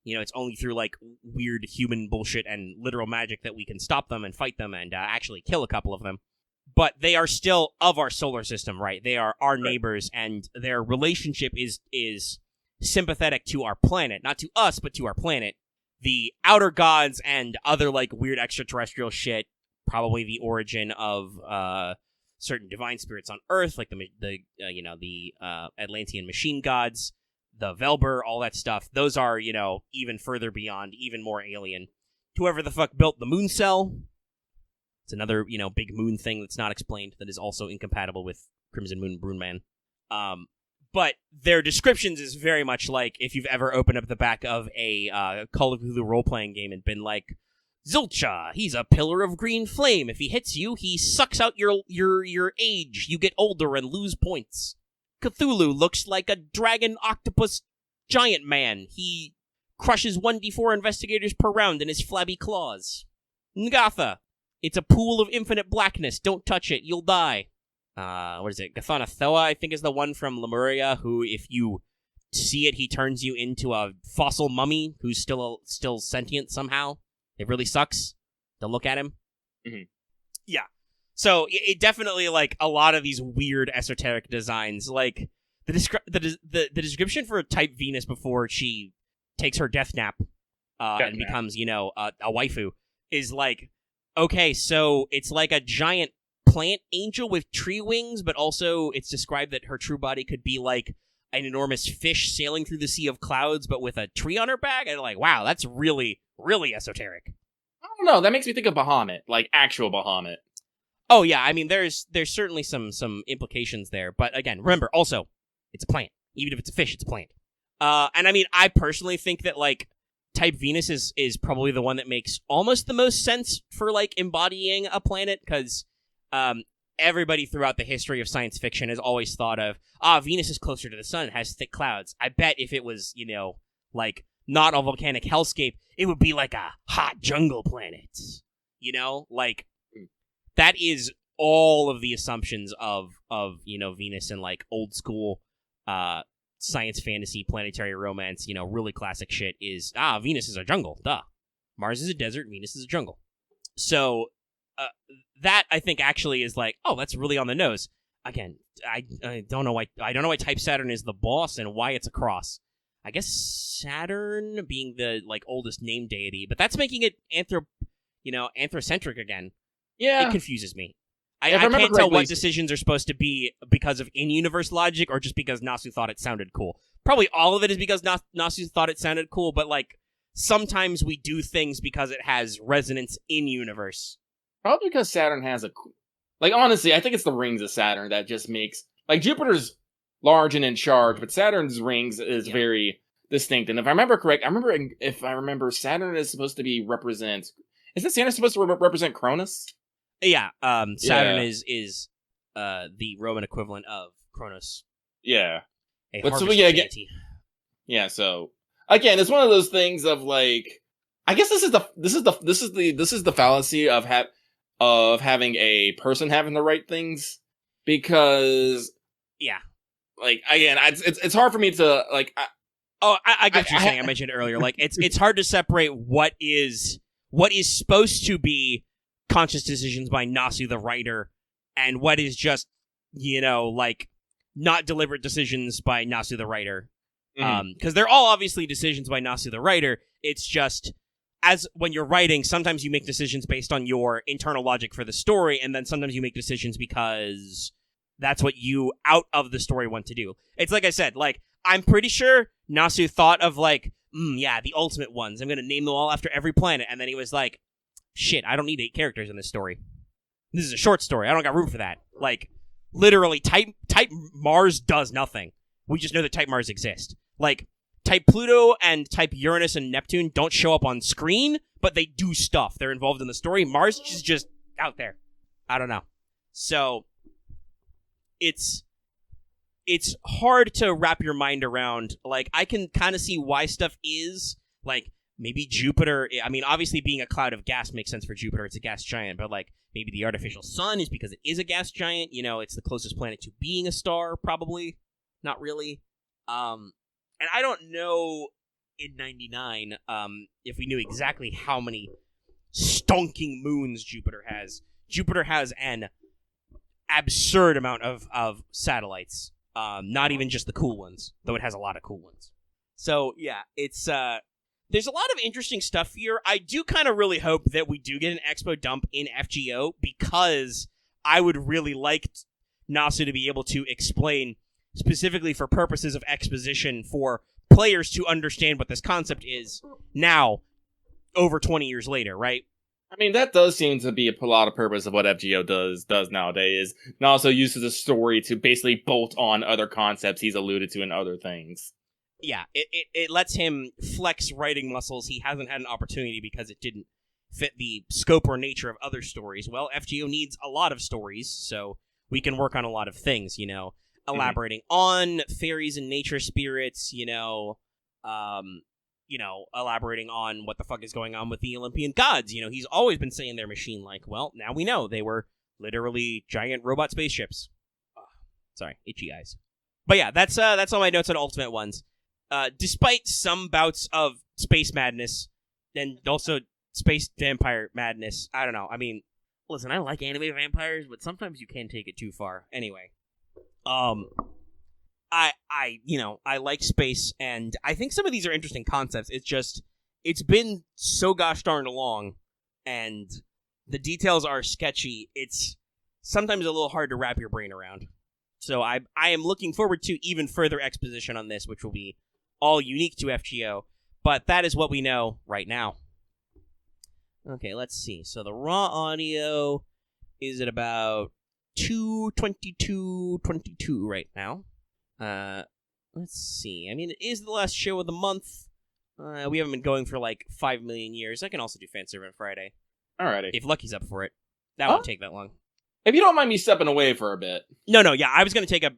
It's only through, like, weird human bullshit and literal magic that we can stop them and fight them and actually kill a couple of them. But they are still of our solar system, right? They are our neighbors, and their relationship is sympathetic to our planet. Not to us, but to our planet. The outer gods and other, like, weird extraterrestrial shit, probably the origin of, certain divine spirits on Earth, like the Atlantean machine gods, the Velber, all that stuff. Those are, even further beyond, even more alien. Whoever the fuck built the moon cell, it's another, big moon thing that's not explained that is also incompatible with Crimson Moon Broodman. But their descriptions is very much like if you've ever opened up the back of a Call of Cthulhu role-playing game and been like, Zilcha, he's a pillar of green flame. If he hits you, he sucks out your age. You get older and lose points. Cthulhu looks like a dragon octopus giant man. He crushes 1d4 investigators per round in his flabby claws. Ngatha, it's a pool of infinite blackness. Don't touch it, you'll die. What is it? Gathanathoa, I think, is the one from Lemuria, who, if you see it, he turns you into a fossil mummy who's still sentient somehow. It really sucks to look at him. Mm-hmm. Yeah. So it definitely, like, a lot of these weird esoteric designs, like the description for Type Venus before she takes her death nap and becomes, a waifu is like, okay, so it's like a giant plant angel with tree wings, but also it's described that her true body could be like an enormous fish sailing through the sea of clouds, but with a tree on her back. And like, wow, that's really, really esoteric. I don't know. That makes me think of Bahamut, like actual Bahamut. Oh yeah, I mean, there's certainly some implications there, but again, remember, also, it's a plant. Even if it's a fish, it's a plant. And I mean, I personally think that, like, Type Venus is probably the one that makes almost the most sense for, like, embodying a planet, because everybody throughout the history of science fiction has always thought of, Venus is closer to the sun, it has thick clouds. I bet if it was, like, not a volcanic hellscape, it would be like a hot jungle planet. Like, that is all of the assumptions of Venus and, like, old school science fantasy, planetary romance, really classic shit is, Venus is a jungle, duh. Mars is a desert, Venus is a jungle. So, that, I think, actually is like, oh, that's really on the nose. Again, I don't know why Type Saturn is the boss and why it's a cross. I guess Saturn being the, like, oldest named deity, but that's making it anthrocentric again. Yeah. It confuses me. I can't tell what decisions are supposed to be because of in-universe logic or just because Nasu thought it sounded cool. Probably all of it is because Nasu thought it sounded cool, but, like, sometimes we do things because it has resonance in-universe. Probably because Saturn has a... Like, honestly, I think it's the rings of Saturn that just makes... Like, Jupiter's large and in charge, but Saturn's rings is very distinct. And if I remember correct, Saturn is supposed to be represent... Isn't Saturn supposed to represent Cronus? Yeah, Saturn is the Roman equivalent of Kronos. Yeah. But so again, it's one of those things of, like, I guess this is the fallacy of having a person having the right things, because like, again, it's hard for me to, like, I get what you're saying. I mentioned it earlier, like, it's hard to separate what is supposed to be conscious decisions by Nasu the writer and what is just, like, not deliberate decisions by Nasu the writer. Because they're all obviously decisions by Nasu the writer. It's just, as when you're writing, sometimes you make decisions based on your internal logic for the story, and then sometimes you make decisions because that's what you, out of the story, want to do. It's like I said, like, I'm pretty sure Nasu thought of, like, the ultimate ones. I'm going to name them all after every planet. And then he was like, shit, I don't need 8 characters in this story. This is a short story. I don't got room for that. Like, literally, Type Mars does nothing. We just know that Type Mars exist. Like, Type Pluto and Type Uranus and Neptune don't show up on screen, but they do stuff. They're involved in the story. Mars is just out there. I don't know. So it's hard to wrap your mind around. Like, I can kind of see why stuff is, like, maybe Jupiter, I mean, obviously being a cloud of gas makes sense for Jupiter. It's a gas giant, but, like, maybe the artificial sun is because it is a gas giant. You know, it's the closest planet to being a star, probably. Not really. And I don't know in 99 if we knew exactly how many stonking moons Jupiter has. Jupiter has an absurd amount of satellites. Not even just the cool ones, though it has a lot of cool ones. So, yeah, it's, there's a lot of interesting stuff here. I do kind of really hope that we do get an Expo dump in FGO, because I would really like NASA to be able to explain, specifically for purposes of exposition, for players to understand what this concept is now, over 20 years later, right? I mean, that does seem to be a lot of purpose of what FGO does nowadays. And also uses a story to basically bolt on other concepts he's alluded to in other things. Yeah, it lets him flex writing muscles he hasn't had an opportunity because it didn't fit the scope or nature of other stories. Well, FGO needs a lot of stories, so we can work on a lot of things, you know, elaborating on fairies and nature spirits, elaborating on what the fuck is going on with the Olympian gods. You know, he's always been saying they're machine-like. Well, now we know they were literally giant robot spaceships. Sorry, itchy eyes. But yeah, that's all my notes on Ultimate ones. Despite some bouts of space madness, and also space vampire madness, I don't know. I mean, listen, I like anime vampires, but sometimes you can take it too far. Anyway, I like space, and I think some of these are interesting concepts. It's been so gosh darn long, and the details are sketchy. It's sometimes a little hard to wrap your brain around. So I am looking forward to even further exposition on this, which will be all unique to FGO, but that is what we know right now. Okay, let's see. So the raw audio is at about 2:22:22 right now. Let's see. I mean, it is the last show of the month. We haven't been going for like 5 million years. I can also do Fanservice Friday. Alrighty. If Lucky's up for it. That won't take that long. If you don't mind me stepping away for a bit. No, yeah, I was gonna take an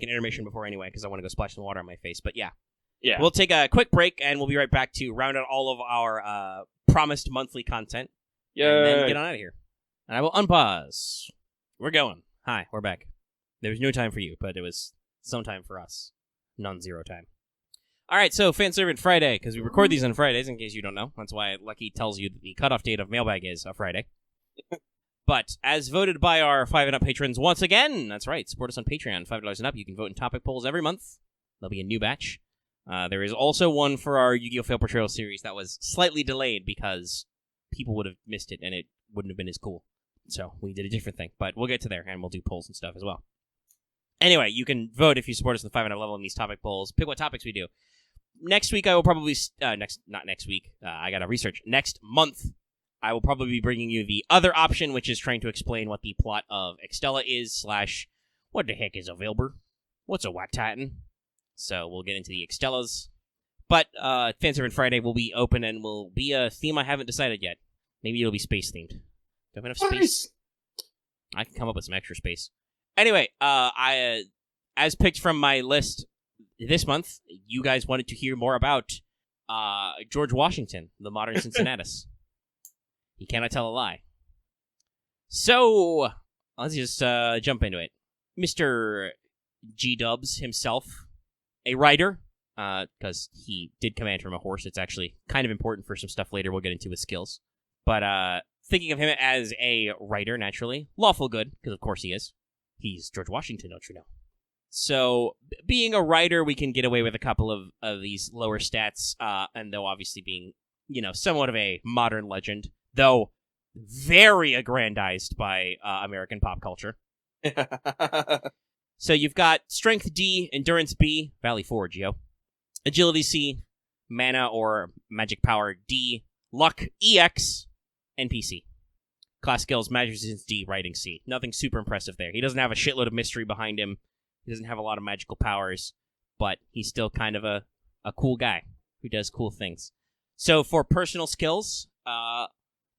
intermission before anyway, because I want to go splash some water on my face, but yeah. Yeah. We'll take a quick break, and we'll be right back to round out all of our promised monthly content. Yeah. And then get on out of here. And I will unpause. We're going. Hi, we're back. There was no time for you, but it was some time for us. Non-zero time. All right, so Fanservice Friday, because we record these on Fridays, in case you don't know. That's why Lucky tells you that the cutoff date of Mailbag is a Friday. But as voted by our 5 and Up patrons once again, that's right, support us on Patreon, $5 and up. You can vote in topic polls every month. There'll be a new batch. There is also one for our Yu-Gi-Oh! Fail Portrayal series that was slightly delayed because people would have missed it and it wouldn't have been as cool. So we did a different thing, but we'll get to there and we'll do polls and stuff as well. Anyway, you can vote if you support us in the 5 and up level in these topic polls. Pick what topics we do. Next week I will probably, not next week, I gotta research. Next month, I will probably be bringing you the other option, which is trying to explain what the plot of Extella is, / what the heck is a Vilbur? What's a White Titan? So we'll get into the Extellas. But Fanservice Friday will be open and will be a theme I haven't decided yet. Maybe it'll be space-themed. Do I have enough space? Nice. I can come up with some extra space. Anyway, I as picked from my list this month, you guys wanted to hear more about George Washington, the modern Cincinnatus. He cannot tell a lie. So, let's just jump into it. Mr. G-Dubs himself, a writer, because he did command from a horse. It's actually kind of important for some stuff later we'll get into with skills. But thinking of him as a writer, naturally. Lawful good, because of course he is. He's George Washington, don't you know? So, being a writer, we can get away with a couple of these lower stats, and though obviously being, somewhat of a modern legend, though very aggrandized by American pop culture. So you've got Strength D, Endurance B, Valley Forge, yo. Agility C, Mana or Magic Power D, Luck EX, NPC. Class skills, Magic Resistance D, Writing C. Nothing super impressive there. He doesn't have a shitload of mystery behind him. He doesn't have a lot of magical powers, but he's still kind of a cool guy who does cool things. So for personal skills,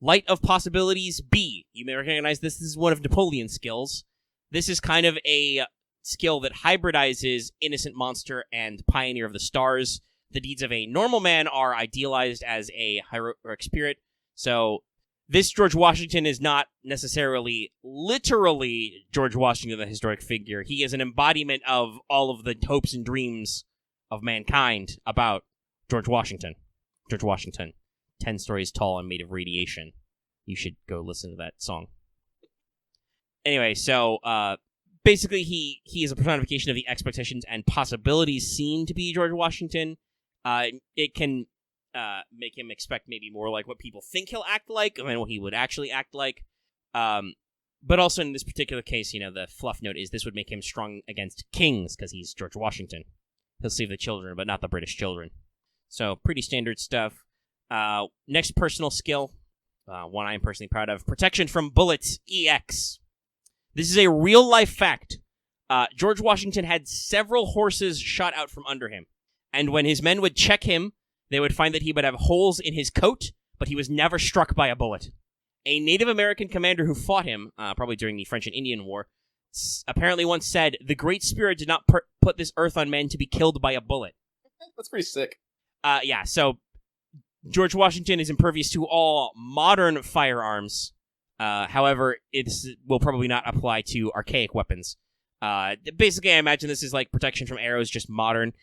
Light of Possibilities B. You may recognize this is one of Napoleon's skills. This is kind of a skill that hybridizes Innocent Monster and Pioneer of the Stars. The deeds of a normal man are idealized as a heroic spirit. So this George Washington is not necessarily literally George Washington, the historic figure. He is an embodiment of all of the hopes and dreams of mankind about George Washington. George Washington, 10 stories tall and made of radiation. You should go listen to that song. Anyway, so basically he is a personification of the expectations and possibilities seen to be George Washington. It can make him expect maybe more like what people think he'll act like than what he would actually act like. But also in this particular case, the fluff note is this would make him strong against kings because he's George Washington. He'll save the children, but not the British children. So pretty standard stuff. Next personal skill, one I'm personally proud of, protection from bullets, EX. This is a real-life fact. George Washington had several horses shot out from under him. And when his men would check him, they would find that he would have holes in his coat, but he was never struck by a bullet. A Native American commander who fought him, probably during the French and Indian War, apparently once said, "The Great Spirit did not put this earth on men to be killed by a bullet." That's pretty sick. Yeah, so George Washington is impervious to all modern firearms. However, it will probably not apply to archaic weapons. Basically, I imagine this is like protection from arrows, just modern.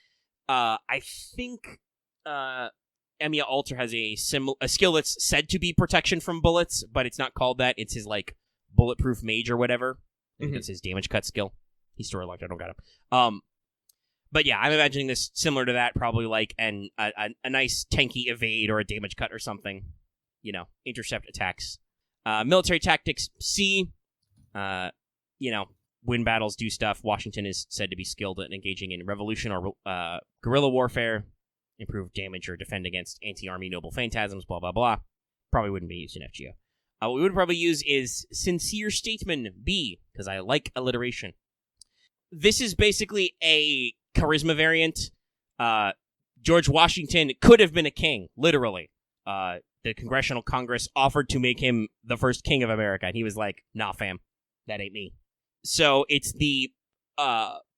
I think Emiya Alter has a skill that's said to be protection from bullets, but it's not called that. It's his like bulletproof mage or whatever. I think it's his damage cut skill. He's story locked. I don't got him. But yeah, I'm imagining this similar to that, probably like a nice tanky evade or a damage cut or something. Intercept attacks. Military tactics C. Win battles, do stuff. Washington is said to be skilled at engaging in revolution or guerrilla warfare, improve damage or defend against anti-army noble phantasms, blah, blah, blah. Probably wouldn't be used in FGO. What we would probably use is Sincere Statesman B, because I like alliteration. This is basically a charisma variant. George Washington could have been a king, literally. The Congressional Congress offered to make him the first king of America, and he was like, "Nah, fam, that ain't me." So it's the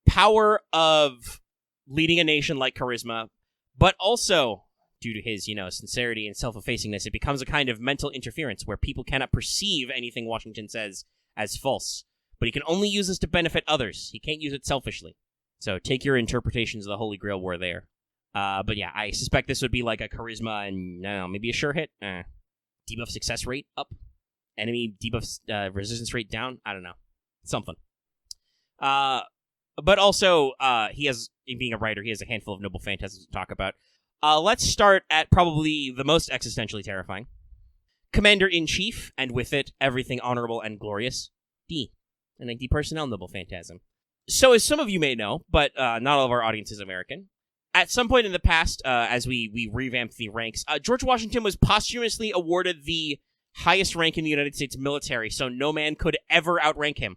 power of leading a nation like charisma, but also, due to his, sincerity and self-effacingness, it becomes a kind of mental interference where people cannot perceive anything Washington says as false. But he can only use this to benefit others. He can't use it selfishly. So take your interpretations of the Holy Grail War there. But yeah, I suspect this would be like a charisma and, maybe a sure hit. Debuff success rate up. Enemy debuff resistance rate down. I don't know. Something. But also, he has, being a writer, he has a handful of noble phantasms to talk about. Let's start at probably the most existentially terrifying. Commander-in-Chief, and with it, everything honorable and glorious. D. An anti-personnel noble phantasm. So, as some of you may know, but not all of our audience is American, at some point in the past, as we revamped the ranks, George Washington was posthumously awarded the highest rank in the United States military, so no man could ever outrank him.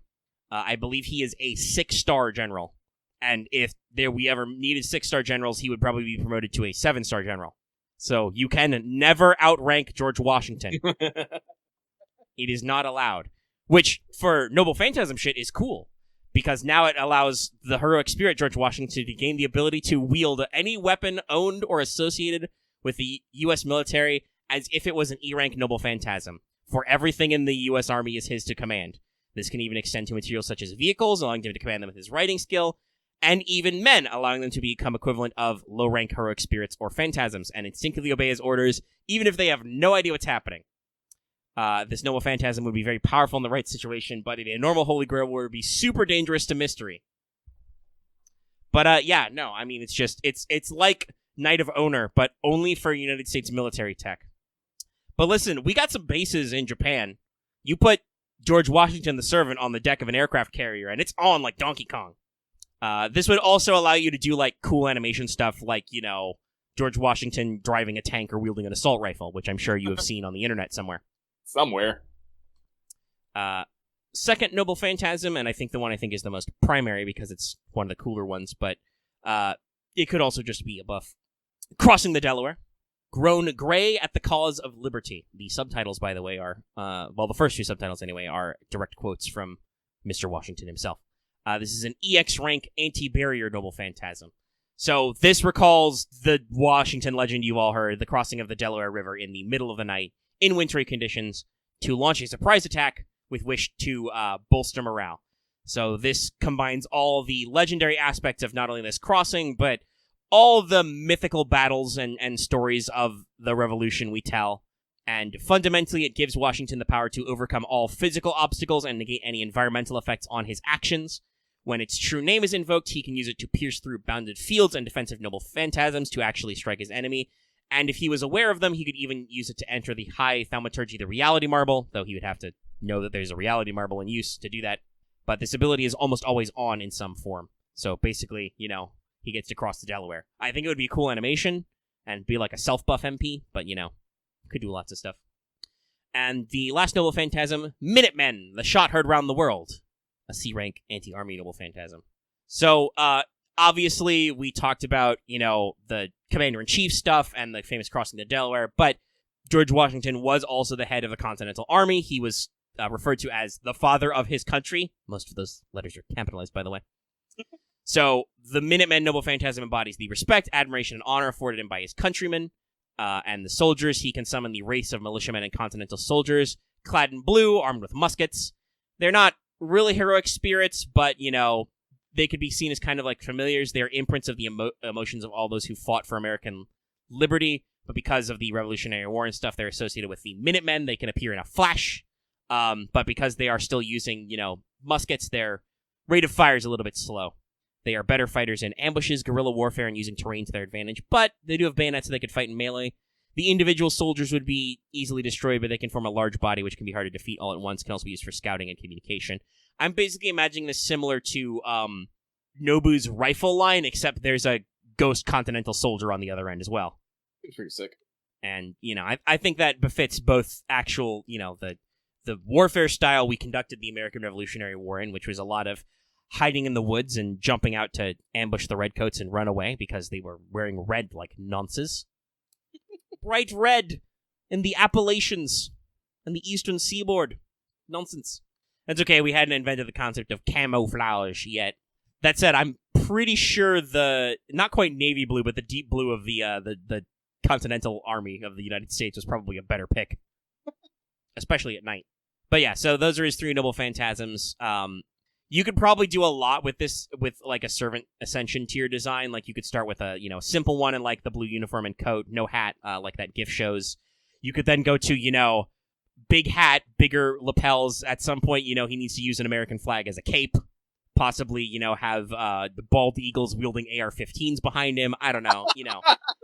I believe he is a 6-star general. And if we ever needed 6-star generals, he would probably be promoted to a 7-star general. So you can never outrank George Washington. It is not allowed. Which, for Noble Phantasm shit, is cool. Because now it allows the heroic spirit George Washington to gain the ability to wield any weapon owned or associated with the U.S. military as if it was an E-rank Noble Phantasm. For everything in the U.S. Army is his to command. This can even extend to materials such as vehicles, allowing him to command them with his writing skill, and even men, allowing them to become equivalent of low-rank heroic spirits or phantasms, and instinctively obey his orders, even if they have no idea what's happening. This noble phantasm would be very powerful in the right situation, but in a normal Holy Grail War would be super dangerous to mystery. But it's like Knight of Owner, but only for United States military tech. But listen, we got some bases in Japan. You put George Washington the Servant on the deck of an aircraft carrier, and it's on like Donkey Kong. This would also allow you to do like cool animation stuff like, George Washington driving a tank or wielding an assault rifle, which I'm sure you have seen on the internet somewhere. Somewhere. Second Noble Phantasm, and I think the one I think is the most primary because it's one of the cooler ones, but it could also just be a buff. Crossing the Delaware. Grown gray at the cause of liberty. The subtitles, by the way, are, the first two subtitles anyway, are direct quotes from Mr. Washington himself. This is an EX rank anti-barrier noble phantasm. So this recalls the Washington legend you've all heard, the crossing of the Delaware River in the middle of the night, in wintry conditions, to launch a surprise attack with which to bolster morale. So this combines all the legendary aspects of not only this crossing, but all the mythical battles and stories of the Revolution we tell. And fundamentally, it gives Washington the power to overcome all physical obstacles and negate any environmental effects on his actions. When its true name is invoked, he can use it to pierce through bounded fields and defensive noble phantasms to actually strike his enemy. And if he was aware of them, he could even use it to enter the high thaumaturgy, the reality marble, though he would have to know that there's a reality marble in use to do that. But this ability is almost always on in some form. So basically, he gets to cross the Delaware. I think it would be a cool animation and be like a self-buff MP, but, could do lots of stuff. And the last noble phantasm, Minutemen, the shot heard round the world. A C-rank anti-army noble phantasm. So, obviously, we talked about, the commander-in-chief stuff and the famous crossing the Delaware, but George Washington was also the head of the Continental Army. He was referred to as the father of his country. Most of those letters are capitalized, by the way. So, the Minutemen noble phantasm embodies the respect, admiration, and honor afforded him by his countrymen and the soldiers. He can summon the race of militiamen and continental soldiers, clad in blue, armed with muskets. They're not really heroic spirits, but, they could be seen as kind of like familiars. They're imprints of the emotions of all those who fought for American liberty, but because of the Revolutionary War and stuff, they're associated with the Minutemen. They can appear in a flash, but because they are still using, muskets, their rate of fire is a little bit slow. They are better fighters in ambushes, guerrilla warfare, and using terrain to their advantage, but they do have bayonets so they could fight in melee. The individual soldiers would be easily destroyed, but they can form a large body, which can be hard to defeat all at once, can also be used for scouting and communication. I'm basically imagining this similar to Nobu's rifle line, except there's a ghost continental soldier on the other end as well. It's pretty sick. And, I think that befits both actual, the warfare style we conducted the American Revolutionary War in, which was a lot of hiding in the woods and jumping out to ambush the redcoats and run away because they were wearing red like nonces. Bright red in the Appalachians and the eastern seaboard. Nonsense. That's okay, we hadn't invented the concept of camouflage yet. That said, I'm pretty sure the, not quite navy blue, but the deep blue of the Continental Army of the United States was probably a better pick. Especially at night. But yeah, so those are his three noble phantasms. You could probably do a lot with this, with like a servant ascension tier design. Like you could start with a, simple one in like the blue uniform and coat, no hat, like that GIF shows. You could then go to, big hat, bigger lapels. At some point, he needs to use an American flag as a cape. Possibly, have the bald eagles wielding AR-15s behind him. I don't know,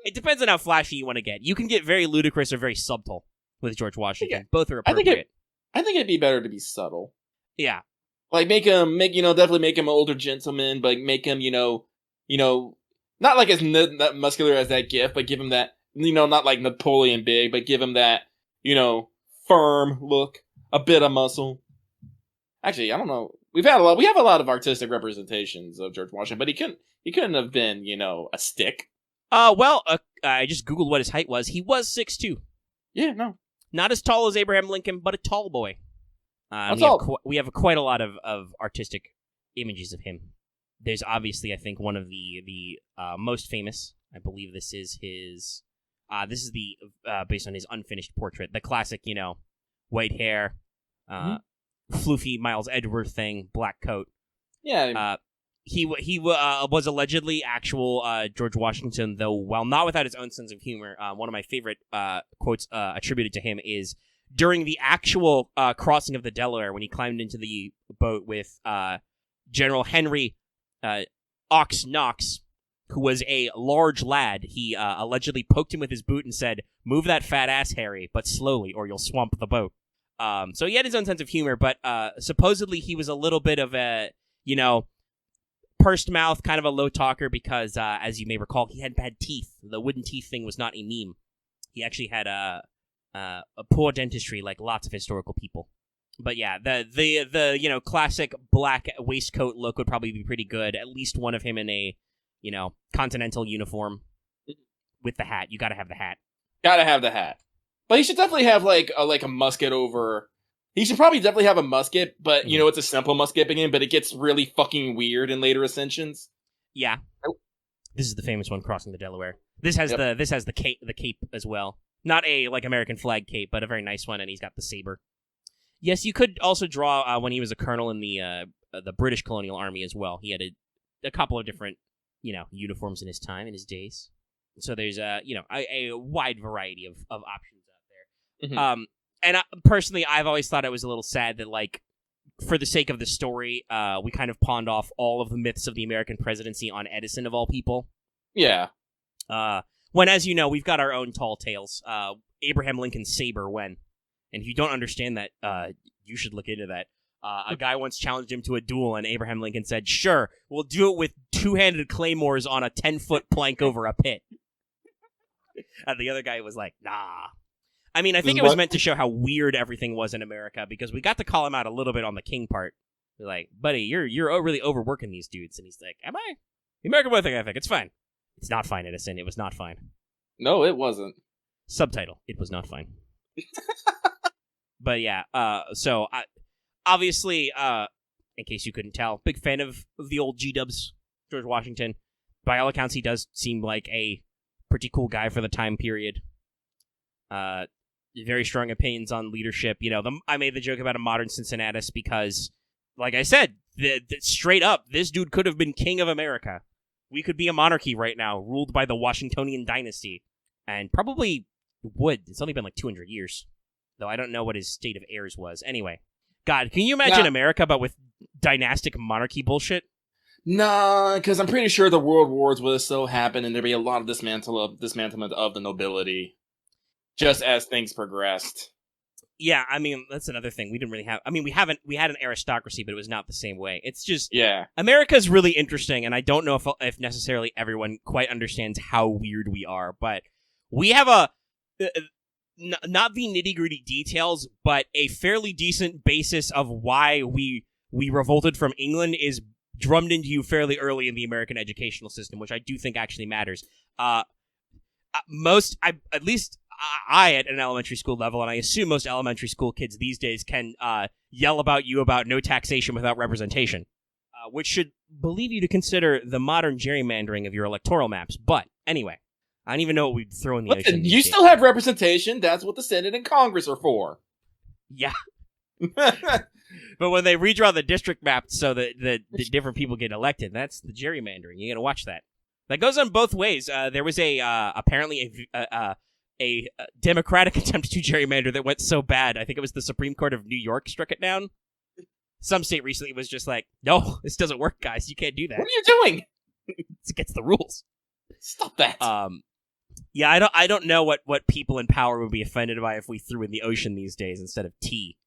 It depends on how flashy you want to get. You can get very ludicrous or very subtle with George Washington. Both are appropriate. I think it'd be better to be subtle. Yeah. Like definitely make him an older gentleman, but make him, not like as that muscular as that GIF, but give him that, not like Napoleon big, but give him that, firm look, a bit of muscle. Actually, I don't know. We have a lot of artistic representations of George Washington, but he couldn't have been, a stick. I just Googled what his height was. He was 6'2". Yeah, no. Not as tall as Abraham Lincoln, but a tall boy. We have quite a lot of artistic images of him. There's obviously, I think, one of the most famous. I believe this is his. This is the based on his unfinished portrait. The classic, white hair, floofy Miles Edgeworth thing, black coat. Yeah. He was allegedly actual George Washington, though while not without his own sense of humor. One of my favorite quotes attributed to him is during the actual crossing of the Delaware, when he climbed into the boat with General Henry Ox Knox, who was a large lad. He allegedly poked him with his boot and said, "Move that fat ass, Harry, but slowly, or you'll swamp the boat." So he had his own sense of humor, but supposedly he was a little bit of a, pursed mouth, kind of a low talker, because as you may recall, he had bad teeth. The wooden teeth thing was not a meme. He actually had a poor dentistry, like lots of historical people. But yeah, the classic black waistcoat look would probably be pretty good. At least one of him in a, continental uniform with the hat. You got to have the hat. Gotta have the hat. But he should definitely have like a musket over. He should probably definitely have a musket, but you know it's a simple musket again. But it gets really fucking weird in later ascensions. Yeah, this is the famous one crossing the Delaware. This has the cape as well. Not a like American flag cape, but a very nice one, and he's got the saber. Yes, you could also draw when he was a colonel in the British colonial army as well. He had a couple of different uniforms in his time, in his days. So there's a wide variety of options out there. Mm-hmm. And personally, I've always thought it was a little sad that, like, for the sake of the story, we kind of pawned off all of the myths of the American presidency on Edison, of all people. Yeah. When, as you know, we've got our own tall tales. Abraham Lincoln's saber, when. And if you don't understand that, you should look into that. A guy once challenged him to a duel, and Abraham Lincoln said, "Sure, we'll do it with two-handed claymores on a 10-foot plank over a pit." And the other guy was like, "Nah." I mean, I think it was meant to show how weird everything was in America, because we got to call him out a little bit on the king part. We're like, "Buddy, you're really overworking these dudes." And he's like, "Am I?" The American way thing, I think. It's fine. It's not fine, Edison. It was not fine. No, it wasn't. Subtitle: It was not fine. But yeah, so obviously, in case you couldn't tell, big fan of the old G-dubs, George Washington. By all accounts, he does seem like a pretty cool guy for the time period. Very strong opinions on leadership. I made the joke about a modern Cincinnatus because, like I said, straight up, this dude could have been king of America. We could be a monarchy right now, ruled by the Washingtonian dynasty. And probably would. It's only been like 200 years. Though I don't know what his state of heirs was. Anyway. God, can you imagine America, but with dynastic monarchy bullshit? Nah, because I'm pretty sure the world wars would have still happened, and there'd be a lot of dismantlement of the nobility, just as things progressed. Yeah, I mean, that's another thing. We didn't really have... I mean, we had an aristocracy, but it was not the same way. It's just... Yeah. America's really interesting, and I don't know if necessarily everyone quite understands how weird we are, but we have a... not the nitty-gritty details, but a fairly decent basis of why we revolted from England is drummed into you fairly early in the American educational system, which I do think actually matters. At least I, at an elementary school level, and I assume most elementary school kids these days can yell about no taxation without representation, which should believe you to consider the modern gerrymandering of your electoral maps. But anyway, I don't even know what we'd throw in the ocean. You still have representation. That's what the Senate and Congress are for. Yeah. But when they redraw the district map so that the different people get elected, that's the gerrymandering. You gotta watch that. That goes on both ways. There was apparently a Democratic attempt to gerrymander that went so bad, I think it was the Supreme Court of New York struck it down. Some state recently was just like, "No, this doesn't work, guys. You can't do that. What are you doing? It's against the rules." Stop that. Yeah, I don't know what people in power would be offended by if we threw in the ocean these days instead of tea.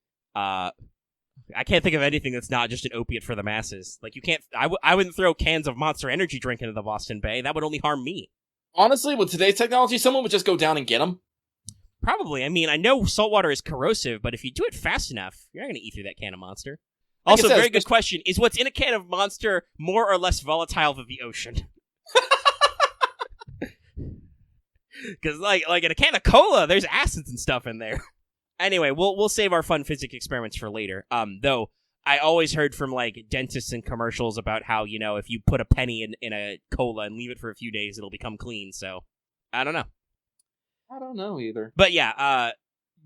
I can't think of anything that's not just an opiate for the masses. Like, you can't... I wouldn't throw cans of Monster Energy drink into the Boston Bay. That would only harm me. Honestly, with today's technology, someone would just go down and get them. Probably. I mean, I know saltwater is corrosive, but if you do it fast enough, you're not going to eat through that can of Monster. Also, very good question. Is what's in a can of Monster more or less volatile than the ocean? Because, like in a can of cola, there's acids and stuff in there. Anyway, we'll save our fun physics experiments for later. Though, I always heard from, like, dentists and commercials about how, if you put a penny in a cola and leave it for a few days, it'll become clean, so... I don't know. I don't know either. But yeah,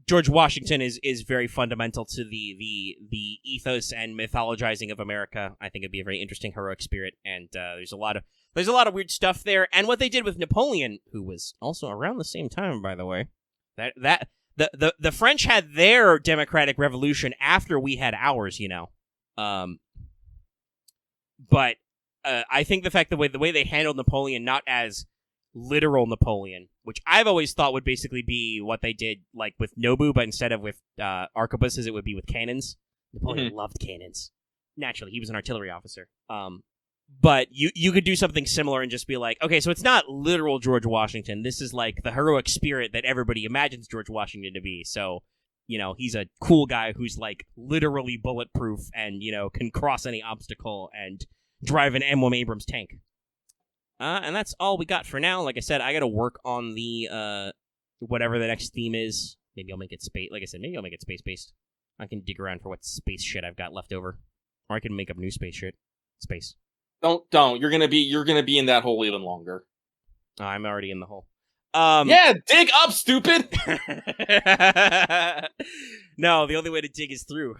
George Washington is very fundamental to the ethos and mythologizing of America. I think it'd be a very interesting heroic spirit, and there's a lot of weird stuff there. And what they did with Napoleon, who was also around the same time, by the way, the French had their democratic revolution after we had ours, But I think the fact the way they handled Napoleon, not as literal Napoleon, which I've always thought would basically be what they did, like with Nobu, but instead of with arquebuses, it would be with cannons. Napoleon loved cannons. Naturally, he was an artillery officer. But you could do something similar and just be like, okay, so it's not literal George Washington. This is like the heroic spirit that everybody imagines George Washington to be. So, he's a cool guy who's like literally bulletproof and, can cross any obstacle and drive an M1 Abrams tank. And that's all we got for now. Like I said, I got to work on the whatever the next theme is. Maybe I'll make it space. Like I said, maybe I'll make it space-based. I can dig around for what space shit I've got left over. Or I can make up new space shit. Space. Don't. You're gonna be in that hole even longer. Oh, I'm already in the hole. Yeah, dig up, stupid! No, the only way to dig is through.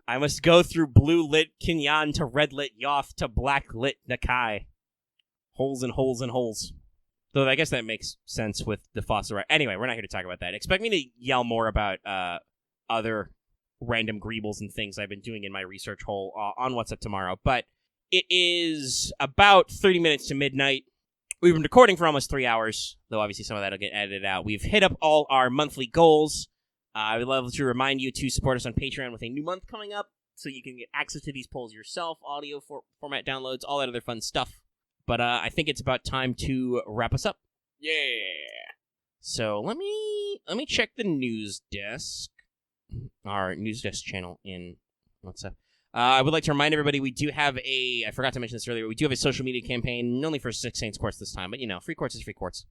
I must go through blue-lit Kinyan to red-lit Yoth to black-lit Nakai. Holes and holes and holes. Though I guess that makes sense with the fossil. Anyway, we're not here to talk about that. Expect me to yell more about other random greebles and things I've been doing in my research hole on What's Up Tomorrow. But it is about 30 minutes to midnight. We've been recording for almost 3 hours, though obviously some of that will get edited out. We've hit up all our monthly goals. I would love to remind you to support us on Patreon with a new month coming up, so you can get access to these polls yourself, audio format downloads, all that other fun stuff. But I think it's about time to wrap us up. Yeah. So let me check the news desk, our news desk channel in What's Up. I would like to remind everybody we do have I forgot to mention this earlier, we do have a social media campaign, only for Six Saints Quartz this time, but free quartz is free quartz.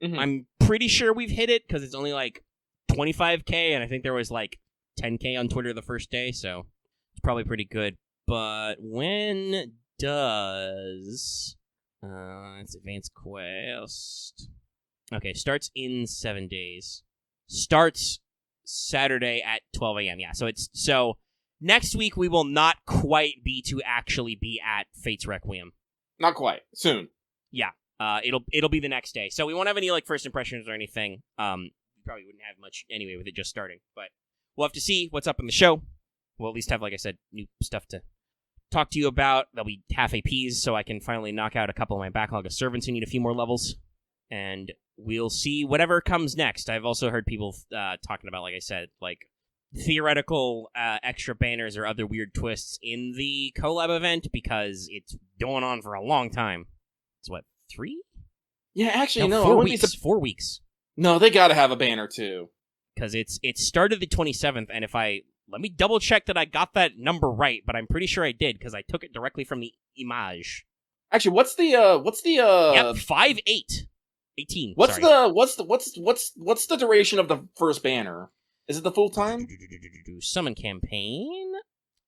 Mm-hmm. I'm pretty sure we've hit it, because it's only like 25k, and I think there was like 10k on Twitter the first day, so it's probably pretty good. But when does... it's Advanced Quest. Okay, starts in 7 days. Starts Saturday at 12 a.m. Yeah, so next week we will not quite actually be at Fate's Requiem. Not quite. Soon. Yeah. It'll be the next day. So we won't have any like first impressions or anything. We probably wouldn't have much anyway with it just starting. But we'll have to see what's up in the show. We'll at least have, like I said, new stuff to talk to you about. There'll be half APs, so I can finally knock out a couple of my backlog of servants who need a few more levels. And we'll see whatever comes next. I've also heard people talking about, like I said, like theoretical extra banners or other weird twists in the collab event, because it's going on for a long time. It's what, 3? Yeah, actually, no. 4 weeks. 4 weeks. No, they gotta have a banner too. Because it started the 27th, and let me double check that I got that number right, but I'm pretty sure I did, because I took it directly from the image. Actually, what's the Yep, 5/8. 18. What's sorry. what's the duration of the first banner? Is it the full time? Summon campaign.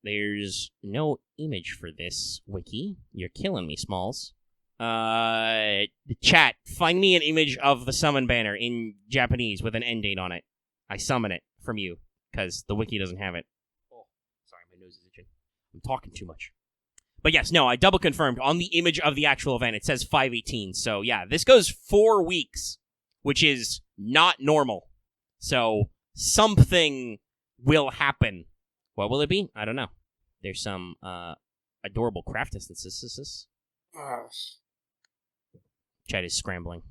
There's no image for this wiki. You're killing me, Smalls. The chat, find me an image of the summon banner in Japanese with an end date on it. I summon it from you, because the wiki doesn't have it. Oh, sorry, my nose is itching. I'm talking too much. But yes, no, I double confirmed. On the image of the actual event, it says 5/18. So yeah, this goes 4 weeks, which is not normal. So something will happen. What will it be? I don't know. There's some adorable craft instances. Chat is scrambling.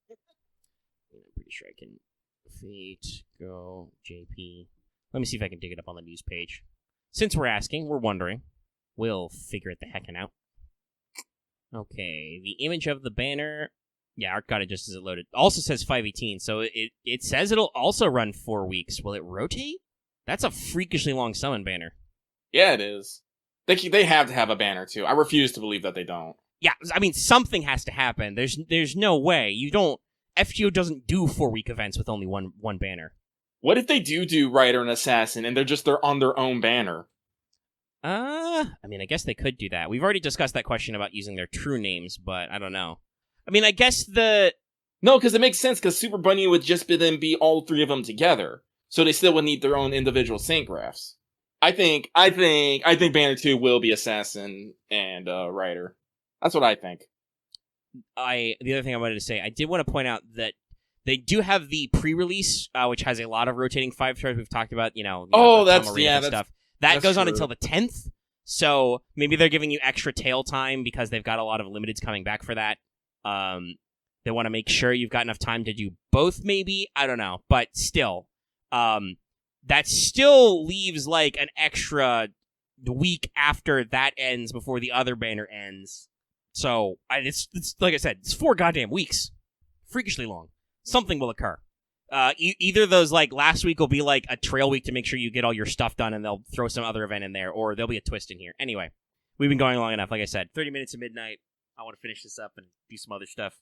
I'm pretty sure I can... Fate, go, JP. Let me see if I can dig it up on the news page. Since we're asking, we're wondering. We'll figure it the heckin' out. Okay, the image of the banner... Yeah, Art got it just as it loaded. Also says 5/18, so it says it'll also run 4 weeks. Will it rotate? That's a freakishly long summon banner. Yeah, it is. They have to have a banner, too. I refuse to believe that they don't. Yeah, I mean, something has to happen. There's no way. You don't... FGO doesn't do 4-week events with only one banner. What if they do Rider and Assassin, and they're on their own banner? I mean, I guess they could do that. We've already discussed that question about using their true names, but I don't know. I mean, I guess No, because it makes sense, because Super Bunyan would just be all 3 of them together. So they still would need their own individual Saint graphs. I think Banner 2 will be Assassin and Rider. That's what I think. The other thing I wanted to say, I did want to point out that they do have the pre-release, which has a lot of rotating 5-stars we've talked about, that's stuff. That goes on true. until the 10th, so maybe they're giving you extra tail time because they've got a lot of limiteds coming back for that. They want to make sure you've got enough time to do both, maybe? I don't know, but still, that still leaves like an extra week after that ends before the other banner ends. So, it's like I said, it's 4 goddamn weeks. Freakishly long. Something will occur. Either those, like, last week will be, like, a trail week to make sure you get all your stuff done and they'll throw some other event in there, or there'll be a twist in here. Anyway, we've been going long enough. Like I said, 30 minutes to midnight. I want to finish this up and do some other stuff.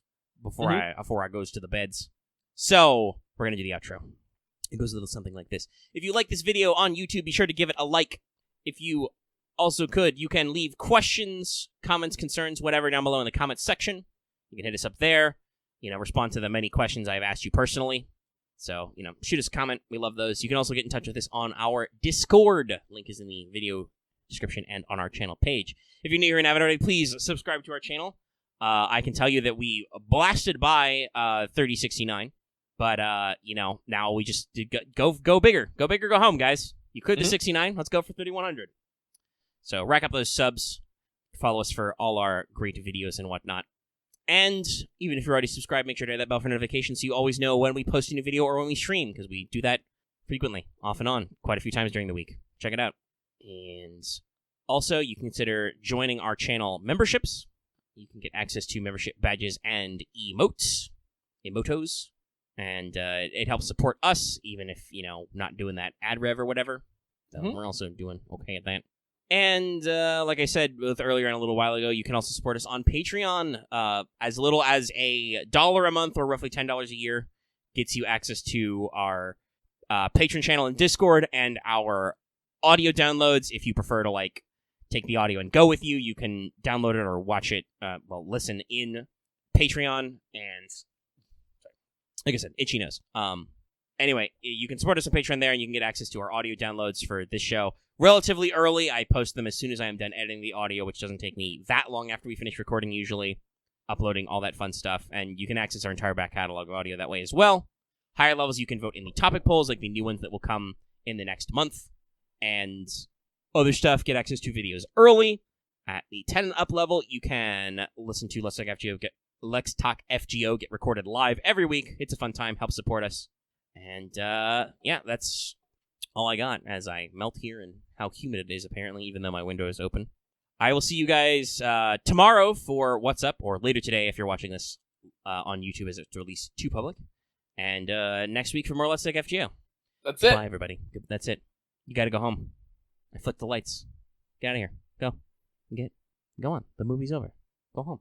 before I goes to the beds. So we're gonna do the outro. It goes a little something like this. If you like this video on YouTube, be sure to give it a like. If you also could, you can leave questions, comments, concerns, whatever down below in the comments section. You can hit us up there. Respond to the many questions I've asked you personally. So, shoot us a comment. We love those. You can also get in touch with us on our Discord. Link is in the video description and on our channel page. If you're new here and haven't already, please subscribe to our channel. I can tell you that we blasted by 3069. But, now we just go bigger. Go big or go home, guys. You cleared the 69. Let's go for 3100. So rack up those subs. Follow us for all our great videos and whatnot. And even if you're already subscribed, make sure to hit that bell for notifications so you always know when we post a new video or when we stream, because we do that frequently, off and on, quite a few times during the week. Check it out. And also, you can consider joining our channel memberships. You can get access to membership badges and emotes. And it helps support us, even if, not doing that ad rev or whatever. So we're also doing okay at that. And like I said earlier and a little while ago, you can also support us on Patreon. As little as $1 a month or roughly $10 a year gets you access to our Patreon channel and Discord and our audio downloads. If you prefer to take the audio and go with you, you can download it or watch it, listen in Patreon. And like I said, itchy nose. Anyway, you can support us on Patreon there, and you can get access to our audio downloads for this show relatively early. I post them as soon as I am done editing the audio, which doesn't take me that long after we finish recording, usually. Uploading, all that fun stuff. And you can access our entire back catalog of audio that way as well. Higher levels, you can vote in the topic polls, like the new ones that will come in the next month. And other stuff, get access to videos early. At the 10 and up level, you can listen to Let's Talk FGO get recorded live every week. It's a fun time. Help support us. And, that's all I got as I melt here and how humid it is, apparently, even though my window is open. I will see you guys tomorrow for What's Up, or later today if you're watching this on YouTube as it's released to public. And next week for more Let's Talk FGO. That's it. Bye, everybody. That's it. You gotta go home. I flicked the lights. Get out of here. Go. Go on. The movie's over. Go home.